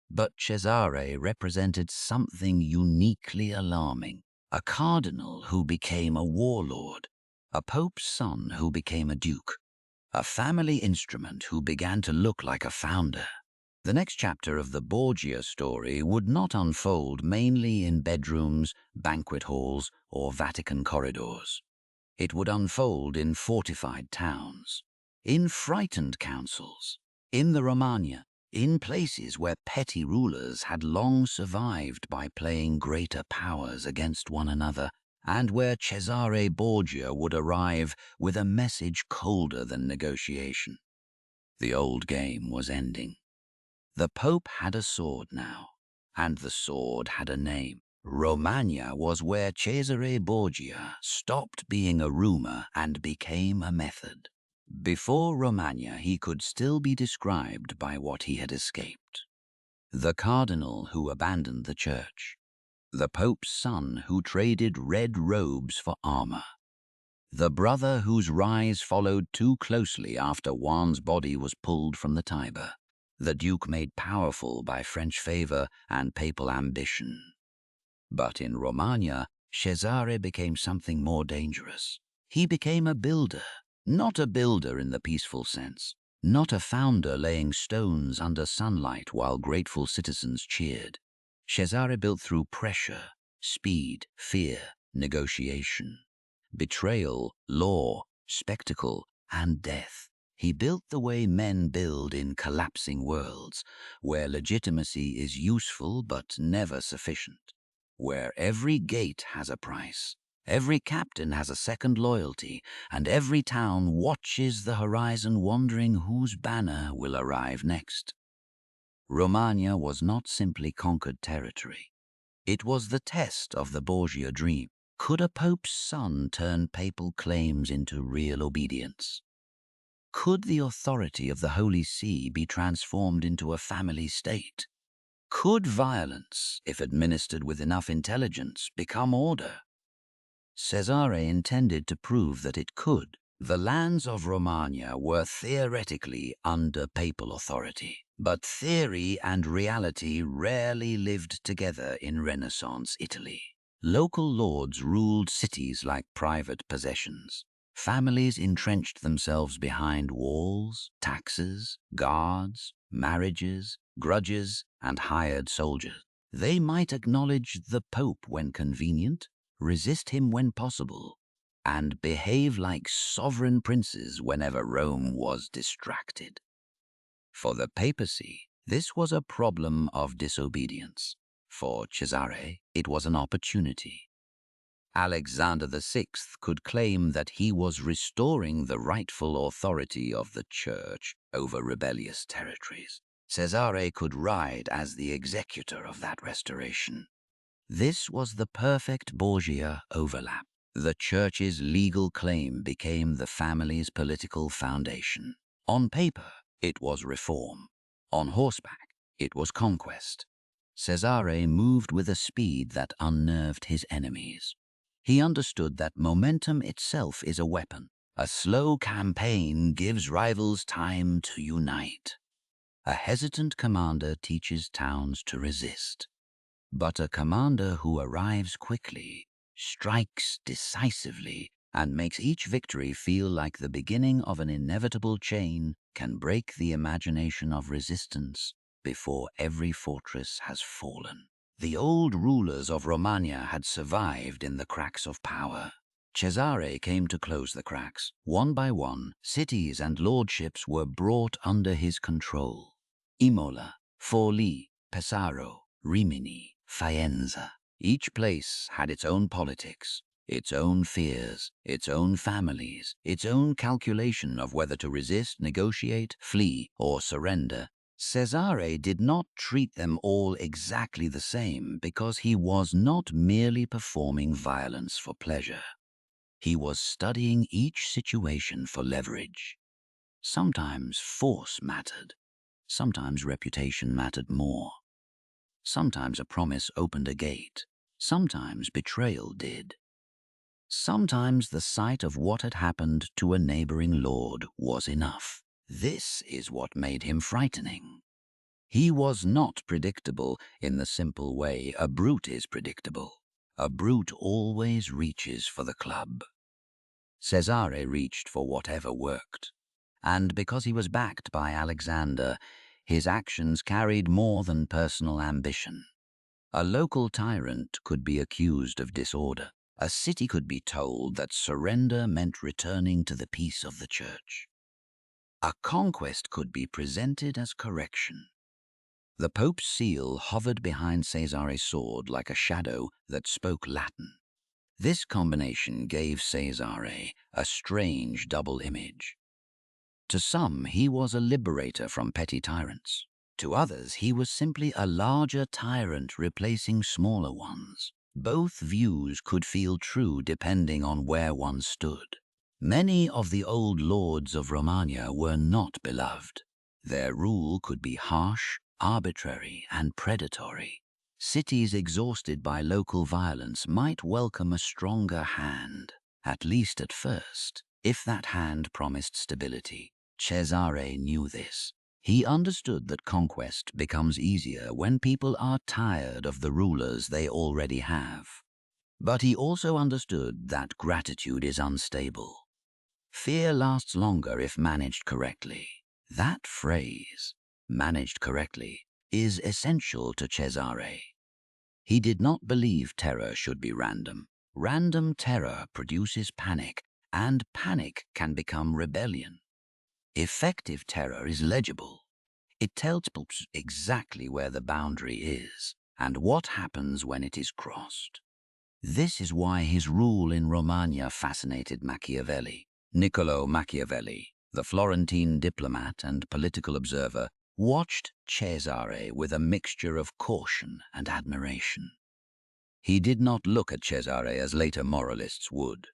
but Cesare represented something uniquely alarming. A cardinal who became a warlord, a pope's son who became a duke, a family instrument who began to look like a founder. The next chapter of the Borgia story would not unfold mainly in bedrooms, banquet halls, or Vatican corridors. It would unfold in fortified towns, in frightened councils, in the Romagna, in places where petty rulers had long survived by playing greater powers against one another, and where Cesare Borgia would arrive with a message colder than negotiation. The old game was ending. The Pope had a sword now, and the sword had a name. Romagna was where Cesare Borgia stopped being a rumor and became a method. Before Romagna, he could still be described by what he had escaped. The cardinal who abandoned the church. The Pope's son who traded red robes for armor. The brother whose rise followed too closely after Juan's body was pulled from the Tiber. The Duke made powerful by French favor and papal ambition. But in Romagna, Cesare became something more dangerous. He became a builder, not a builder in the peaceful sense, not a founder laying stones under sunlight while grateful citizens cheered. Cesare built through pressure, speed, fear, negotiation, betrayal, law, spectacle, and death. He built the way men build in collapsing worlds, where legitimacy is useful but never sufficient, where every gate has a price, every captain has a second loyalty, and every town watches the horizon wondering whose banner will arrive next. Romagna was not simply conquered territory. It was the test of the Borgia dream. Could a pope's son turn papal claims into real obedience? Could the authority of the Holy See be transformed into a family state? Could violence, if administered with enough intelligence, become order? Cesare intended to prove that it could. The lands of Romagna were theoretically under papal authority, but theory and reality rarely lived together in Renaissance Italy. Local lords ruled cities like private possessions. Families entrenched themselves behind walls, taxes, guards, marriages, grudges, and hired soldiers. They might acknowledge the Pope when convenient, resist him when possible, and behave like sovereign princes whenever Rome was distracted. For the papacy, this was a problem of disobedience. For Cesare, it was an opportunity. Alexander VI could claim that he was restoring the rightful authority of the church over rebellious territories. Cesare could ride as the executor of that restoration. This was the perfect Borgia overlap. The church's legal claim became the family's political foundation. On paper, it was reform. On horseback, it was conquest. Cesare moved with a speed that unnerved his enemies. He understood that momentum itself is a weapon. A slow campaign gives rivals time to unite. A hesitant commander teaches towns to resist. But a commander who arrives quickly, strikes decisively, and makes each victory feel like the beginning of an inevitable chain can break the imagination of resistance before every fortress has fallen. The old rulers of Romagna had survived in the cracks of power. Cesare came to close the cracks. One by one, cities and lordships were brought under his control. Imola, Forlì, Pesaro, Rimini, Faenza. Each place had its own politics, its own fears, its own families, its own calculation of whether to resist, negotiate, flee, or surrender. Cesare did not treat them all exactly the same because he was not merely performing violence for pleasure. He was studying each situation for leverage. Sometimes force mattered. Sometimes reputation mattered more. Sometimes a promise opened a gate. Sometimes betrayal did. Sometimes the sight of what had happened to a neighboring lord was enough. This is what made him frightening. He was not predictable in the simple way a brute is predictable. A brute always reaches for the club. Cesare reached for whatever worked. And because he was backed by Alexander, his actions carried more than personal ambition. A local tyrant could be accused of disorder. A city could be told that surrender meant returning to the peace of the church. A conquest could be presented as correction. The Pope's seal hovered behind Cesare's sword like a shadow that spoke Latin. This combination gave Cesare a strange double image. To some, he was a liberator from petty tyrants. To others, he was simply a larger tyrant replacing smaller ones. Both views could feel true depending on where one stood. Many of the old lords of Romagna were not beloved. Their rule could be harsh, arbitrary, and predatory. Cities exhausted by local violence might welcome a stronger hand, at least at first, if that hand promised stability. Cesare knew this. He understood that conquest becomes easier when people are tired of the rulers they already have. But he also understood that gratitude is unstable. Fear lasts longer if managed correctly. That phrase, managed correctly, is essential to Cesare. He did not believe terror should be random. Random terror produces panic, and panic can become rebellion. Effective terror is legible. It tells people exactly where the boundary is and what happens when it is crossed. This is why his rule in Romagna fascinated Machiavelli. Niccolò Machiavelli, the Florentine diplomat and political observer, watched Cesare with a mixture of caution and admiration. He did not look at Cesare as later moralists would.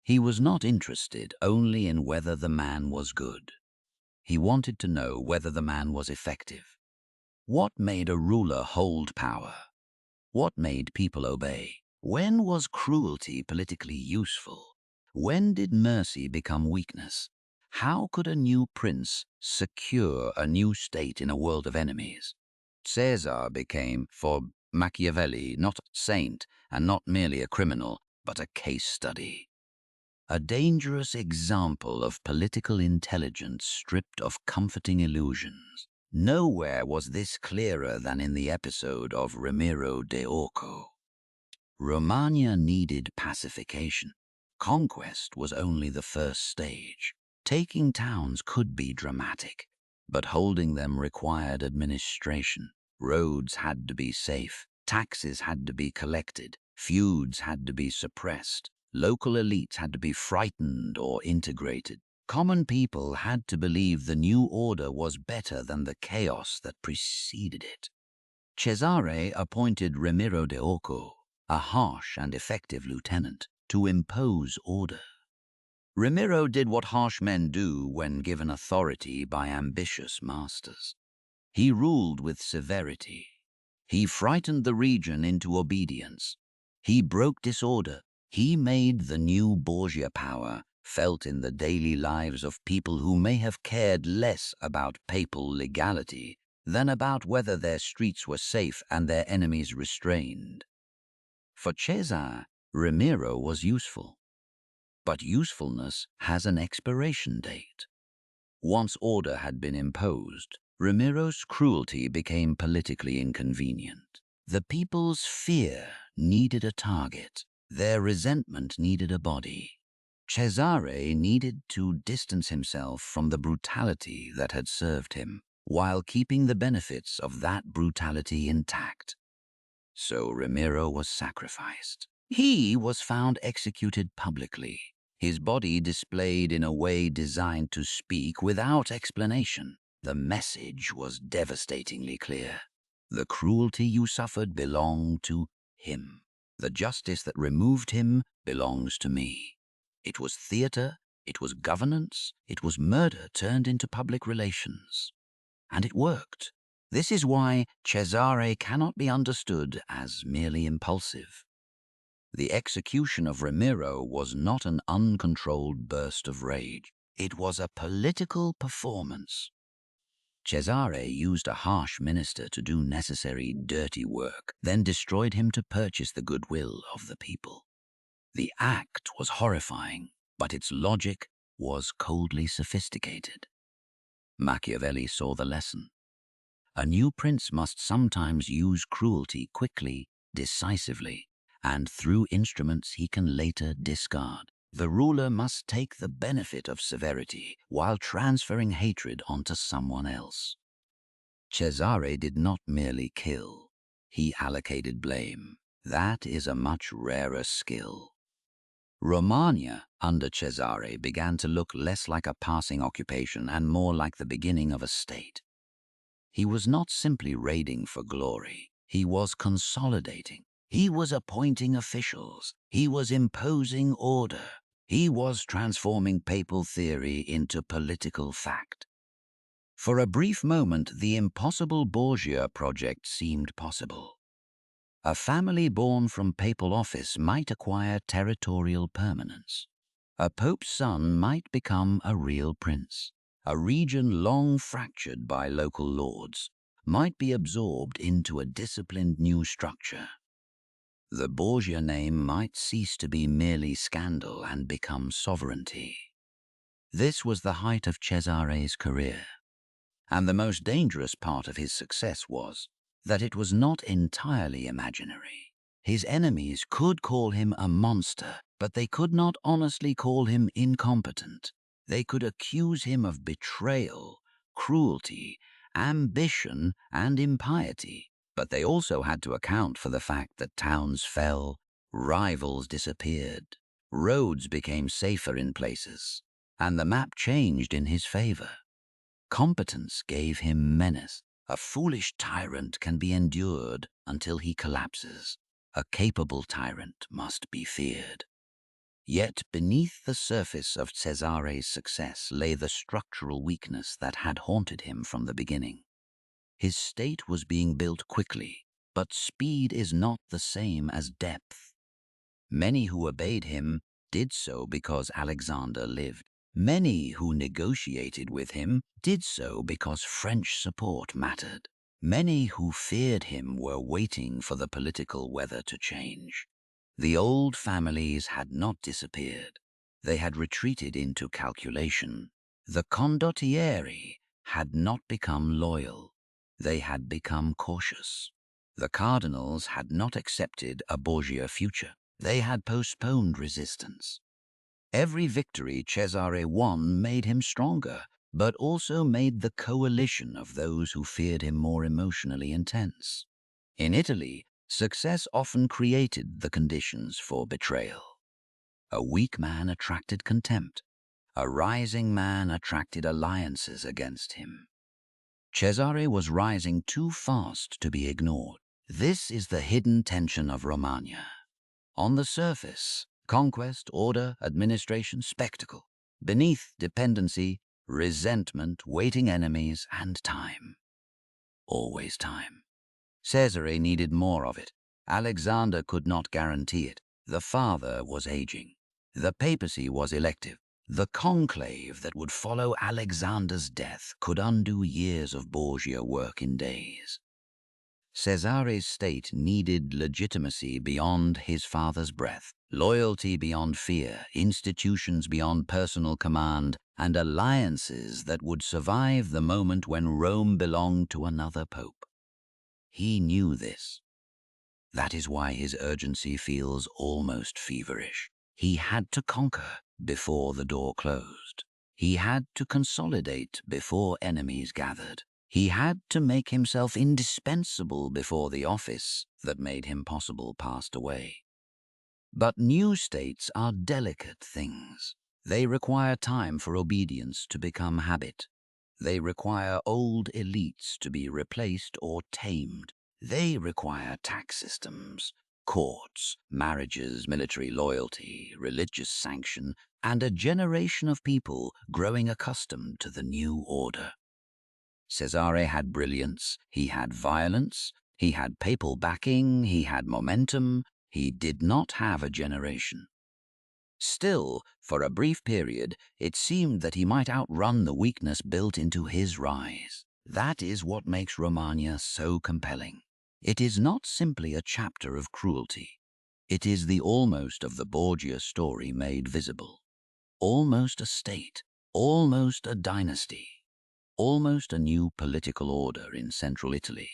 He was not interested only in whether the man was good. He wanted to know whether the man was effective. What made a ruler hold power? What made people obey? When was cruelty politically useful? When did mercy become weakness? How could a new prince secure a new state in a world of enemies? Caesar became, for Machiavelli, not a saint and not merely a criminal, but a case study. A dangerous example of political intelligence stripped of comforting illusions. Nowhere was this clearer than in the episode of Ramiro de Orco. Romagna needed pacification. Conquest was only the first stage. Taking towns could be dramatic, but holding them required administration. Roads had to be safe, taxes had to be collected, feuds had to be suppressed, local elites had to be frightened or integrated. Common people had to believe the new order was better than the chaos that preceded it. Cesare appointed Ramiro de Orco, a harsh and effective lieutenant, to impose order. Ramiro did what harsh men do when given authority by ambitious masters. He ruled with severity. He frightened the region into obedience. He broke disorder. He made the new Borgia power felt in the daily lives of people who may have cared less about papal legality than about whether their streets were safe and their enemies restrained. For Cesare, Ramiro was useful. But usefulness has an expiration date. Once order had been imposed, Ramiro's cruelty became politically inconvenient. The people's fear needed a target. Their resentment needed a body. Cesare needed to distance himself from the brutality that had served him, while keeping the benefits of that brutality intact. So Ramiro was sacrificed. He was found executed publicly, his body displayed in a way designed to speak without explanation. The message was devastatingly clear. The cruelty you suffered belonged to him. The justice that removed him belongs to me. It was theater, it was governance, it was murder turned into public relations. And it worked. This is why Cesare cannot be understood as merely impulsive. The execution of Ramiro was not an uncontrolled burst of rage. It was a political performance. Cesare used a harsh minister to do necessary dirty work, then destroyed him to purchase the goodwill of the people. The act was horrifying, but its logic was coldly sophisticated. Machiavelli saw the lesson. A new prince must sometimes use cruelty quickly, decisively, and through instruments he can later discard. The ruler must take the benefit of severity while transferring hatred onto someone else. Cesare did not merely kill. He allocated blame. That is a much rarer skill. Romagna, under Cesare, began to look less like a passing occupation and more like the beginning of a state. He was not simply raiding for glory. He was consolidating. He was appointing officials. He was imposing order. He was transforming papal theory into political fact. For a brief moment, the impossible Borgia project seemed possible. A family born from papal office might acquire territorial permanence. A pope's son might become a real prince. A region long fractured by local lords might be absorbed into a disciplined new structure. The Borgia name might cease to be merely scandal and become sovereignty. This was the height of Cesare's career, and the most dangerous part of his success was that it was not entirely imaginary. His enemies could call him a monster, but they could not honestly call him incompetent. They could accuse him of betrayal, cruelty, ambition, and impiety. But they also had to account for the fact that towns fell, rivals disappeared, roads became safer in places, and the map changed in his favor. Competence gave him menace. A foolish tyrant can be endured until he collapses. A capable tyrant must be feared. Yet beneath the surface of Cesare's success lay the structural weakness that had haunted him from the beginning. His state was being built quickly, but speed is not the same as depth. Many who obeyed him did so because Alexander lived. Many who negotiated with him did so because French support mattered. Many who feared him were waiting for the political weather to change. The old families had not disappeared. They had retreated into calculation. The condottieri had not become loyal. They had become cautious. The cardinals had not accepted a Borgia future. They had postponed resistance. Every victory Cesare won made him stronger, but also made the coalition of those who feared him more emotionally intense. In Italy, success often created the conditions for betrayal. A weak man attracted contempt. A rising man attracted alliances against him. Cesare was rising too fast to be ignored. This is the hidden tension of Romagna. On the surface, Conquest, order, administration, spectacle. Beneath dependency, resentment, waiting enemies, and time. Always time. Cesare needed more of it. Alexander could not guarantee it. The father was aging. The papacy was elective. The conclave that would follow Alexander's death could undo years of Borgia work in days. Cesare's state needed legitimacy beyond his father's breath, loyalty beyond fear, institutions beyond personal command, and alliances that would survive the moment when Rome belonged to another pope. He knew this. That is why his urgency feels almost feverish. He had to conquer before the door closed. He had to consolidate before enemies gathered. He had to make himself indispensable before the office that made him possible passed away. But new states are delicate things. They require time for obedience to become habit. They require old elites to be replaced or tamed. They require tax systems, courts, marriages, military loyalty, religious sanction, and a generation of people growing accustomed to the new order. Cesare had brilliance, he had violence, he had papal backing, he had momentum. He did not have a generation. Still, for a brief period, it seemed that he might outrun the weakness built into his rise. That is what makes Romagna so compelling. It is not simply a chapter of cruelty. It is the almost of the Borgia story made visible. Almost a state, almost a dynasty, almost a new political order in central Italy.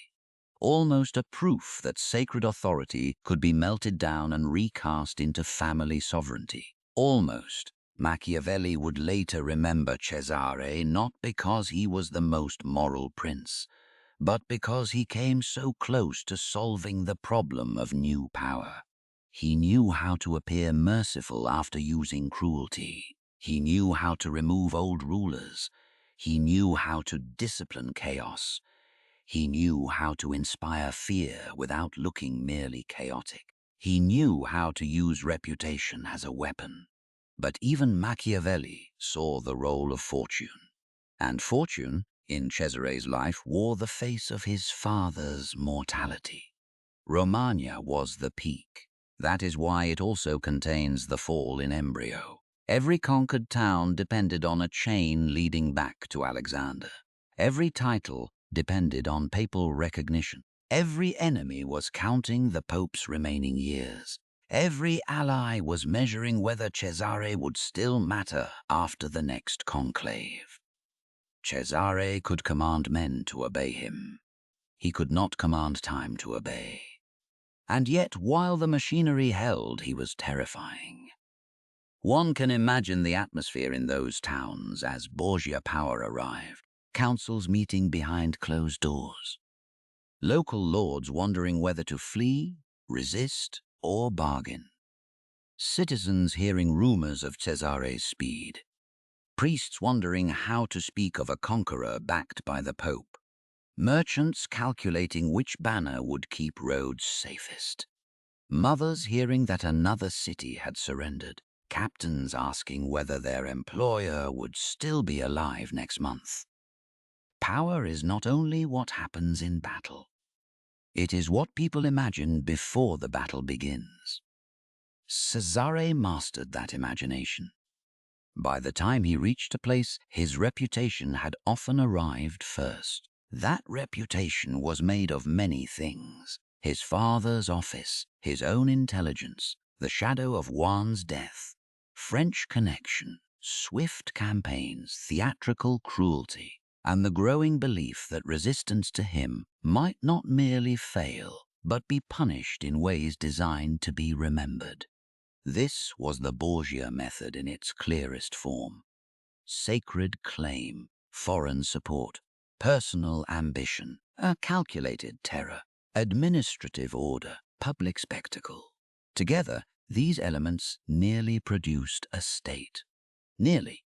Almost a proof that sacred authority could be melted down and recast into family sovereignty. Almost. Machiavelli would later remember Cesare not because he was the most moral prince, but because he came so close to solving the problem of new power. He knew how to appear merciful after using cruelty. He knew how to remove old rulers. He knew how to discipline chaos. He knew how to inspire fear without looking merely chaotic. He knew how to use reputation as a weapon. But even Machiavelli saw the role of fortune. And fortune, in Cesare's life, wore the face of his father's mortality. Romagna was the peak. That is why it also contains the fall in embryo. Every conquered town depended on a chain leading back to Alexander. Every title depended on papal recognition. Every enemy was counting the Pope's remaining years. Every ally was measuring whether Cesare would still matter after the next conclave. Cesare could command men to obey him. He could not command time to obey. And yet, while the machinery held, he was terrifying. One can imagine the atmosphere in those towns as Borgia power arrived. Councils meeting behind closed doors. Local lords wondering whether to flee, resist, or bargain. Citizens hearing rumors of Cesare's speed. Priests wondering how to speak of a conqueror backed by the Pope. Merchants calculating which banner would keep roads safest. Mothers hearing that another city had surrendered. Captains asking whether their employer would still be alive next month. Power is not only what happens in battle. It is what people imagine before the battle begins. Cesare mastered that imagination. By the time he reached a place, his reputation had often arrived first. That reputation was made of many things. His father's office, his own intelligence, the shadow of Juan's death, French connection, swift campaigns, theatrical cruelty, and the growing belief that resistance to him might not merely fail, but be punished in ways designed to be remembered. This was the Borgia method in its clearest form. Sacred claim, foreign support, personal ambition, a calculated terror, administrative order, public spectacle. Together, these elements nearly produced a state. Nearly.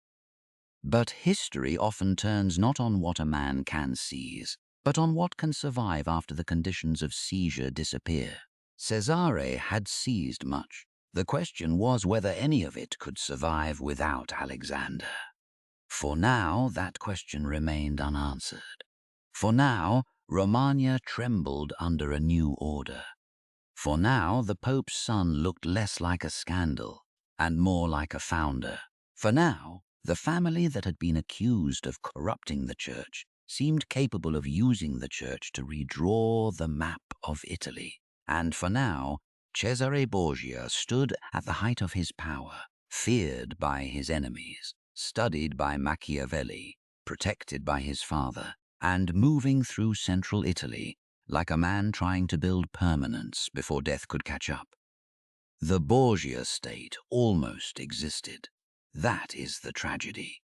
But history often turns not on what a man can seize, but on what can survive after the conditions of seizure disappear. Cesare had seized much. The question was whether any of it could survive without Alexander. For now, that question remained unanswered. For now, Romagna trembled under a new order. For now, the Pope's son looked less like a scandal and more like a founder. For now, the family that had been accused of corrupting the Church seemed capable of using the Church to redraw the map of Italy. And for now, Cesare Borgia stood at the height of his power, feared by his enemies, studied by Machiavelli, protected by his father, and moving through central Italy like a man trying to build permanence before death could catch up. The Borgia state almost existed. That is the tragedy.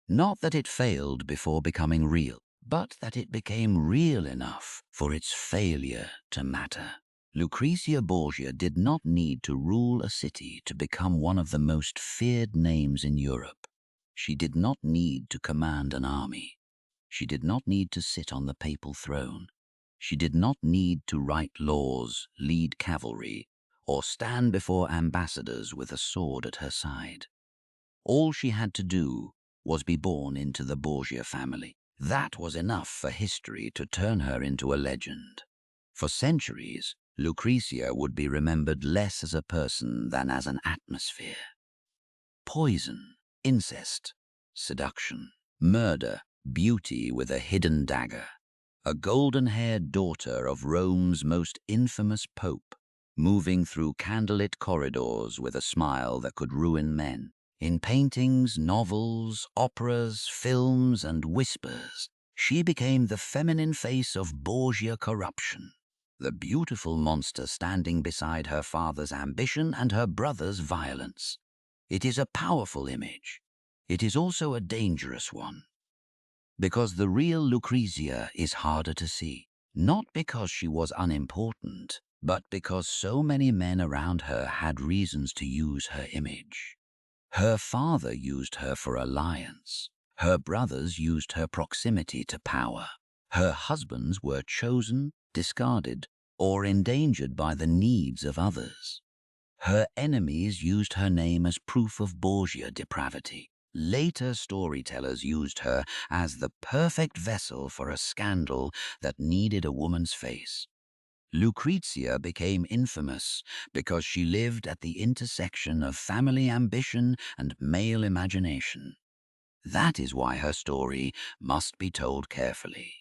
Not that it failed before becoming real, but that it became real enough for its failure to matter. Lucrezia Borgia did not need to rule a city to become one of the most feared names in Europe. She did not need to command an army. She did not need to sit on the papal throne. She did not need to write laws, lead cavalry, or stand before ambassadors with a sword at her side. All she had to do was be born into the Borgia family. That was enough for history to turn her into a legend. For centuries, Lucrezia would be remembered less as a person than as an atmosphere. Poison, incest, seduction, murder, beauty with a hidden dagger. A golden-haired daughter of Rome's most infamous pope, moving through candlelit corridors with a smile that could ruin men. In paintings, novels, operas, films, and whispers, she became the feminine face of Borgia corruption, the beautiful monster standing beside her father's ambition and her brother's violence. It is a powerful image. It is also a dangerous one. Because the real Lucrezia is harder to see, not because she was unimportant, but because so many men around her had reasons to use her image. Her father used her for alliance. Her brothers used her proximity to power. Her husbands were chosen, discarded, or endangered by the needs of others. Her enemies used her name as proof of Borgia depravity. Later storytellers used her as the perfect vessel for a scandal that needed a woman's face. Lucrezia became infamous because she lived at the intersection of family ambition and male imagination. That is why her story must be told carefully.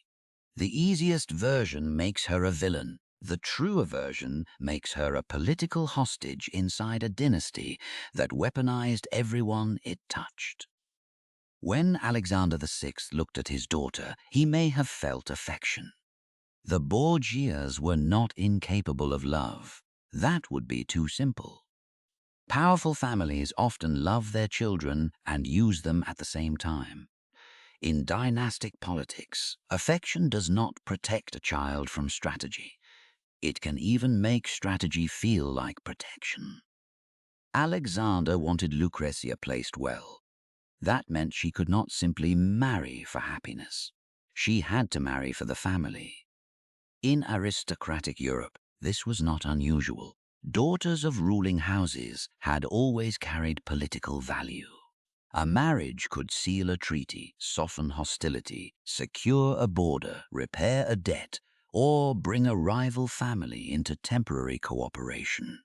The easiest version makes her a villain. The truer version makes her a political hostage inside a dynasty that weaponized everyone it touched. When Alexander VI looked at his daughter, he may have felt affection. The Borgias were not incapable of love. That would be too simple. Powerful families often love their children and use them at the same time. In dynastic politics, affection does not protect a child from strategy. It can even make strategy feel like protection. Alexander wanted Lucrezia placed well. That meant she could not simply marry for happiness. She had to marry for the family. In aristocratic Europe, this was not unusual. Daughters of ruling houses had always carried political value. A marriage could seal a treaty, soften hostility, secure a border, repair a debt, or bring a rival family into temporary cooperation.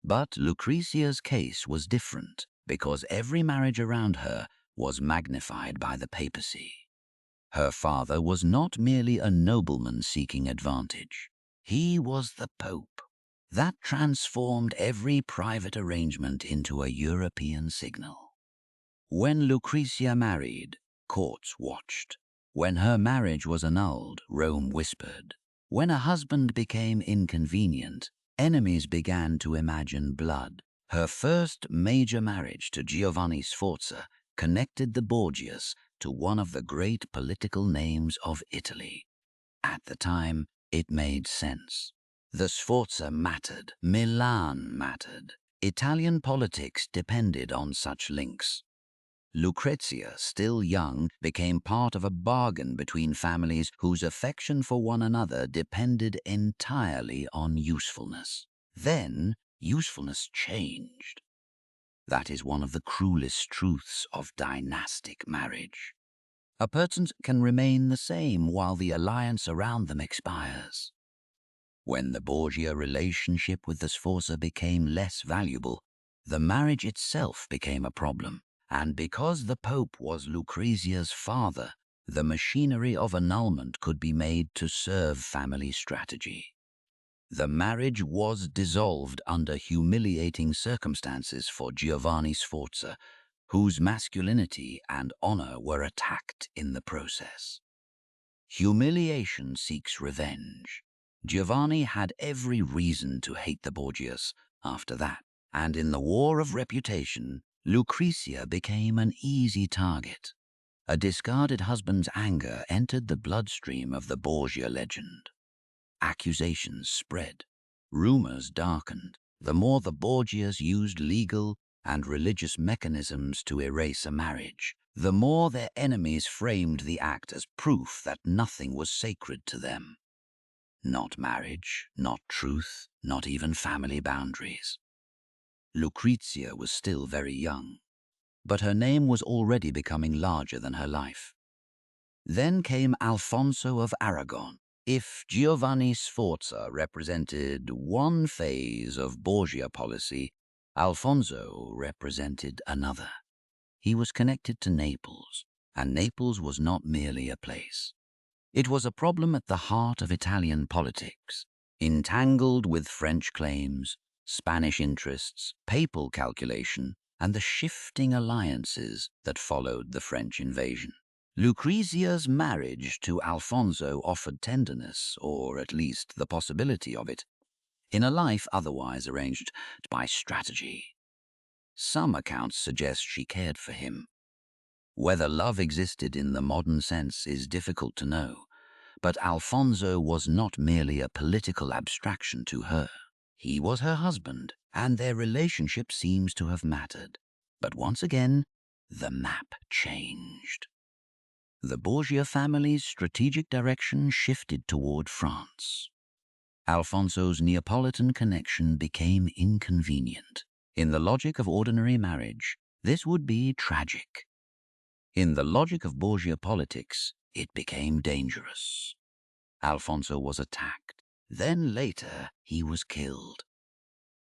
But Lucrezia's case was different because every marriage around her was magnified by the papacy. Her father was not merely a nobleman seeking advantage. He was the Pope. That transformed every private arrangement into a European signal. When Lucrezia married, courts watched. When her marriage was annulled, Rome whispered. When a husband became inconvenient, enemies began to imagine blood. Her first major marriage to Giovanni Sforza connected the Borgias to one of the great political names of Italy. At the time, it made sense. The Sforza mattered. Milan mattered. Italian politics depended on such links. Lucrezia, still young, became part of a bargain between families whose affection for one another depended entirely on usefulness. Then, usefulness changed. That is one of the cruelest truths of dynastic marriage. A person can remain the same while the alliance around them expires. When the Borgia relationship with the Sforza became less valuable, the marriage itself became a problem, and because the Pope was Lucrezia's father, the machinery of annulment could be made to serve family strategy. The marriage was dissolved under humiliating circumstances for Giovanni Sforza, whose masculinity and honor were attacked in the process. Humiliation seeks revenge. Giovanni had every reason to hate the Borgias after that, and in the war of reputation, Lucrezia became an easy target. A discarded husband's anger entered the bloodstream of the Borgia legend. Accusations spread. Rumors darkened. The more the Borgias used legal and religious mechanisms to erase a marriage, the more their enemies framed the act as proof that nothing was sacred to them. Not marriage, not truth, not even family boundaries. Lucrezia was still very young, but her name was already becoming larger than her life. Then came Alfonso of Aragon. If Giovanni Sforza represented one phase of Borgia policy, Alfonso represented another. He was connected to Naples, and Naples was not merely a place. It was a problem at the heart of Italian politics, entangled with French claims, Spanish interests, papal calculation, and the shifting alliances that followed the French invasion. Lucrezia's marriage to Alfonso offered tenderness, or at least the possibility of it, in a life otherwise arranged by strategy. Some accounts suggest she cared for him. Whether love existed in the modern sense is difficult to know, but Alfonso was not merely a political abstraction to her. He was her husband, and their relationship seems to have mattered. But once again, the map changed. The Borgia family's strategic direction shifted toward France. Alfonso's Neapolitan connection became inconvenient. In the logic of ordinary marriage, this would be tragic. In the logic of Borgia politics, it became dangerous. Alfonso was attacked. Then later, he was killed.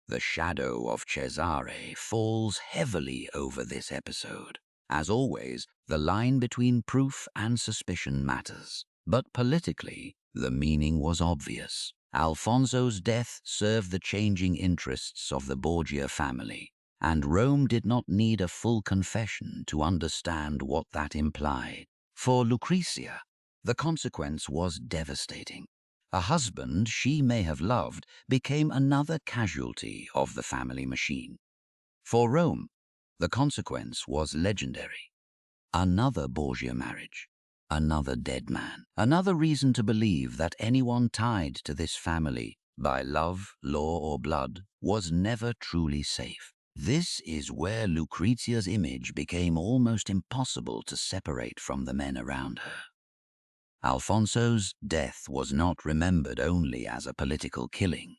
The shadow of Cesare falls heavily over this episode. As always, the line between proof and suspicion matters. But politically, the meaning was obvious. Alfonso's death served the changing interests of the Borgia family, and Rome did not need a full confession to understand what that implied. For Lucrezia, the consequence was devastating. A husband she may have loved became another casualty of the family machine. For Rome, the consequence was legendary. Another Borgia marriage, another dead man, another reason to believe that anyone tied to this family by love, law, or blood was never truly safe. This is where Lucrezia's image became almost impossible to separate from the men around her. Alfonso's death was not remembered only as a political killing.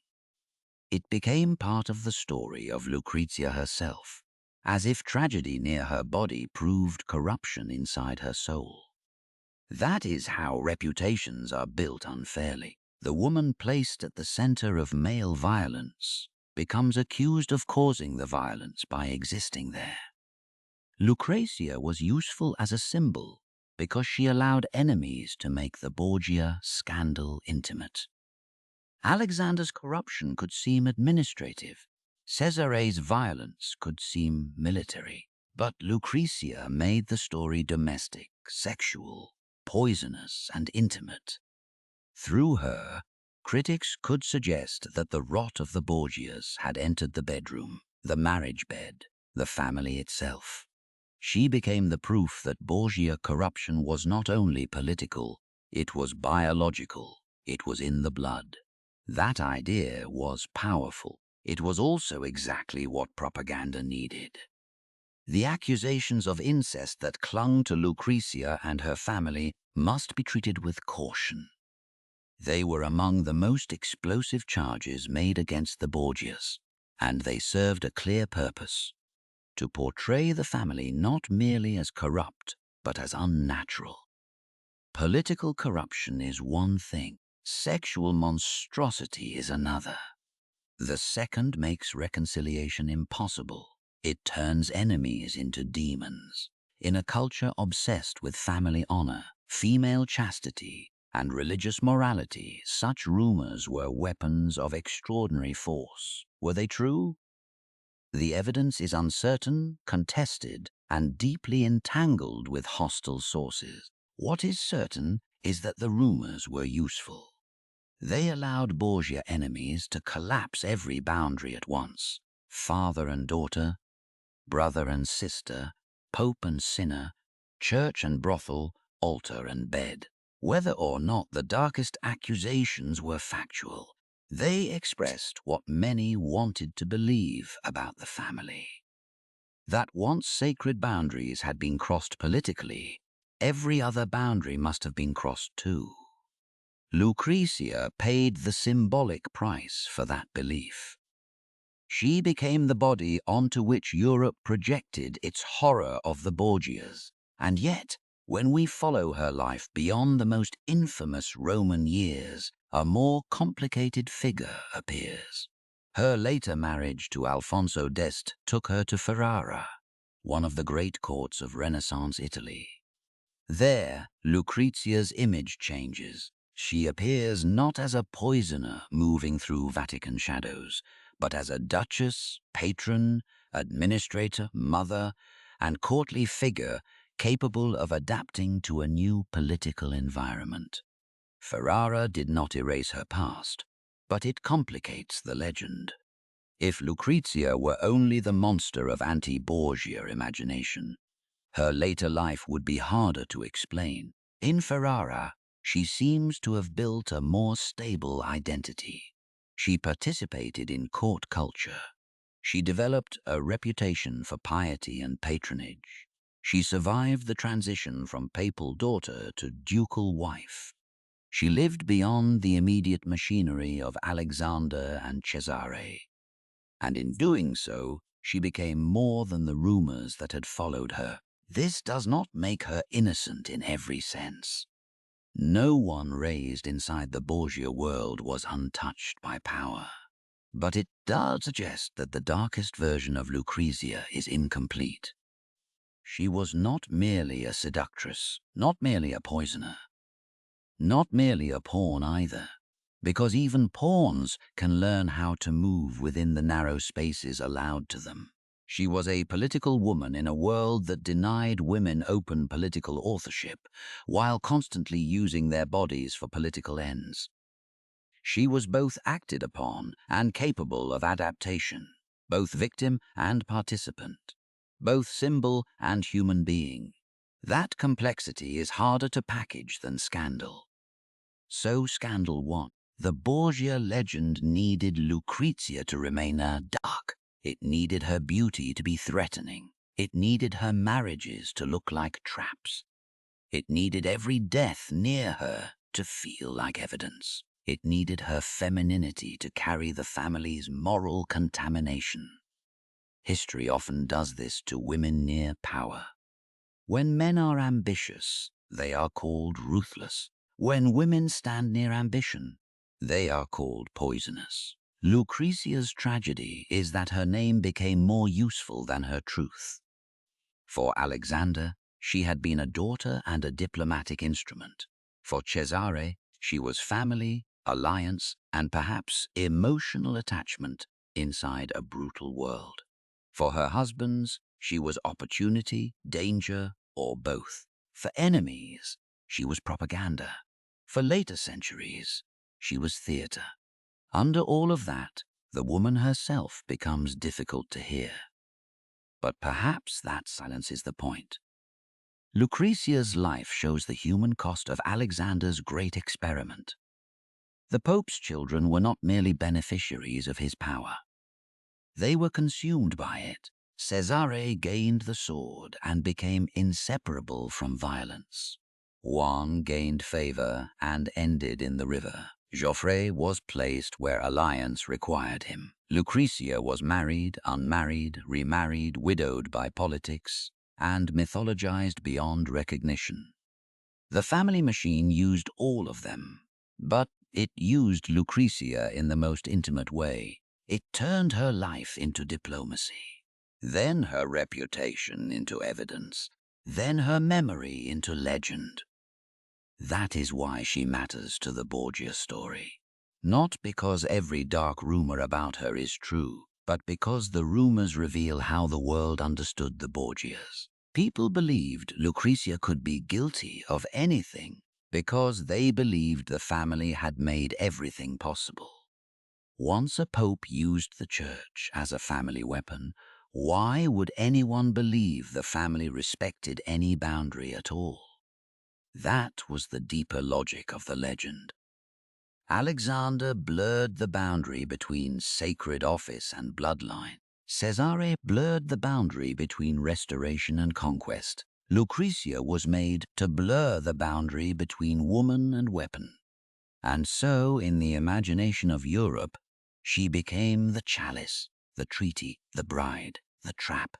It became part of the story of Lucrezia herself, as if tragedy near her body proved corruption inside her soul. That is how reputations are built unfairly. The woman placed at the center of male violence becomes accused of causing the violence by existing there. Lucrezia was useful as a symbol because she allowed enemies to make the Borgia scandal intimate. Alexander's corruption could seem administrative. Cesare's violence could seem military. But Lucrezia made the story domestic, sexual, poisonous, and intimate. Through her, critics could suggest that the rot of the Borgias had entered the bedroom, the marriage bed, the family itself. She became the proof that Borgia corruption was not only political, it was biological, it was in the blood. That idea was powerful. It was also exactly what propaganda needed. The accusations of incest that clung to Lucrezia and her family must be treated with caution. They were among the most explosive charges made against the Borgias, and they served a clear purpose: to portray the family not merely as corrupt, but as unnatural. Political corruption is one thing, sexual monstrosity is another. The second makes reconciliation impossible. It turns enemies into demons. In a culture obsessed with family honor, female chastity, and religious morality, such rumors were weapons of extraordinary force. Were they true? The evidence is uncertain, contested, and deeply entangled with hostile sources. What is certain is that the rumors were useful. They allowed Borgia enemies to collapse every boundary at once: father and daughter, brother and sister, pope and sinner, church and brothel, altar and bed. Whether or not the darkest accusations were factual, they expressed what many wanted to believe about the family. That once sacred boundaries had been crossed politically, every other boundary must have been crossed too. Lucrezia paid the symbolic price for that belief. She became the body onto which Europe projected its horror of the Borgias, and yet, when we follow her life beyond the most infamous Roman years, a more complicated figure appears. Her later marriage to Alfonso d'Este took her to Ferrara, one of the great courts of Renaissance Italy. There, Lucrezia's image changes. She appears not as a poisoner moving through Vatican shadows, but as a duchess, patron, administrator, mother, and courtly figure capable of adapting to a new political environment. Ferrara did not erase her past, but it complicates the legend. If Lucrezia were only the monster of anti-Borgia imagination, her later life would be harder to explain. In Ferrara, she seems to have built a more stable identity. She participated in court culture. She developed a reputation for piety and patronage. She survived the transition from papal daughter to ducal wife. She lived beyond the immediate machinery of Alexander and Cesare. And in doing so, she became more than the rumors that had followed her. This does not make her innocent in every sense. No one raised inside the Borgia world was untouched by power. But it does suggest that the darkest version of Lucrezia is incomplete. She was not merely a seductress, not merely a poisoner, not merely a pawn either, because even pawns can learn how to move within the narrow spaces allowed to them. She was a political woman in a world that denied women open political authorship, while constantly using their bodies for political ends. She was both acted upon and capable of adaptation, both victim and participant, both symbol and human being. That complexity is harder to package than scandal. So Scandal 1. The Borgia legend needed Lucrezia to remain dark. It needed her beauty to be threatening. It needed her marriages to look like traps. It needed every death near her to feel like evidence. It needed her femininity to carry the family's moral contamination. History often does this to women near power. When men are ambitious, they are called ruthless. When women stand near ambition, they are called poisonous. Lucrezia's tragedy is that her name became more useful than her truth. For Alexander, she had been a daughter and a diplomatic instrument. For Cesare, she was family, alliance, and perhaps emotional attachment inside a brutal world. For her husbands, she was opportunity, danger, or both. For enemies, she was propaganda. For later centuries, she was theater. Under all of that, the woman herself becomes difficult to hear. But perhaps that silence is the point. Lucrezia's life shows the human cost of Alexander's great experiment. The Pope's children were not merely beneficiaries of his power. They were consumed by it. Cesare gained the sword and became inseparable from violence. Juan gained favor and ended in the river. Joffre was placed where alliance required him. Lucretia was married, unmarried, remarried, widowed by politics, and mythologized beyond recognition. The family machine used all of them, but it used Lucretia in the most intimate way. It turned her life into diplomacy, then her reputation into evidence, then her memory into legend. That is why she matters to the Borgia story. Not because every dark rumor about her is true, but because the rumors reveal how the world understood the Borgias. People believed Lucretia could be guilty of anything because they believed the family had made everything possible. Once a pope used the church as a family weapon, why would anyone believe the family respected any boundary at all? That was the deeper logic of the legend. Alexander blurred the boundary between sacred office and bloodline. Cesare blurred the boundary between restoration and conquest. Lucretia was made to blur the boundary between woman and weapon. And so, in the imagination of Europe, she became the chalice, the treaty, the bride, the trap,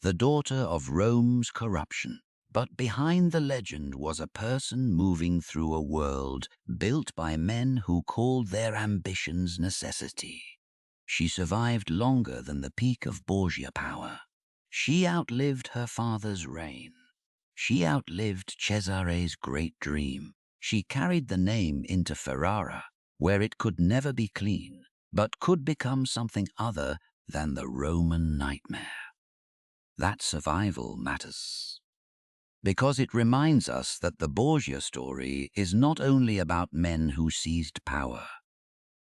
the daughter of Rome's corruption. But behind the legend was a person moving through a world built by men who called their ambitions necessity. She survived longer than the peak of Borgia power. She outlived her father's reign. She outlived Cesare's great dream. She carried the name into Ferrara, where it could never be clean, but could become something other than the Roman nightmare. That survival matters, because it reminds us that the Borgia story is not only about men who seized power.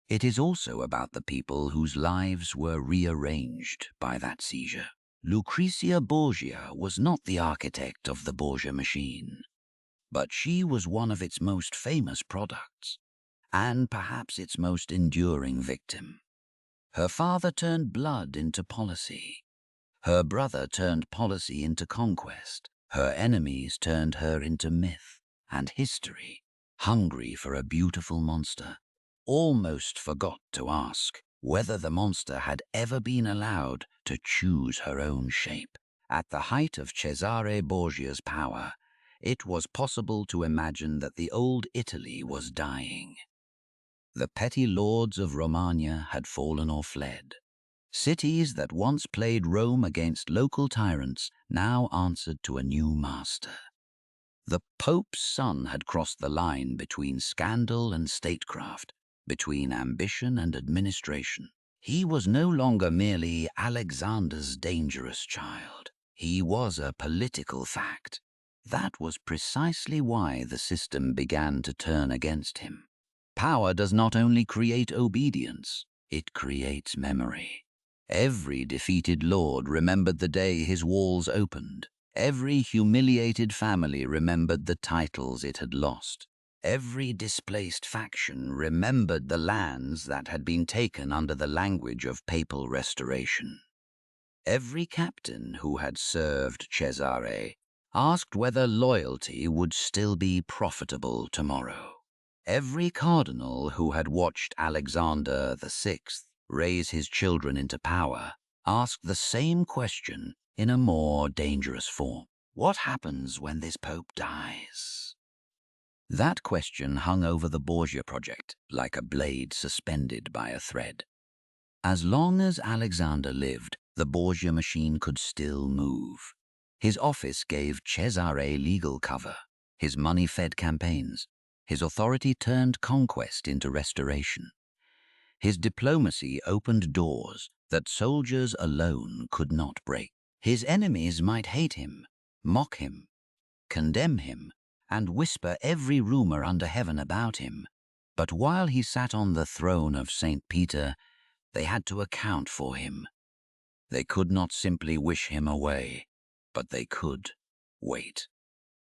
It is also about the people whose lives were rearranged by that seizure. Lucretia Borgia was not the architect of the Borgia machine, but she was one of its most famous products, and perhaps its most enduring victim. Her father turned blood into policy. Her brother turned policy into conquest. Her enemies turned her into myth and history. Hungry for a beautiful monster, almost forgot to ask whether the monster had ever been allowed to choose her own shape. At the height of Cesare Borgia's power, it was possible to imagine that the old Italy was dying. The petty lords of Romagna had fallen or fled. Cities that once played Rome against local tyrants now answered to a new master. The Pope's son had crossed the line between scandal and statecraft, between ambition and administration. He was no longer merely Alexander's dangerous child. He was a political fact. That was precisely why the system began to turn against him. Power does not only create obedience, it creates memory. Every defeated lord remembered the day his walls opened. Every humiliated family remembered the titles it had lost. Every displaced faction remembered the lands that had been taken under the language of papal restoration. Every captain who had served Cesare asked whether loyalty would still be profitable tomorrow. Every cardinal who had watched Alexander VI raise his children into power asked the same question in a more dangerous form. What happens when this pope dies? That question hung over the Borgia project like a blade suspended by a thread. As long as Alexander lived, the Borgia machine could still move. His office gave Cesare legal cover. His money fed campaigns. His authority turned conquest into restoration. His diplomacy opened doors that soldiers alone could not break. His enemies might hate him, mock him, condemn him, and whisper every rumor under heaven about him. But while he sat on the throne of St. Peter, they had to account for him. They could not simply wish him away, but they could wait.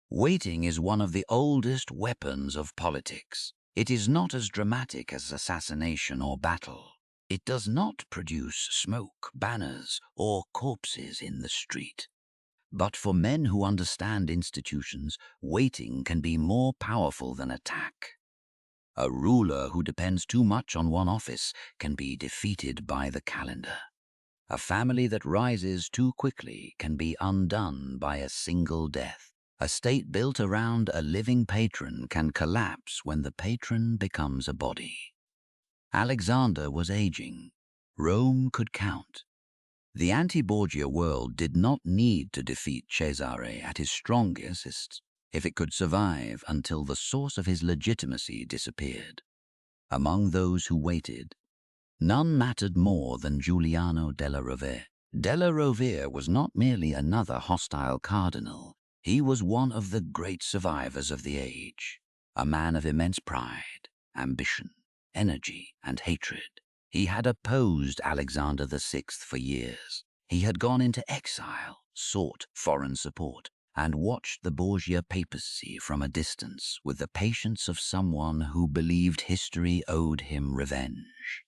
Waiting is one of the oldest weapons of politics. It is not as dramatic as assassination or battle. It does not produce smoke, banners, or corpses in the street. But for men who understand institutions, waiting can be more powerful than attack. A ruler who depends too much on one office can be defeated by the calendar. A family that rises too quickly can be undone by a single death. A state built around a living patron can collapse when the patron becomes a body. Alexander was aging. Rome could count. The anti-Borgia world did not need to defeat Cesare at his strongest if it could survive until the source of his legitimacy disappeared. Among those who waited, none mattered more than Giuliano della Rovere. Della Rovere was not merely another hostile cardinal. He was one of the great survivors of the age, a man of immense pride, ambition, energy, and hatred. He had opposed Alexander VI for years. He had gone into exile, sought foreign support, and watched the Borgia papacy from a distance with the patience of someone who believed history owed him revenge.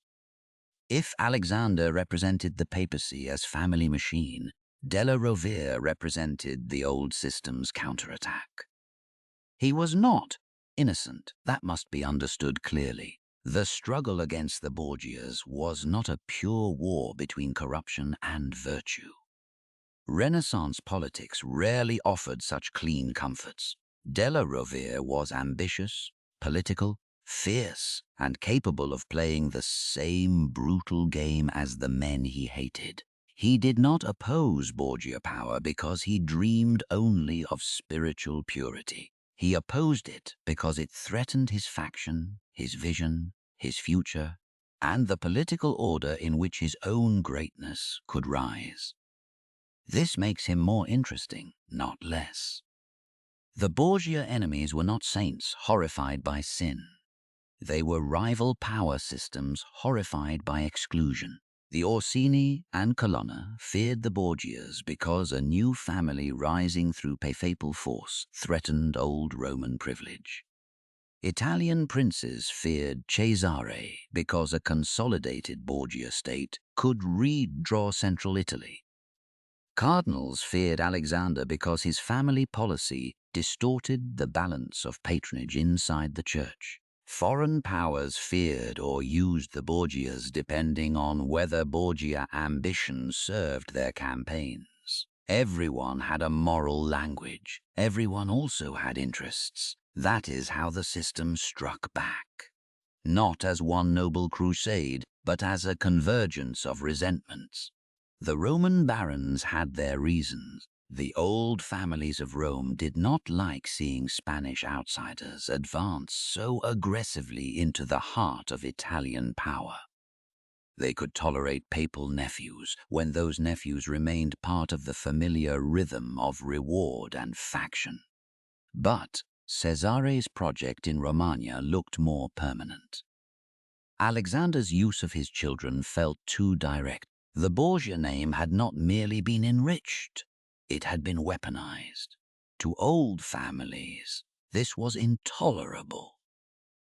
If Alexander represented the papacy as family machine, della Rovere represented the old system's counterattack. He was not innocent, that must be understood clearly. The struggle against the Borgias was not a pure war between corruption and virtue. Renaissance politics rarely offered such clean comforts. Della Rovere was ambitious, political, fierce, and capable of playing the same brutal game as the men he hated. He did not oppose Borgia power because he dreamed only of spiritual purity. He opposed it because it threatened his faction, his vision, his future, and the political order in which his own greatness could rise. This makes him more interesting, not less. The Borgia enemies were not saints horrified by sin. They were rival power systems horrified by exclusion. The Orsini and Colonna feared the Borgias because a new family rising through papal force threatened old Roman privilege. Italian princes feared Cesare because a consolidated Borgia state could redraw central Italy. Cardinals feared Alexander because his family policy distorted the balance of patronage inside the church. Foreign powers feared or used the Borgias depending on whether Borgia ambition served their campaigns. Everyone had a moral language. Everyone also had interests. That is how the system struck back. Not as one noble crusade, but as a convergence of resentments. The Roman barons had their reasons. The old families of Rome did not like seeing Spanish outsiders advance so aggressively into the heart of Italian power. They could tolerate papal nephews when those nephews remained part of the familiar rhythm of reward and faction. But Cesare's project in Romagna looked more permanent. Alexander's use of his children felt too direct. The Borgia name had not merely been enriched, it had been weaponized. To old families, this was intolerable.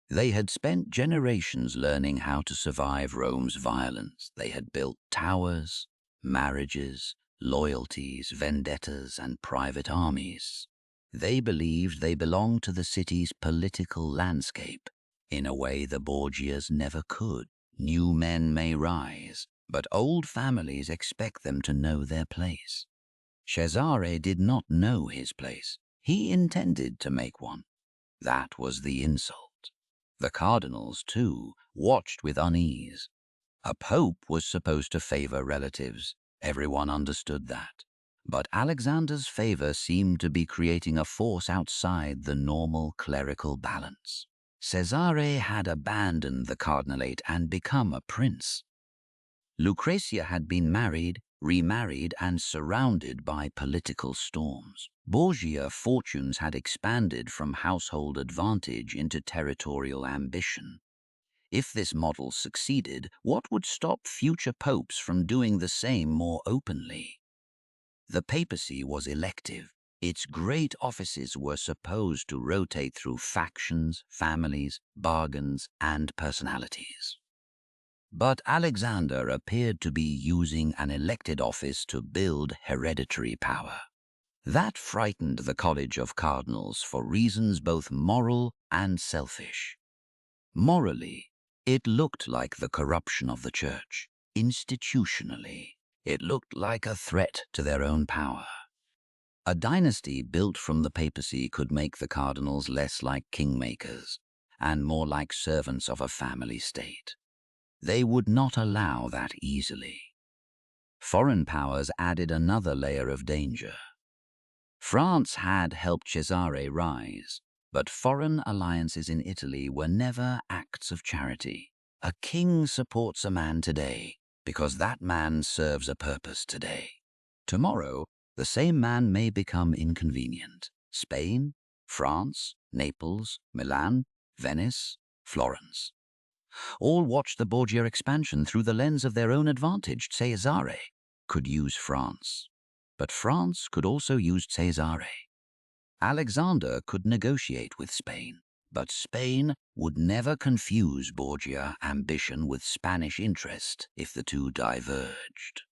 They had spent generations learning how to survive Rome's violence. They had built towers, marriages, loyalties, vendettas, and private armies. They believed they belonged to the city's political landscape in a way the Borgias never could. New men may rise, but old families expect them to know their place. Cesare did not know his place. He intended to make one. That was the insult. The cardinals, too, watched with unease. A pope was supposed to favor relatives. Everyone understood that. But Alexander's favor seemed to be creating a force outside the normal clerical balance. Cesare had abandoned the cardinalate and become a prince. Lucrezia had been married, remarried, and surrounded by political storms. Borgia fortunes had expanded from household advantage into territorial ambition. If this model succeeded, what would stop future popes from doing the same more openly? The papacy was elective. Its great offices were supposed to rotate through factions, families, bargains, and personalities. But Alexander appeared to be using an elected office to build hereditary power. That frightened the College of Cardinals for reasons both moral and selfish. Morally, it looked like the corruption of the church. Institutionally, it looked like a threat to their own power. A dynasty built from the papacy could make the cardinals less like kingmakers and more like servants of a family state. They would not allow that easily. Foreign powers added another layer of danger. France had helped Cesare rise, but foreign alliances in Italy were never acts of charity. A king supports a man today because that man serves a purpose today. Tomorrow, the same man may become inconvenient. Spain, France, Naples, Milan, Venice, Florence. All watched the Borgia expansion through the lens of their own advantage. Cesare could use France, but France could also use Cesare. Alexander could negotiate with Spain, but Spain would never confuse Borgia ambition with Spanish interest if the two diverged.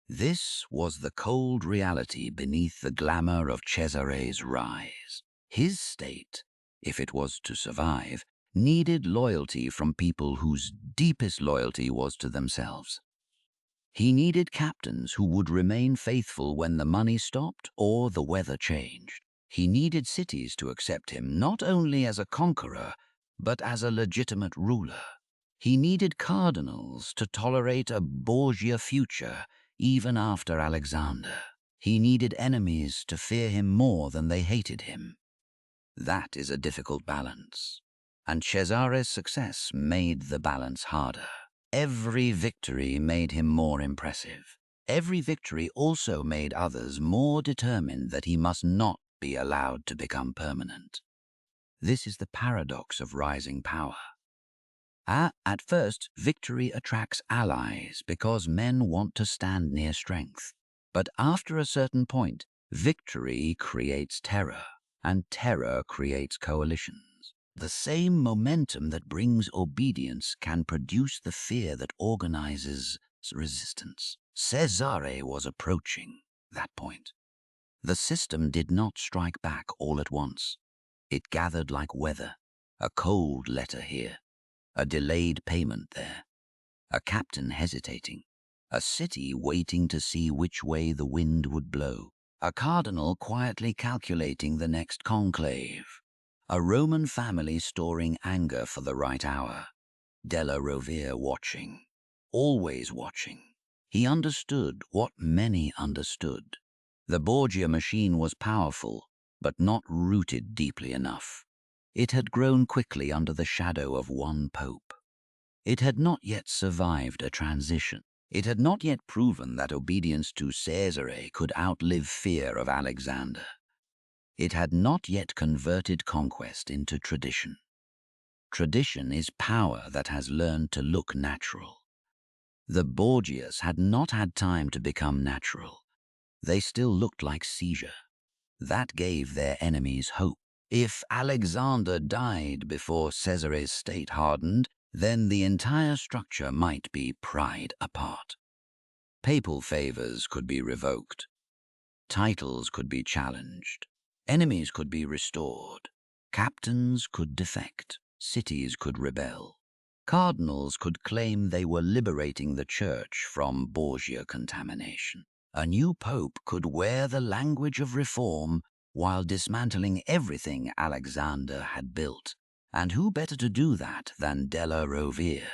This was the cold reality beneath the glamour of Cesare's rise. His state, if it was to survive, needed loyalty from people whose deepest loyalty was to themselves. He needed captains who would remain faithful when the money stopped or the weather changed. He needed cities to accept him not only as a conqueror, but as a legitimate ruler. He needed cardinals to tolerate a Borgia future even after Alexander. He needed enemies to fear him more than they hated him. That is a difficult balance, and Cesare's success made the balance harder. Every victory made him more impressive. Every victory also made others more determined that he must not be allowed to become permanent. This is the paradox of rising power. At first, victory attracts allies because men want to stand near strength. But after a certain point, victory creates terror, and terror creates coalitions. The same momentum that brings obedience can produce the fear that organizes resistance. Cesare was approaching that point. The system did not strike back all at once. It gathered like weather, a cold letter here, a delayed payment there, a captain hesitating, a city waiting to see which way the wind would blow, a cardinal quietly calculating the next conclave, a Roman family storing anger for the right hour, Della Rovere watching, always watching. He understood what many understood. The Borgia machine was powerful, but not rooted deeply enough. It had grown quickly under the shadow of one pope. It had not yet survived a transition. It had not yet proven that obedience to Cesare could outlive fear of Alexander. It had not yet converted conquest into tradition. Tradition is power that has learned to look natural. The Borgias had not had time to become natural. They still looked like seizure. That gave their enemies hope. If Alexander died before Cesare's state hardened, then the entire structure might be pried apart. Papal favors could be revoked. Titles could be challenged. Enemies could be restored. Captains could defect. Cities could rebel. Cardinals could claim they were liberating the church from Borgia contamination. A new pope could wear the language of reform while dismantling everything Alexander had built. And who better to do that than Della Rovere?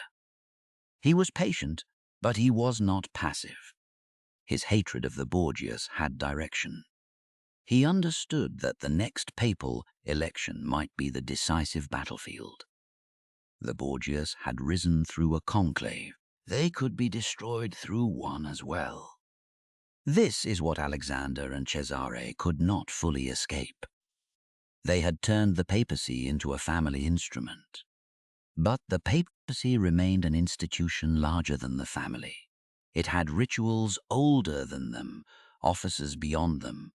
He was patient, but he was not passive. His hatred of the Borgias had direction. He understood that the next papal election might be the decisive battlefield. The Borgias had risen through a conclave. They could be destroyed through one as well. This is what Alexander and Cesare could not fully escape. They had turned the papacy into a family instrument. But the papacy remained an institution larger than the family. It had rituals older than them, officers beyond them,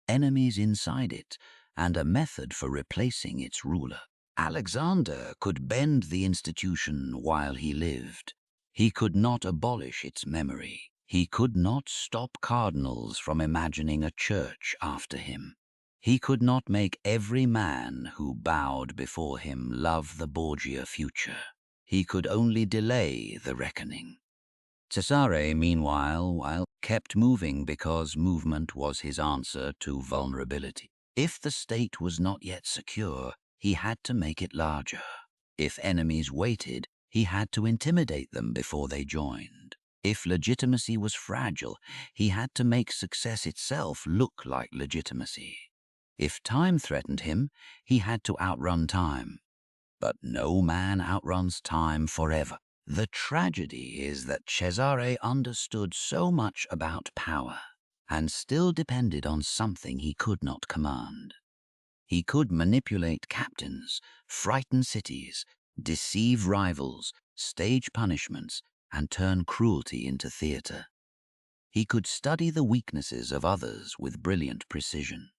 enemies inside it, and a method for replacing its ruler. Alexander could bend the institution while he lived. He could not abolish its memory. He could not stop cardinals from imagining a church after him. He could not make every man who bowed before him love the Borgia future. He could only delay the reckoning. Cesare, meanwhile, kept moving because movement was his answer to vulnerability. If the state was not yet secure, he had to make it larger. If enemies waited, he had to intimidate them before they joined. If legitimacy was fragile, he had to make success itself look like legitimacy. If time threatened him, he had to outrun time. But no man outruns time forever. The tragedy is that Cesare understood so much about power and still depended on something he could not command. He could manipulate captains, frighten cities, deceive rivals, stage punishments, and turn cruelty into theater. He could study the weaknesses of others with brilliant precision.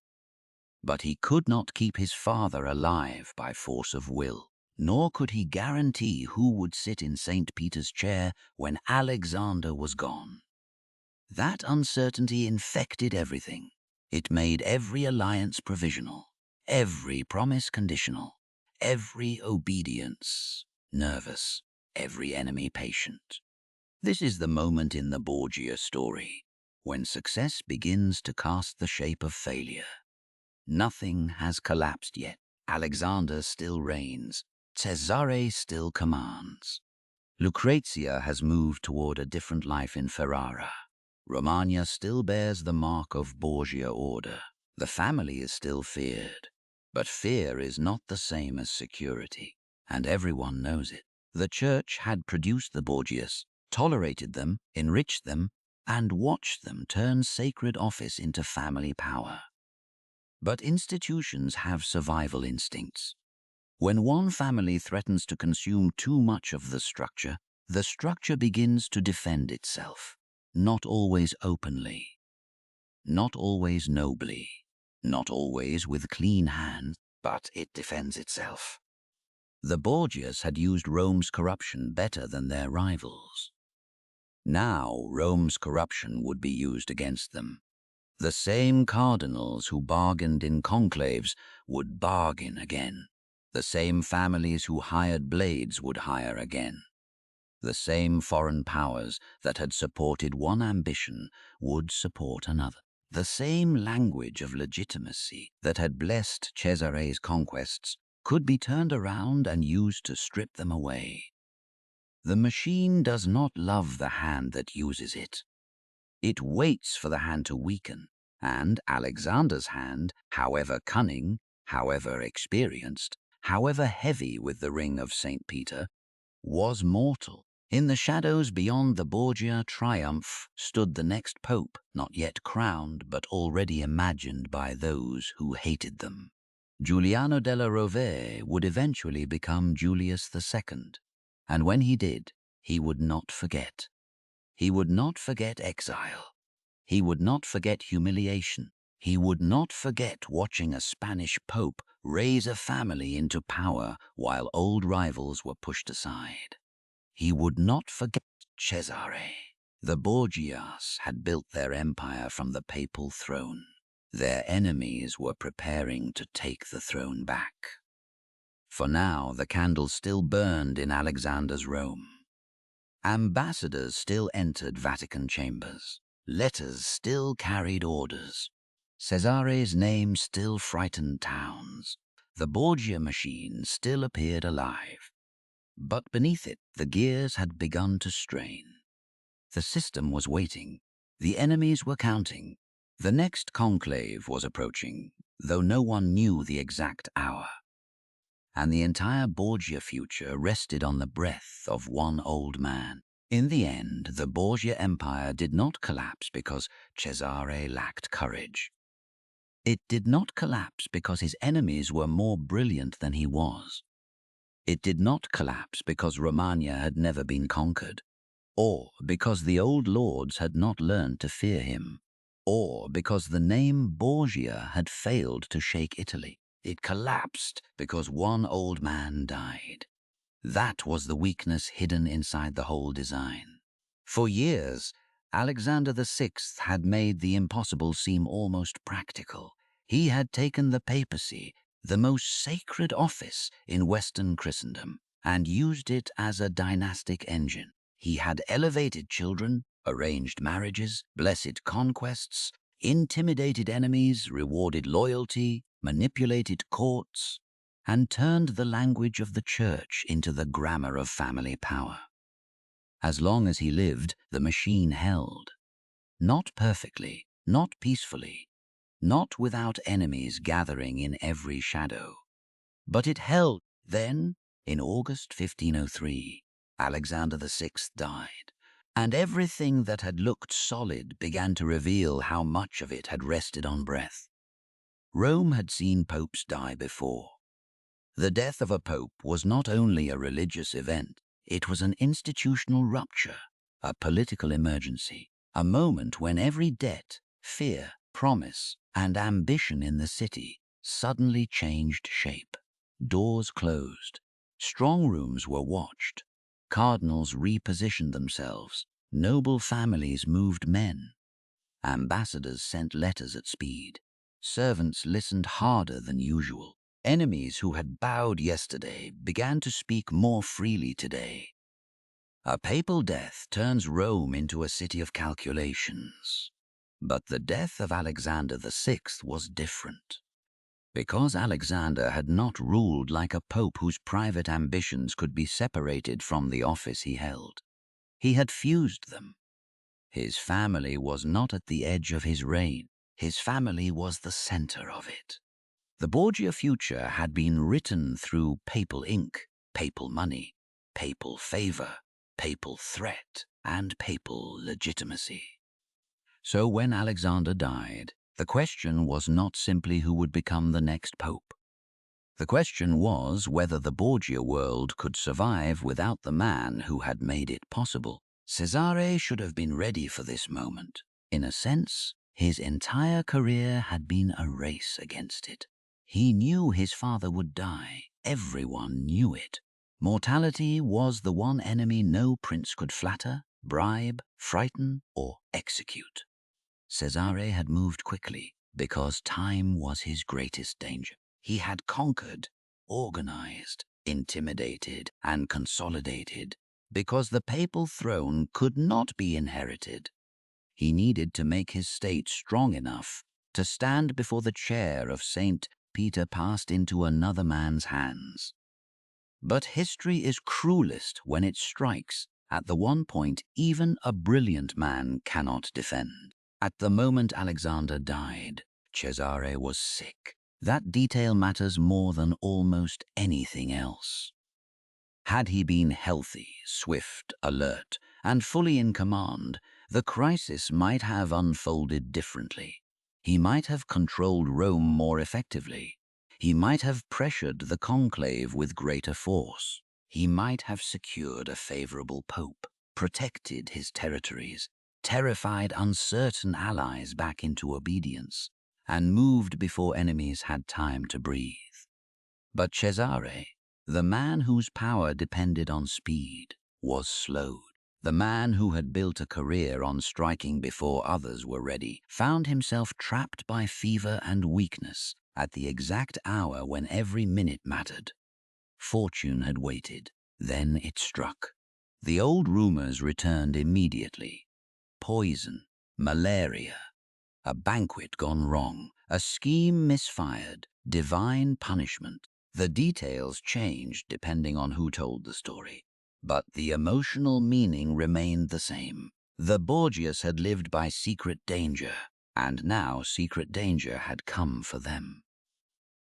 But he could not keep his father alive by force of will, nor could he guarantee who would sit in St. Peter's chair when Alexander was gone. That uncertainty infected everything. It made every alliance provisional, every promise conditional, every obedience nervous, every enemy patient. This is the moment in the Borgia story when success begins to cast the shape of failure. Nothing has collapsed yet. Alexander still reigns. Cesare still commands. Lucrezia has moved toward a different life in Ferrara. Romagna still bears the mark of Borgia order. The family is still feared. But fear is not the same as security, and everyone knows it. The church had produced the Borgias, tolerated them, enriched them, and watched them turn sacred office into family power. But institutions have survival instincts. When one family threatens to consume too much of the structure begins to defend itself, not always openly, not always nobly, not always with clean hands, but it defends itself. The Borgias had used Rome's corruption better than their rivals. Now Rome's corruption would be used against them. The same cardinals who bargained in conclaves would bargain again. The same families who hired blades would hire again. The same foreign powers that had supported one ambition would support another. The same language of legitimacy that had blessed Cesare's conquests could be turned around and used to strip them away. The machine does not love the hand that uses it. It waits for the hand to weaken, and Alexander's hand, however cunning, however experienced, however heavy with the ring of St. Peter, was mortal. In the shadows beyond the Borgia triumph stood the next pope, not yet crowned but already imagined by those who hated them. Giuliano della Rovere would eventually become Julius II, and when he did, he would not forget. He would not forget exile. He would not forget humiliation. He would not forget watching a Spanish pope raise a family into power while old rivals were pushed aside. He would not forget Cesare. The Borgias had built their empire from the papal throne. Their enemies were preparing to take the throne back. For now, the candle still burned in Alexander's Rome. Ambassadors still entered Vatican chambers. Letters still carried orders. Cesare's name still frightened towns. The Borgia machine still appeared alive. But beneath it, the gears had begun to strain. The system was waiting. The enemies were counting. The next conclave was approaching, though no one knew the exact hour. And the entire Borgia future rested on the breath of one old man. In the end, the Borgia Empire did not collapse because Cesare lacked courage. It did not collapse because his enemies were more brilliant than he was. It did not collapse because Romagna had never been conquered, or because the old lords had not learned to fear him, or because the name Borgia had failed to shake Italy. It collapsed because one old man died. That was the weakness hidden inside the whole design. For years, Alexander VI had made the impossible seem almost practical. He had taken the papacy, the most sacred office in Western Christendom, and used it as a dynastic engine. He had elevated children, arranged marriages, blessed conquests, intimidated enemies, rewarded loyalty, manipulated courts, and turned the language of the church into the grammar of family power. As long as he lived, the machine held. Not perfectly, not peacefully, not without enemies gathering in every shadow. But it held. Then, in August 1503, Alexander VI died, and everything that had looked solid began to reveal how much of it had rested on breath. Rome had seen popes die before. The death of a pope was not only a religious event, it was an institutional rupture, a political emergency, a moment when every debt, fear, promise, and ambition in the city suddenly changed shape. Doors closed, strong rooms were watched, cardinals repositioned themselves, noble families moved men, ambassadors sent letters at speed, servants listened harder than usual. Enemies who had bowed yesterday began to speak more freely today. A papal death turns Rome into a city of calculations. But the death of Alexander VI was different. Because Alexander had not ruled like a pope whose private ambitions could be separated from the office he held. He had fused them. His family was not at the edge of his reign. His family was the center of it. The Borgia future had been written through papal ink, papal money, papal favor, papal threat, and papal legitimacy. So when Alexander died, the question was not simply who would become the next pope. The question was whether the Borgia world could survive without the man who had made it possible. Cesare should have been ready for this moment. In a sense, his entire career had been a race against it. He knew his father would die. Everyone knew it. Mortality was the one enemy no prince could flatter, bribe, frighten, or execute. Cesare had moved quickly because time was his greatest danger. He had conquered, organized, intimidated, and consolidated because the papal throne could not be inherited. He needed to make his state strong enough to stand before the chair of Saint Peter passed into another man's hands. But history is cruelest when it strikes at the one point even a brilliant man cannot defend. At the moment Alexander died, Cesare was sick. That detail matters more than almost anything else. Had he been healthy, swift, alert, and fully in command, the crisis might have unfolded differently. He might have controlled Rome more effectively. He might have pressured the conclave with greater force. He might have secured a favorable pope, protected his territories, terrified uncertain allies back into obedience, and moved before enemies had time to breathe. But Cesare, the man whose power depended on speed, was slowed. The man who had built a career on striking before others were ready found himself trapped by fever and weakness at the exact hour when every minute mattered. Fortune had waited. Then it struck. The old rumors returned immediately. Poison, malaria, a banquet gone wrong, a scheme misfired, divine punishment. The details changed depending on who told the story, but the emotional meaning remained the same. The Borgias had lived by secret danger, and now secret danger had come for them.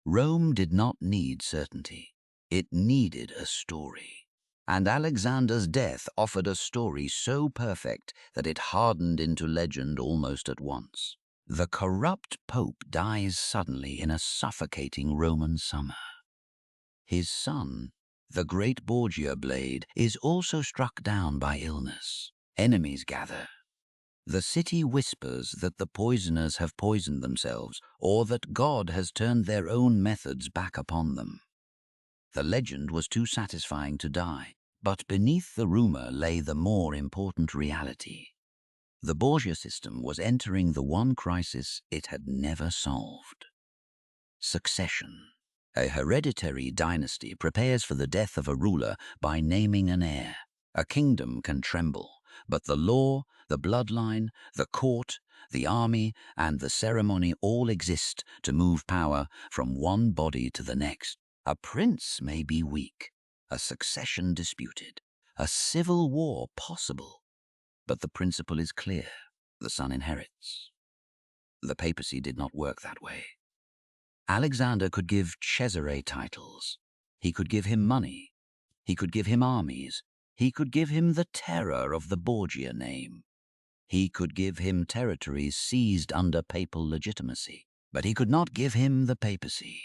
Rome did not need certainty. It needed a story. And Alexander's death offered a story so perfect that it hardened into legend almost at once. The corrupt pope dies suddenly in a suffocating Roman summer. His son, the great Borgia blade, is also struck down by illness. Enemies gather. The city whispers that the poisoners have poisoned themselves or that God has turned their own methods back upon them. The legend was too satisfying to die, but beneath the rumor lay the more important reality. The Borgia system was entering the one crisis it had never solved. Succession. A hereditary dynasty prepares for the death of a ruler by naming an heir. A kingdom can tremble, but the law, the bloodline, the court, the army, and the ceremony all exist to move power from one body to the next. A prince may be weak, a succession disputed, a civil war possible, but the principle is clear. The son inherits. The papacy did not work that way. Alexander could give Cesare titles. He could give him money. He could give him armies. He could give him the terror of the Borgia name. He could give him territories seized under papal legitimacy. But he could not give him the papacy.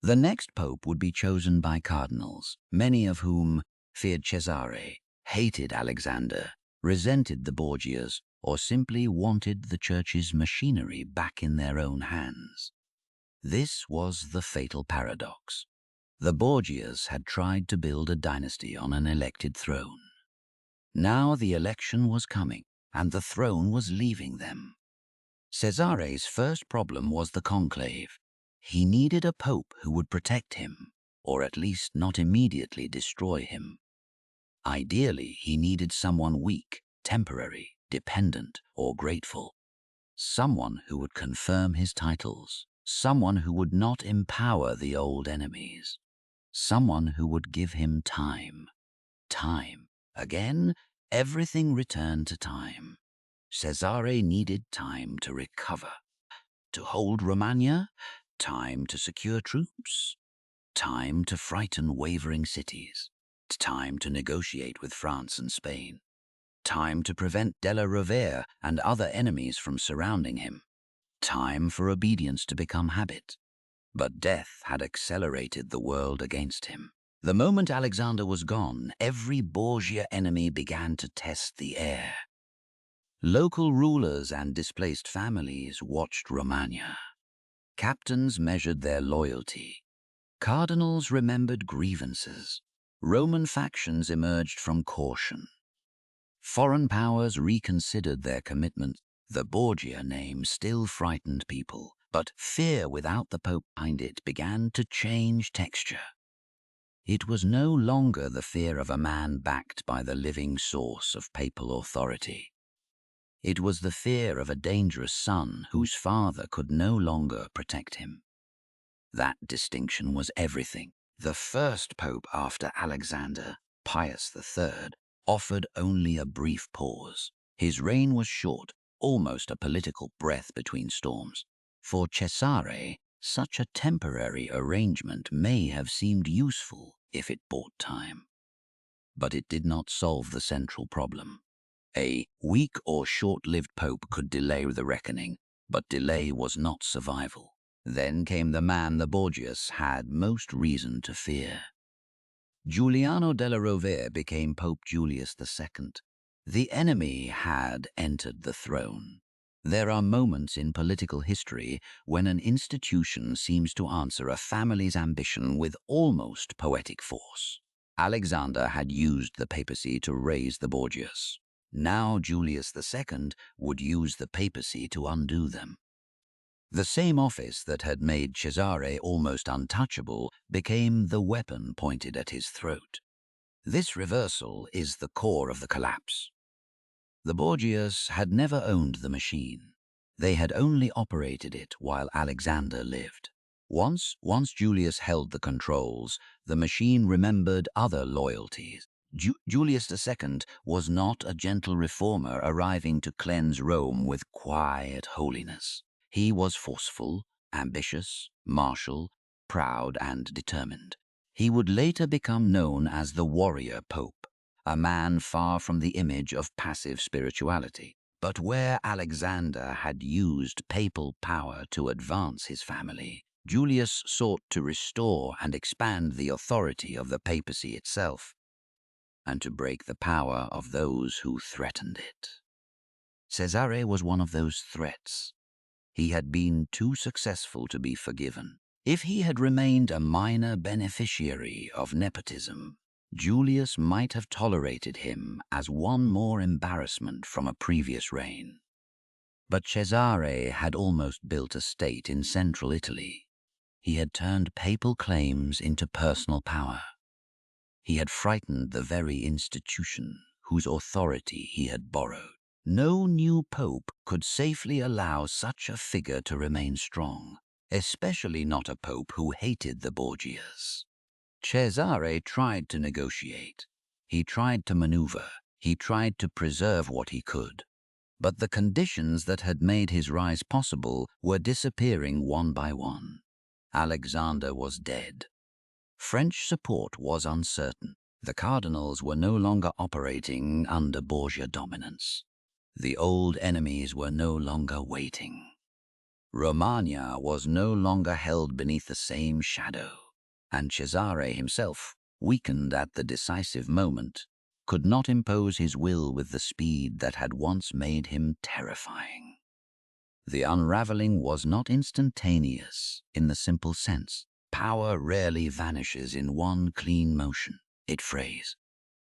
The next pope would be chosen by cardinals, many of whom feared Cesare, hated Alexander, resented the Borgias, or simply wanted the church's machinery back in their own hands. This was the fatal paradox. The Borgias had tried to build a dynasty on an elected throne. Now the election was coming, and the throne was leaving them. Cesare's first problem was the conclave. He needed a pope who would protect him, or at least not immediately destroy him. Ideally, he needed someone weak, temporary, dependent, or grateful. Someone who would confirm his titles. Someone who would not empower the old enemies. Someone who would give him time. Time. Again, everything returned to time. Cesare needed time to recover. To hold Romagna, time to secure troops, time to frighten wavering cities, time to negotiate with France and Spain, time to prevent Della Rovere and other enemies from surrounding him, time for obedience to become habit. But death had accelerated the world against him. The moment Alexander was gone, every Borgia enemy began to test the air. Local rulers and displaced families watched Romagna. Captains measured their loyalty. Cardinals remembered grievances. Roman factions emerged from caution. Foreign powers reconsidered their commitment. The Borgia name still frightened people, but fear without the Pope behind it began to change texture. It was no longer the fear of a man backed by the living source of papal authority. It was the fear of a dangerous son whose father could no longer protect him. That distinction was everything. The first pope after Alexander, Pius III, offered only a brief pause. His reign was short, almost a political breath between storms. For Cesare, such a temporary arrangement may have seemed useful if it bought time. But it did not solve the central problem. A weak or short-lived pope could delay the reckoning, but delay was not survival. Then came the man the Borgias had most reason to fear. Giuliano della Rovere became Pope Julius II. The enemy had entered the throne. There are moments in political history when an institution seems to answer a family's ambition with almost poetic force. Alexander had used the papacy to raise the Borgias. Now Julius II would use the papacy to undo them. The same office that had made Cesare almost untouchable became the weapon pointed at his throat. This reversal is the core of the collapse. The Borgias had never owned the machine. They had only operated it while Alexander lived. Once Julius held the controls, the machine remembered other loyalties. Julius II was not a gentle reformer arriving to cleanse Rome with quiet holiness. He was forceful, ambitious, martial, proud, and determined. He would later become known as the warrior pope, a man far from the image of passive spirituality. But where Alexander had used papal power to advance his family, Julius sought to restore and expand the authority of the papacy itself, and to break the power of those who threatened it. Cesare was one of those threats. He had been too successful to be forgiven. If he had remained a minor beneficiary of nepotism, Julius might have tolerated him as one more embarrassment from a previous reign. But Cesare had almost built a state in central Italy. He had turned papal claims into personal power. He had frightened the very institution whose authority he had borrowed. No new pope could safely allow such a figure to remain strong, especially not a pope who hated the Borgias. Cesare tried to negotiate. He tried to maneuver. He tried to preserve what he could. But the conditions that had made his rise possible were disappearing one by one. Alexander was dead. French support was uncertain. The cardinals were no longer operating under Borgia dominance. The old enemies were no longer waiting. Romagna was no longer held beneath the same shadow, and Cesare himself, weakened at the decisive moment, could not impose his will with the speed that had once made him terrifying. The unraveling was not instantaneous in the simple sense. Power rarely vanishes in one clean motion. It frays.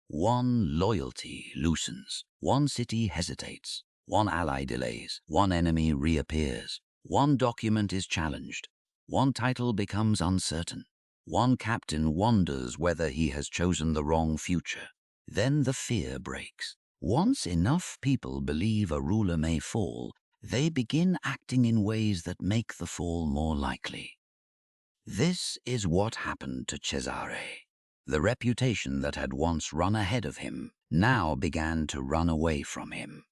One loyalty loosens, one city hesitates, one ally delays, one enemy reappears, one document is challenged, one title becomes uncertain, one captain wonders whether he has chosen the wrong future. Then the fear breaks. Once enough people believe a ruler may fall, they begin acting in ways that make the fall more likely. This is what happened to Cesare. The reputation that had once run ahead of him now began to run away from him.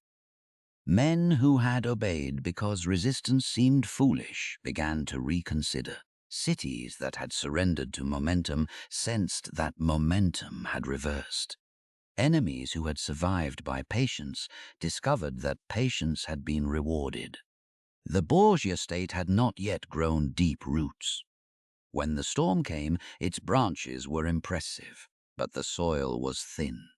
Men who had obeyed because resistance seemed foolish began to reconsider. Cities that had surrendered to momentum sensed that momentum had reversed. Enemies who had survived by patience discovered that patience had been rewarded. The Borgia state had not yet grown deep roots. When the storm came, its branches were impressive, but the soil was thin.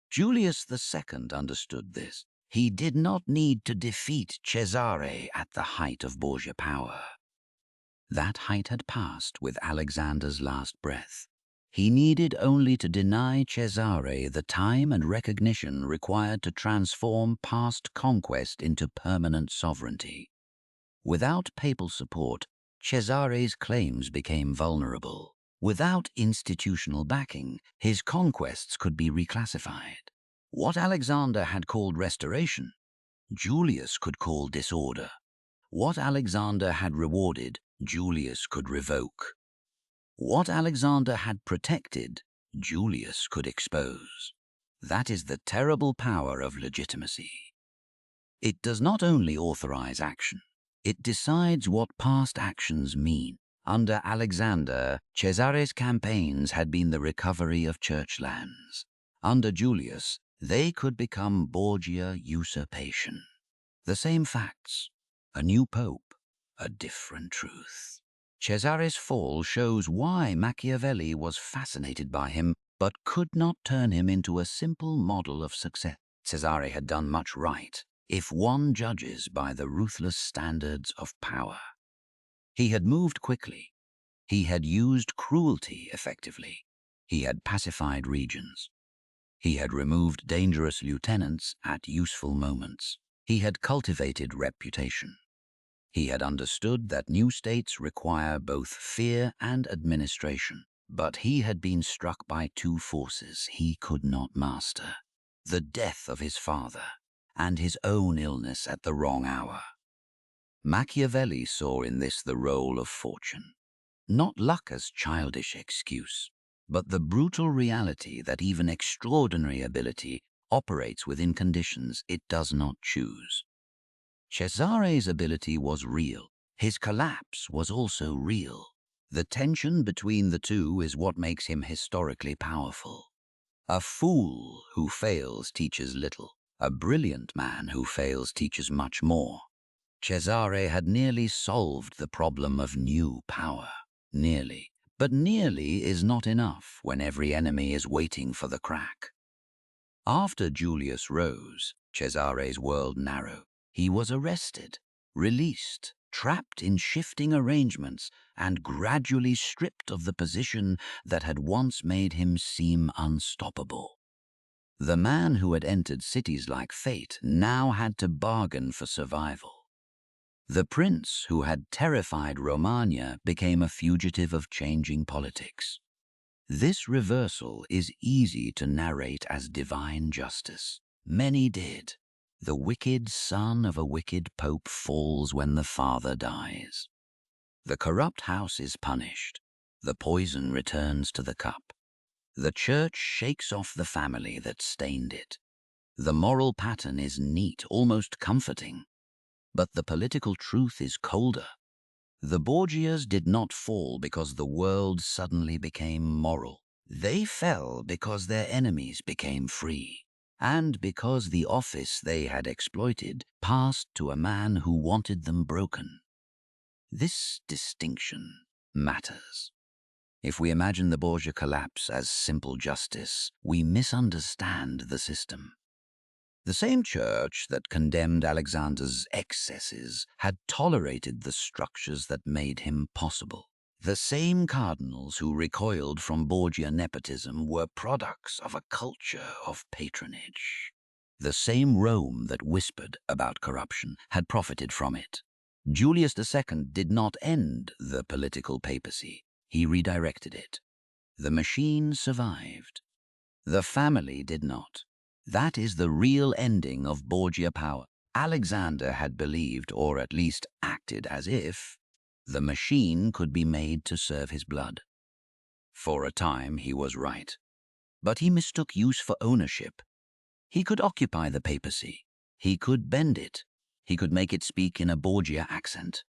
Julius II understood this. He did not need to defeat Cesare at the height of Borgia power. That height had passed with Alexander's last breath. He needed only to deny Cesare the time and recognition required to transform past conquest into permanent sovereignty. Without papal support, Cesare's claims became vulnerable. Without institutional backing, his conquests could be reclassified. What Alexander had called restoration, Julius could call disorder. What Alexander had rewarded, Julius could revoke. What Alexander had protected, Julius could expose. That is the terrible power of legitimacy. It does not only authorize action, it decides what past actions mean. Under Alexander, Cesare's campaigns had been the recovery of church lands. Under Julius, they could become Borgia usurpation. The same facts, a new pope, a different truth. Cesare's fall shows why Machiavelli was fascinated by him, but could not turn him into a simple model of success. Cesare had done much right, if one judges by the ruthless standards of power. He had moved quickly. He had used cruelty effectively. He had pacified regions. He had removed dangerous lieutenants at useful moments. He had cultivated reputation. He had understood that new states require both fear and administration. But he had been struck by two forces he could not master: the death of his father and his own illness at the wrong hour. Machiavelli saw in this the role of fortune, not luck as childish excuse, but the brutal reality that even extraordinary ability operates within conditions it does not choose. Cesare's ability was real. His collapse was also real. The tension between the two is what makes him historically powerful. A fool who fails teaches little. A brilliant man who fails teaches much more. Cesare had nearly solved the problem of new power. Nearly. But nearly is not enough when every enemy is waiting for the crack. After Julius rose, Cesare's world narrowed. He was arrested, released, trapped in shifting arrangements, and gradually stripped of the position that had once made him seem unstoppable. The man who had entered cities like fate now had to bargain for survival. The prince who had terrified Romagna became a fugitive of changing politics. This reversal is easy to narrate as divine justice. Many did. The wicked son of a wicked pope falls when the father dies. The corrupt house is punished. The poison returns to the cup. The church shakes off the family that stained it. The moral pattern is neat, almost comforting. But the political truth is colder. The Borgias did not fall because the world suddenly became moral. They fell because their enemies became free, and because the office they had exploited passed to a man who wanted them broken. This distinction matters. If we imagine the Borgia collapse as simple justice, we misunderstand the system. The same church that condemned Alexander's excesses had tolerated the structures that made him possible. The same cardinals who recoiled from Borgia nepotism were products of a culture of patronage. The same Rome that whispered about corruption had profited from it. Julius II did not end the political papacy. He redirected it. The machine survived. The family did not. That is the real ending of Borgia power. Alexander had believed, or at least acted as if, the machine could be made to serve his blood. For a time he was right, but he mistook use for ownership. He could occupy the papacy. He could bend it. He could make it speak in a Borgia accent.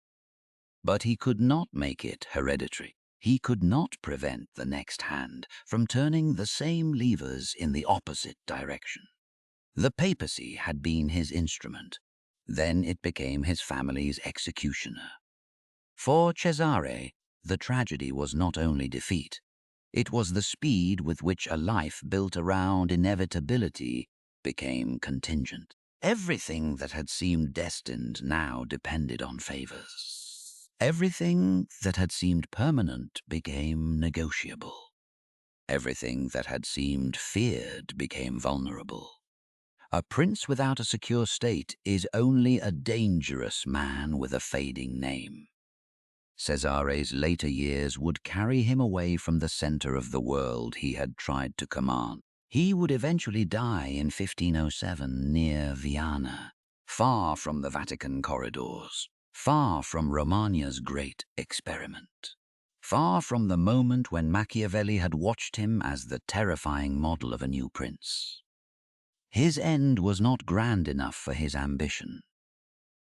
But he could not make it hereditary. He could not prevent the next hand from turning the same levers in the opposite direction. The papacy had been his instrument. Then it became his family's executioner. For Cesare, the tragedy was not only defeat. It was the speed with which a life built around inevitability became contingent. Everything that had seemed destined now depended on favors. Everything that had seemed permanent became negotiable. Everything that had seemed feared became vulnerable. A prince without a secure state is only a dangerous man with a fading name. Cesare's later years would carry him away from the center of the world he had tried to command. He would eventually die in 1507 near Viana, far from the Vatican corridors, far from Romagna's great experiment, far from the moment when Machiavelli had watched him as the terrifying model of a new prince. His end was not grand enough for his ambition.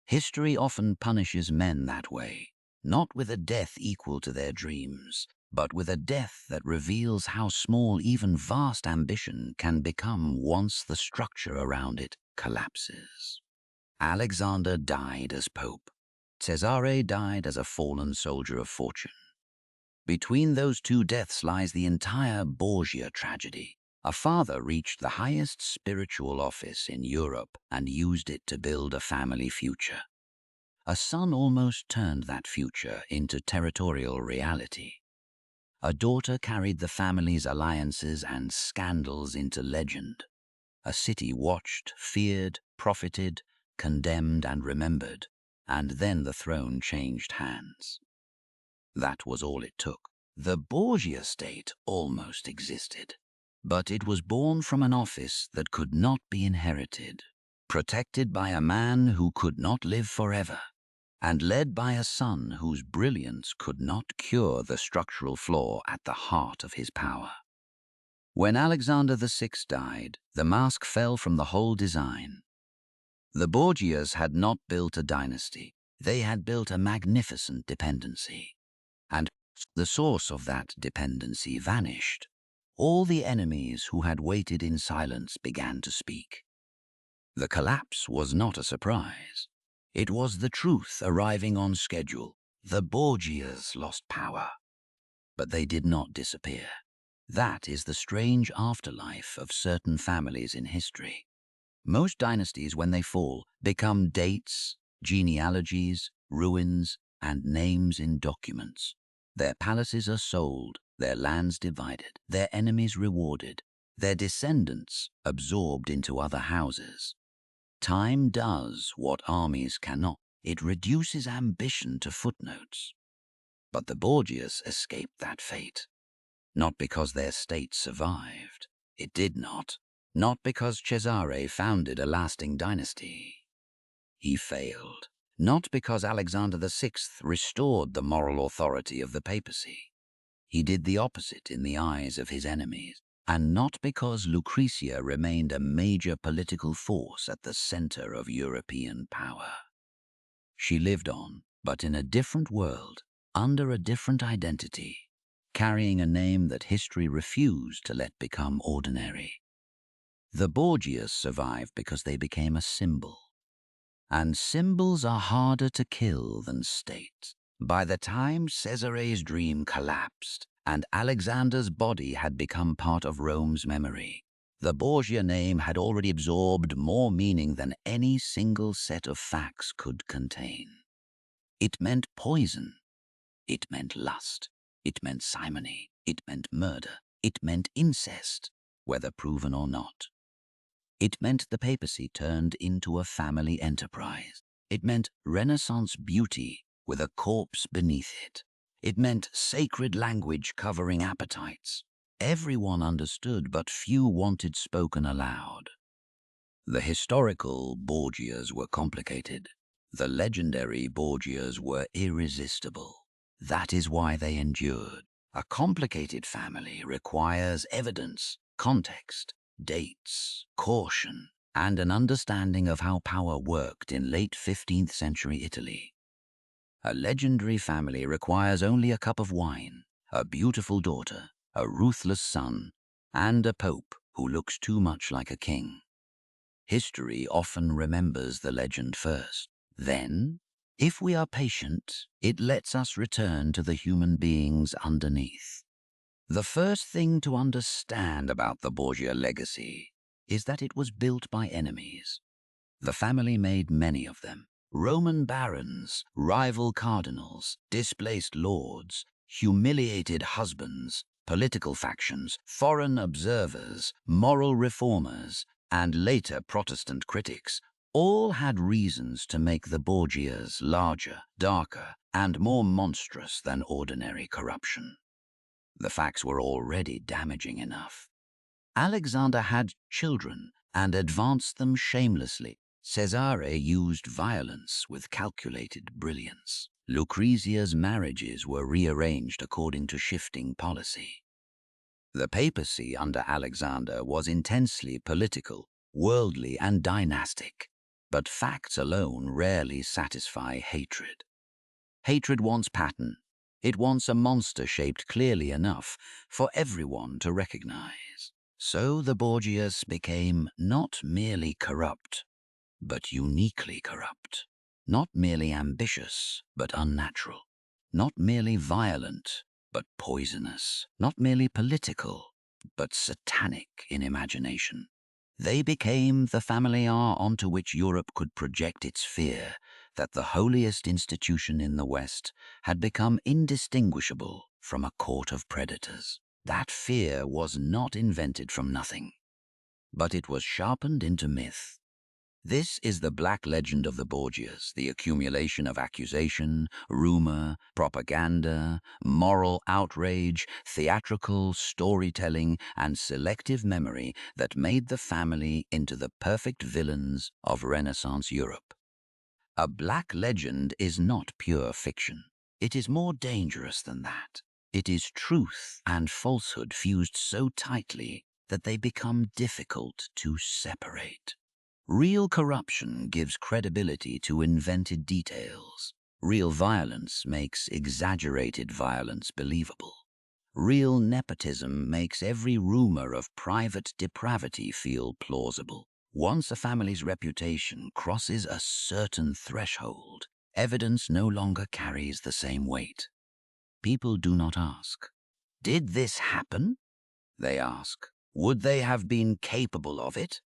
History often punishes men that way, not with a death equal to their dreams, but with a death that reveals how small even vast ambition can become once the structure around it collapses. Alexander died as pope. Cesare died as a fallen soldier of fortune. Between those two deaths lies the entire Borgia tragedy. A father reached the highest spiritual office in Europe and used it to build a family future. A son almost turned that future into territorial reality. A daughter carried the family's alliances and scandals into legend. A city watched, feared, profited, condemned, and remembered, and then the throne changed hands. That was all it took. The Borgia state almost existed, but it was born from an office that could not be inherited, protected by a man who could not live forever, and led by a son whose brilliance could not cure the structural flaw at the heart of his power. When Alexander VI died, the mask fell from the whole design. The Borgias had not built a dynasty. They had built a magnificent dependency. And the source of that dependency vanished. All the enemies who had waited in silence began to speak. The collapse was not a surprise. It was the truth arriving on schedule. The Borgias lost power, but they did not disappear. That is the strange afterlife of certain families in history. Most dynasties, when they fall, become dates, genealogies, ruins, and names in documents. Their palaces are sold, their lands divided, their enemies rewarded, their descendants absorbed into other houses. Time does what armies cannot. It reduces ambition to footnotes. But the Borgias escaped that fate. Not because their state survived. It did not. Not because Cesare founded a lasting dynasty. He failed. Not because Alexander VI restored the moral authority of the papacy. He did the opposite in the eyes of his enemies. And not because Lucretia remained a major political force at the center of European power. She lived on, but in a different world, under a different identity, carrying a name that history refused to let become ordinary. The Borgias survived because they became a symbol. And symbols are harder to kill than states. By the time Cesare's dream collapsed and Alexander's body had become part of Rome's memory, the Borgia name had already absorbed more meaning than any single set of facts could contain. It meant poison. It meant lust. It meant simony. It meant murder. It meant incest, whether proven or not. It meant the papacy turned into a family enterprise. It meant Renaissance beauty with a corpse beneath it. It meant sacred language covering appetites. Everyone understood, but few wanted spoken aloud. The historical Borgias were complicated. The legendary Borgias were irresistible. That is why they endured. A complicated family requires evidence, context, dates, caution, and an understanding of how power worked in late 15th century Italy. A legendary family requires only a cup of wine, a beautiful daughter, a ruthless son, and a pope who looks too much like a king. History often remembers the legend first. Then, if we are patient, it lets us return to the human beings underneath. The first thing to understand about the Borgia legacy is that it was built by enemies. The family made many of them. Roman barons, rival cardinals, displaced lords, humiliated husbands, political factions, foreign observers, moral reformers, and later Protestant critics all had reasons to make the Borgias larger, darker, and more monstrous than ordinary corruption. The facts were already damaging enough. Alexander had children and advanced them shamelessly. Cesare used violence with calculated brilliance. Lucrezia's marriages were rearranged according to shifting policy. The papacy under Alexander was intensely political, worldly, and dynastic, but facts alone rarely satisfy hatred. Hatred wants pattern. It wants a monster shaped clearly enough for everyone to recognize. So the Borgias became not merely corrupt, but uniquely corrupt. Not merely ambitious, but unnatural. Not merely violent, but poisonous. Not merely political, but satanic in imagination. They became the familiar onto which Europe could project its fear that the holiest institution in the West had become indistinguishable from a court of predators. That fear was not invented from nothing, but it was sharpened into myth. This is the black legend of the Borgias, the accumulation of accusation, rumor, propaganda, moral outrage, theatrical storytelling, and selective memory that made the family into the perfect villains of Renaissance Europe. A black legend is not pure fiction. It is more dangerous than that. It is truth and falsehood fused so tightly that they become difficult to separate. Real corruption gives credibility to invented details. Real violence makes exaggerated violence believable. Real nepotism makes every rumor of private depravity feel plausible. Once a family's reputation crosses a certain threshold, evidence no longer carries the same weight. People do not ask, "Did this happen?" They ask, "Would they have been capable of it?"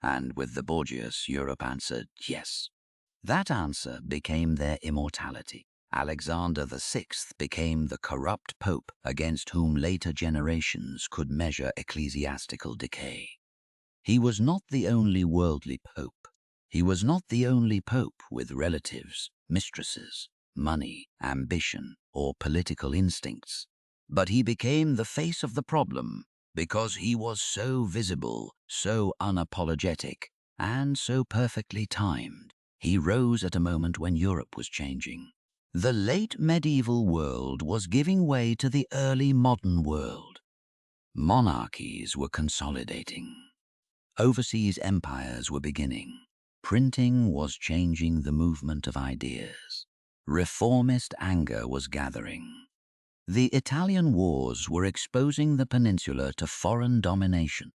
And with the Borgias, Europe answered yes. That answer became their immortality. Alexander VI became the corrupt pope against whom later generations could measure ecclesiastical decay. He was not the only worldly pope. He was not the only pope with relatives, mistresses, money, ambition, or political instincts. But he became the face of the problem because he was so visible, so unapologetic, and so perfectly timed. He rose at a moment when Europe was changing. The late medieval world was giving way to the early modern world. Monarchies were consolidating. Overseas empires were beginning. Printing was changing the movement of ideas. Reformist anger was gathering. The Italian wars were exposing the peninsula to foreign domination.